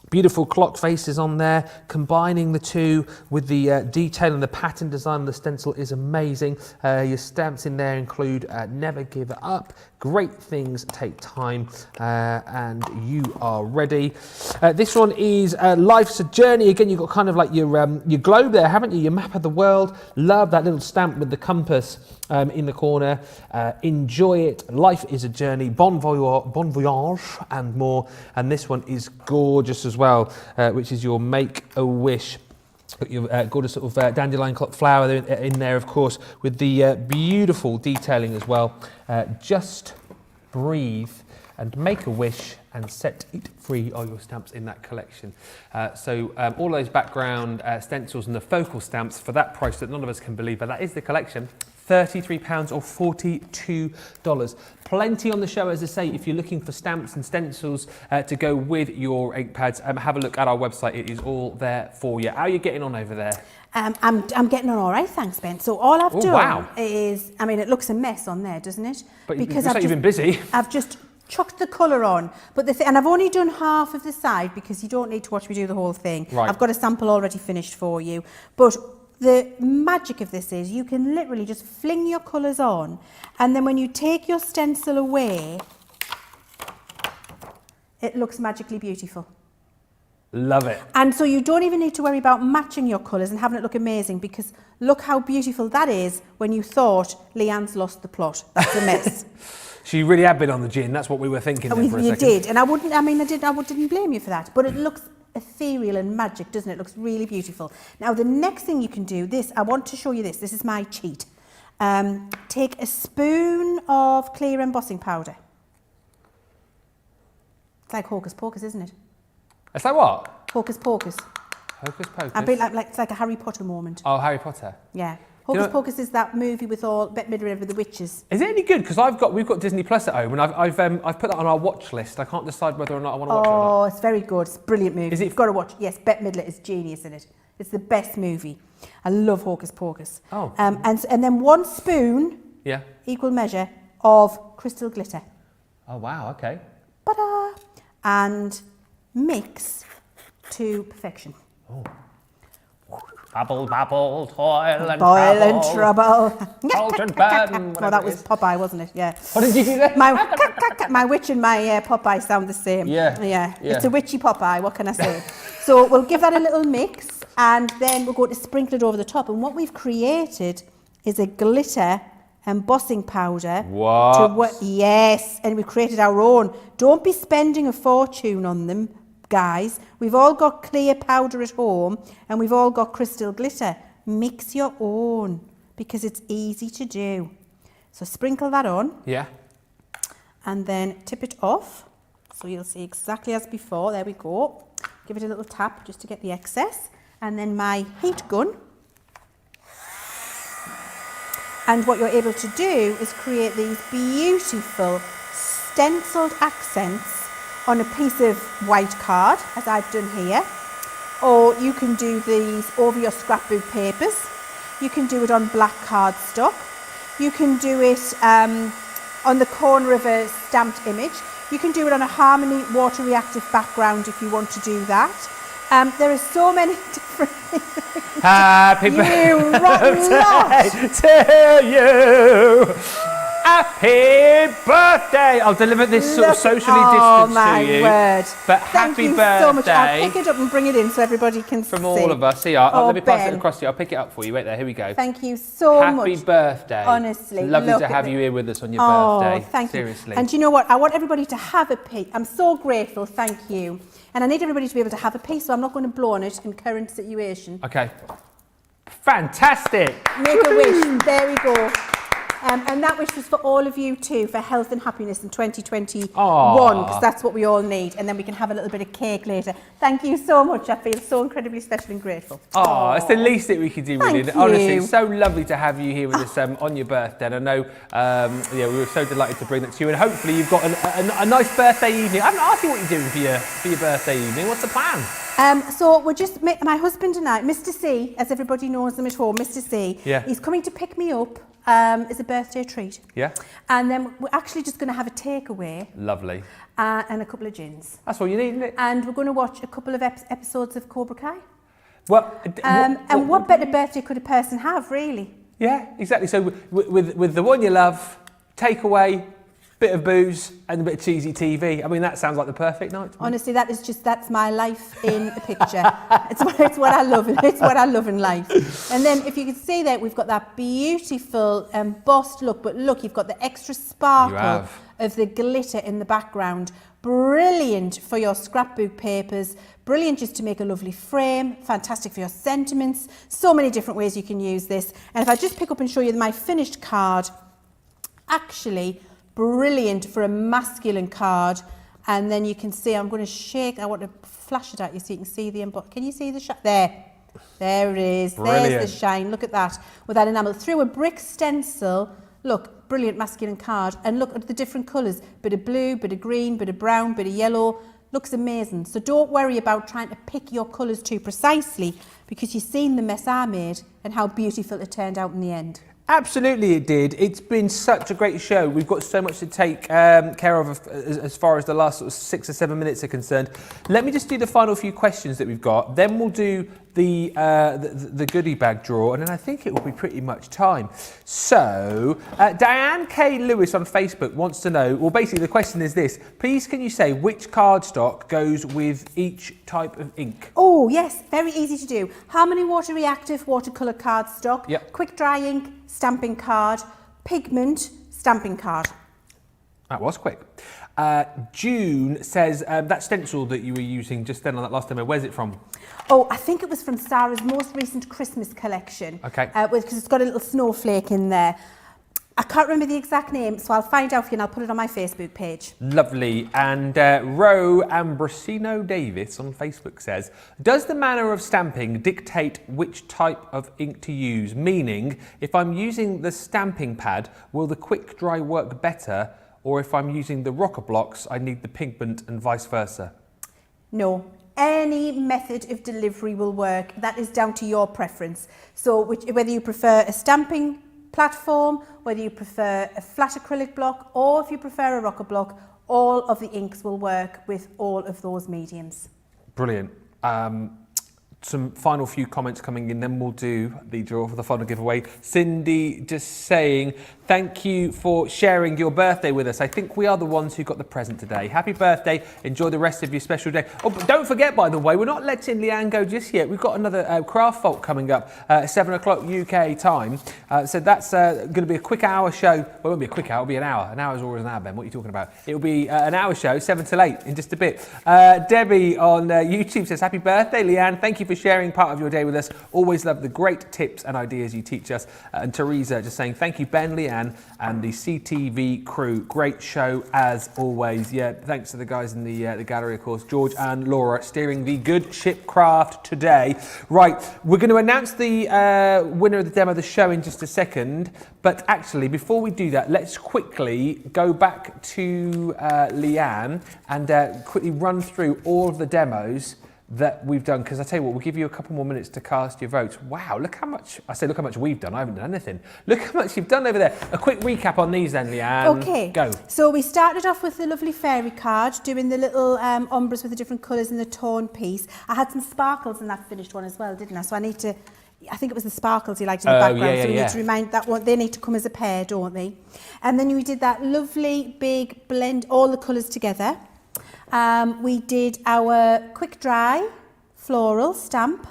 beautiful clock faces on there, combining the two with the detail and the pattern design of the stencil is amazing. Your stamps in there include Never Give Up, Great Things Take Time, and You Are Ready. This one is Life's a Journey. Again, you've got kind of like your globe there, haven't you? Your map of the world. Love that little stamp with the compass in the corner. Enjoy it. Life is a journey. Bon voyage and more. And this one is gorgeous as well, which is your Make a Wish. Got your gorgeous sort of dandelion clock flower in there, of course, with the beautiful detailing as well. Just breathe and make a wish and set it free all your stamps in that collection. So all those background stencils and the focal stamps for that price that none of us can believe, but that is the collection. £33 or $42. Plenty on the show, as I say, if you're looking for stamps and stencils to go with your ink pads, have a look at our website. It is all there for you. How are you getting on over there? I'm getting on all right, thanks, Ben. So all I've done wow. is, I mean, it looks a mess on there, doesn't it? But because you've been busy. I've just chucked the colour on, but and I've only done half of the side because you don't need to watch me do the whole thing. Right. I've got a sample already finished for you. But the magic of this is you can literally just fling your colours on, and then when you take your stencil away, it looks magically beautiful. Love it. And so you don't even need to worry about matching your colours and having it look amazing, because look how beautiful that is when you thought Leanne's lost the plot. That's a mess. She really had been on the gin. That's what we were thinking there for a second. You did, and I didn't blame you for that. But it looks ethereal and magic, doesn't it? It looks really beautiful. Now, the next thing you can do, I want to show you this. This is my cheat. Take a spoon of clear embossing powder. It's like hocus pocus, isn't it? It's like what? Hocus pocus. Hocus pocus? A bit like it's like a Harry Potter moment. Oh, Harry Potter. Yeah. Hocus Pocus is that movie with Bette Midler with the witches. Is it any good? Because we've got Disney Plus at home, and I've put that on our watch list. I can't decide whether or not I want to watch it or not. Oh, it's very good. It's a brilliant movie. Is it? You've got to watch. Yes, Bette Midler is genius in it. It's the best movie. I love Hocus Pocus. Oh. And then 1 spoon, equal measure, of crystal glitter. Oh wow. Okay. Ta-da! And mix to perfection. Oh. Babble, babble, toil and Boil and trouble. Salt and burn. Well, that was Popeye, wasn't it? Yeah. What did you do there? My witch and my Popeye sound the same. Yeah. It's a witchy Popeye, what can I say? So we'll give that a little mix, and then we're going to sprinkle it over the top. And what we've created is a glitter embossing powder. What? Yes, and we've created our own. Don't be spending a fortune on them, guys. We've all got clear powder at home, and we've all got crystal glitter. Mix your own, because it's easy to do. So sprinkle that on. Yeah. And then tip it off. So you'll see exactly as before. There we go. Give it a little tap just to get the excess. And then my heat gun. And what you're able to do is create these beautiful stenciled accents on a piece of white card, as I've done here. Or you can do these over your scrapbook papers. You can do it on black cardstock. You can do it on the corner of a stamped image. You can do it on a Harmony water reactive background if you want to do that. There are so many different things. Happy birthday to you. Happy birthday! I'll deliver this sort of socially distanced oh my to you. Word. But Thank happy you birthday. so much. I'll pick it up and bring it in so everybody can see. From all of us. Here, let me pass Ben. it across to you. I'll pick it up for you. Wait there, here we go. Thank you so much. Happy birthday. Honestly. Lovely look to at have it. you here with us on your birthday. Thank Seriously. you. And you know what? I want everybody to have a piece. I'm so grateful. Thank you. And I need everybody to be able to have a piece, so I'm not going to blow on it in current situation. Okay. Fantastic. Make a wish. There we go. And that wish was for all of you too, for health and happiness in 2021, because that's what we all need. And then we can have a little bit of cake later. Thank you so much. I feel so incredibly special and grateful. Oh, it's the least that we could do, really. Thank you. Honestly, it's so lovely to have you here with us on your birthday. And I know, we were so delighted to bring that to you. And hopefully you've got a nice birthday evening. I haven't asked you what you're doing for your birthday evening. What's the plan? So we're just, my husband and I, Mr. C, as everybody knows him at home, Mr. C, he's coming to pick me up as a birthday treat. Yeah. And then we're actually just going to have a takeaway. Lovely. And a couple of gins. That's all you need, isn't it? And we're going to watch a couple of episodes of Cobra Kai. Well, and what better birthday could a person have, really? Yeah, exactly. So with the one you love, takeaway, bit of booze and a bit of cheesy TV. I mean, that sounds like the perfect night to me. Honestly, that's my life in a picture. it's what I love. It's what I love in life. And then if you can see that, we've got that beautiful embossed look. But look, you've got the extra sparkle of the glitter in the background. Brilliant for your scrapbook papers. Brilliant just to make a lovely frame. Fantastic for your sentiments. So many different ways you can use this. And if I just pick up and show you my finished card, actually, brilliant for a masculine card. And then you can see, I'm going to shake, I want to flash it at you so you can see the emboss. Can you see the shine? There it is. Brilliant. There's the shine. Look at that. With that enamel. Through a brick stencil. Look, brilliant masculine card. And look at the different colours. Bit of blue, bit of green, bit of brown, bit of yellow. Looks amazing. So don't worry about trying to pick your colours too precisely, because you've seen the mess I made and how beautiful it turned out in the end. Absolutely it did. It's been such a great show. We've got so much to take care of as far as the last sort of 6 or 7 minutes are concerned. Let me just do the final few questions that we've got. Then we'll do the goodie bag draw, and then I think it will be pretty much time. So, Diane K. Lewis on Facebook wants to know, well, basically the question is this. Please can you say which cardstock goes with each type of ink? Oh, yes, very easy to do. Harmony Water Reactive watercolour cardstock, Yep. quick dry ink, stamping card, pigment, stamping card. That was quick. June says that stencil that you were using just then on that last demo, where's it from? Oh, I think it was from Sarah's most recent Christmas collection. Okay. Because it's got a little snowflake in there. I can't remember the exact name, so I'll find out for you and I'll put it on my Facebook page. Lovely. And Ro Ambrosino Davis on Facebook says, does the manner of stamping dictate which type of ink to use? Meaning, if I'm using the stamping pad, will the quick dry work better? Or if I'm using the rocker blocks, I need the pigment and vice versa? No. Any method of delivery will work. That is down to your preference. So whether you prefer a stamping platform, whether you prefer a flat acrylic block, or if you prefer a rocker block, all of the inks will work with all of those mediums. Brilliant. Some final few comments coming in, then we'll do the draw for the final giveaway. Cindy just saying, thank you for sharing your birthday with us. I think we are the ones who got the present today. Happy birthday. Enjoy the rest of your special day. Oh, but don't forget, by the way, we're not letting Leanne go just yet. We've got another craft vault coming up at 7 o'clock UK time. So that's going to be a quick hour show. Well, it won't be a quick hour, it'll be an hour. An hour is always an hour, Ben. What are you talking about? It'll be an hour show, 7 till 8 in just a bit. Debbie on YouTube says, happy birthday, Leanne. Thank you for sharing part of your day with us. Always love the great tips and ideas you teach us. And Teresa just saying, thank you, Ben, Leanne, and the CTV crew. Great show as always. Yeah, thanks to the guys in the gallery, of course. George and Laura steering the Good Ship Craft today. Right, we're going to announce the winner of the demo of the show in just a second. But actually, before we do that, let's quickly go back to Leanne and quickly run through all of the demos that we've done, because I tell you what, we'll give you a couple more minutes to cast your votes. Wow, look how much, I say look how much we've done, I haven't done anything. Look how much you've done over there. A quick recap on these then, Leanne. Okay, go. So we started off with the lovely fairy card, doing the little ombres with the different colours in the torn piece. I had some sparkles in that finished one as well, didn't I? So I need to, I think it was the sparkles you liked in the background, so we need to remind that one, they need to come as a pair, don't they? And then we did that lovely big blend, all the colours together. We did our quick dry floral stamp.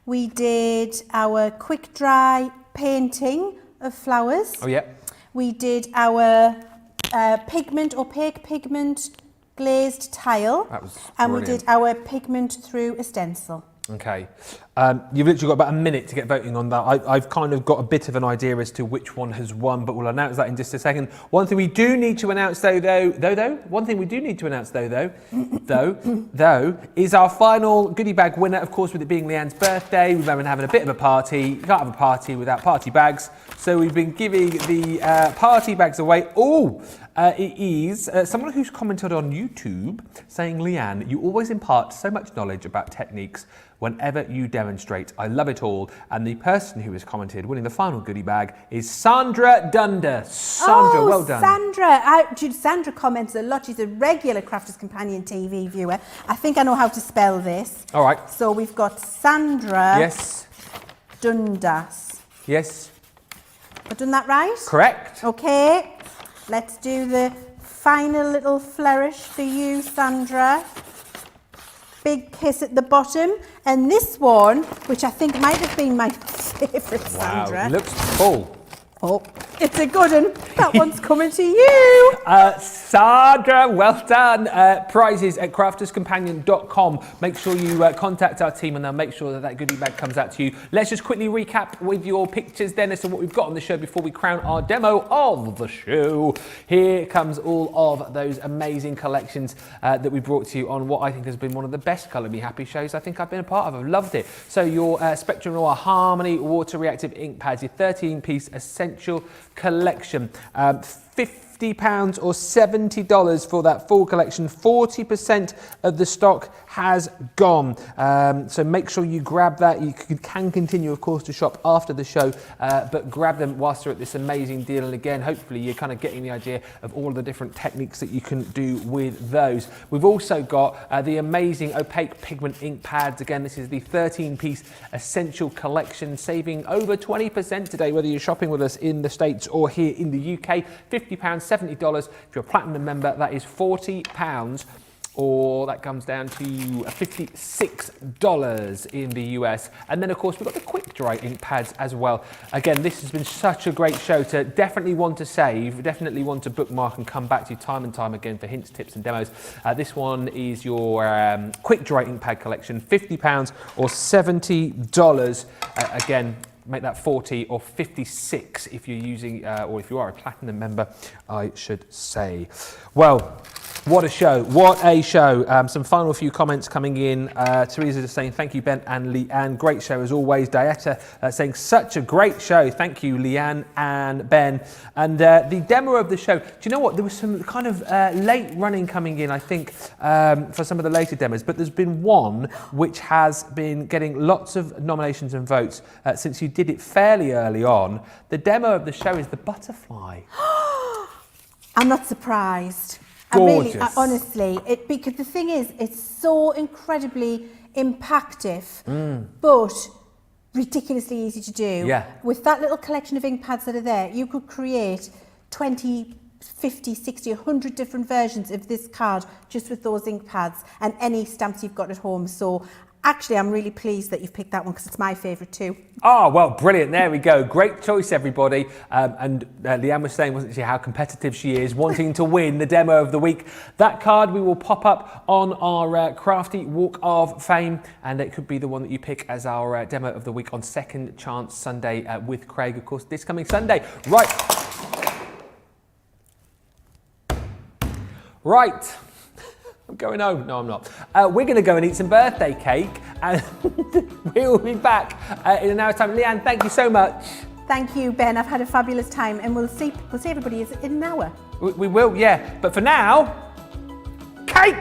We did our quick dry painting of flowers. Oh yeah. We did our pigment, opaque pigment glazed tile. That was and brilliant. we did our pigment through a stencil. Okay. You've literally got about a minute to get voting on that. I've kind of got a bit of an idea as to which one has won, but we'll announce that in just a second. One thing we do need to announce though, is our final goodie bag winner, of course, with it being Leanne's birthday. We've been having a bit of a party. You can't have a party without party bags. So we've been giving the party bags away. It is someone who's commented on YouTube saying, Leanne, you always impart so much knowledge about techniques whenever you demonstrate. I love it all. And the person who has commented winning the final goodie bag is Sandra Dunder. Sandra, well done. Sandra comments a lot. She's a regular Crafters Companion TV viewer. I think I know how to spell this. All right. So we've got Sandra Yes. Dundas. Yes. Have I done that right? Correct. Okay. Let's do the final little flourish for you, Sandra. Big kiss at the bottom. And this one, which I think might have been my favourite, Sandra. Wow, looks full. Oh, It's a good one. That one's coming to you. Sandra, well done. Prizes at crafterscompanion.com. Make sure you contact our team and they'll make sure that goodie bag comes out to you. Let's just quickly recap with your pictures, Dennis, of what we've got on the show before we crown our demo of the show. Here comes all of those amazing collections that we brought to you on what I think has been one of the best Colour Me Happy shows I think I've been a part of. I've loved it. So your Spectrum Noir Harmony Water Reactive ink pads, your 13-piece essential collection. £50 or $70 for that full collection. 40% of the stock has gone. So make sure you grab that. You can continue, of course, to shop after the show, but grab them whilst they're at this amazing deal. And again, hopefully you're kind of getting the idea of all of the different techniques that you can do with those. We've also got the amazing Opaque pigment ink pads. Again, this is the 13-piece essential collection, saving over 20% today, whether you're shopping with us in the States or here in the UK. £50, $70. If you're a platinum member, that is £40, or that comes down to $56 in the US. And then, of course, we've got the quick dry ink pads as well. Again, this has been such a great show to definitely want to save, definitely want to bookmark and come back to time and time again for hints, tips and demos. This one is your quick dry ink pad collection, £50 or $70. Again, make that 40 or 56 if you're using, or if you are a platinum member, I should say. Well, what a show, what a show. Some final few comments coming in. Teresa just saying, thank you, Ben and Leanne. Great show as always. Dieta saying, such a great show. Thank you, Leanne and Ben. And the demo of the show, do you know what? There was some kind of late running coming in, I think, for some of the later demos, but there's been one which has been getting lots of nominations and votes since you did it fairly early on. The demo of the show is the butterfly. I'm not surprised. Gorgeous. Honestly, because the thing is, it's so incredibly impactful, but ridiculously easy to do. Yeah. With that little collection of ink pads that are there, you could create 20, 50, 60, 100 different versions of this card just with those ink pads and any stamps you've got at home. So actually, I'm really pleased that you've picked that one because it's my favourite too. Oh, well, brilliant. There we go. Great choice, everybody. And Leanne was saying, wasn't she, how competitive she is, wanting to win the demo of the week. That card we will pop up on our Crafty Walk of Fame, and it could be the one that you pick as our demo of the week on Second Chance Sunday with Craig, of course, this coming Sunday. Right. I'm going home. No, I'm not. We're going to go and eat some birthday cake, and we'll be back in an hour's time. Leanne, thank you so much. Thank you, Ben. I've had a fabulous time, and we'll see everybody in an hour. We will, yeah. But for now, cake!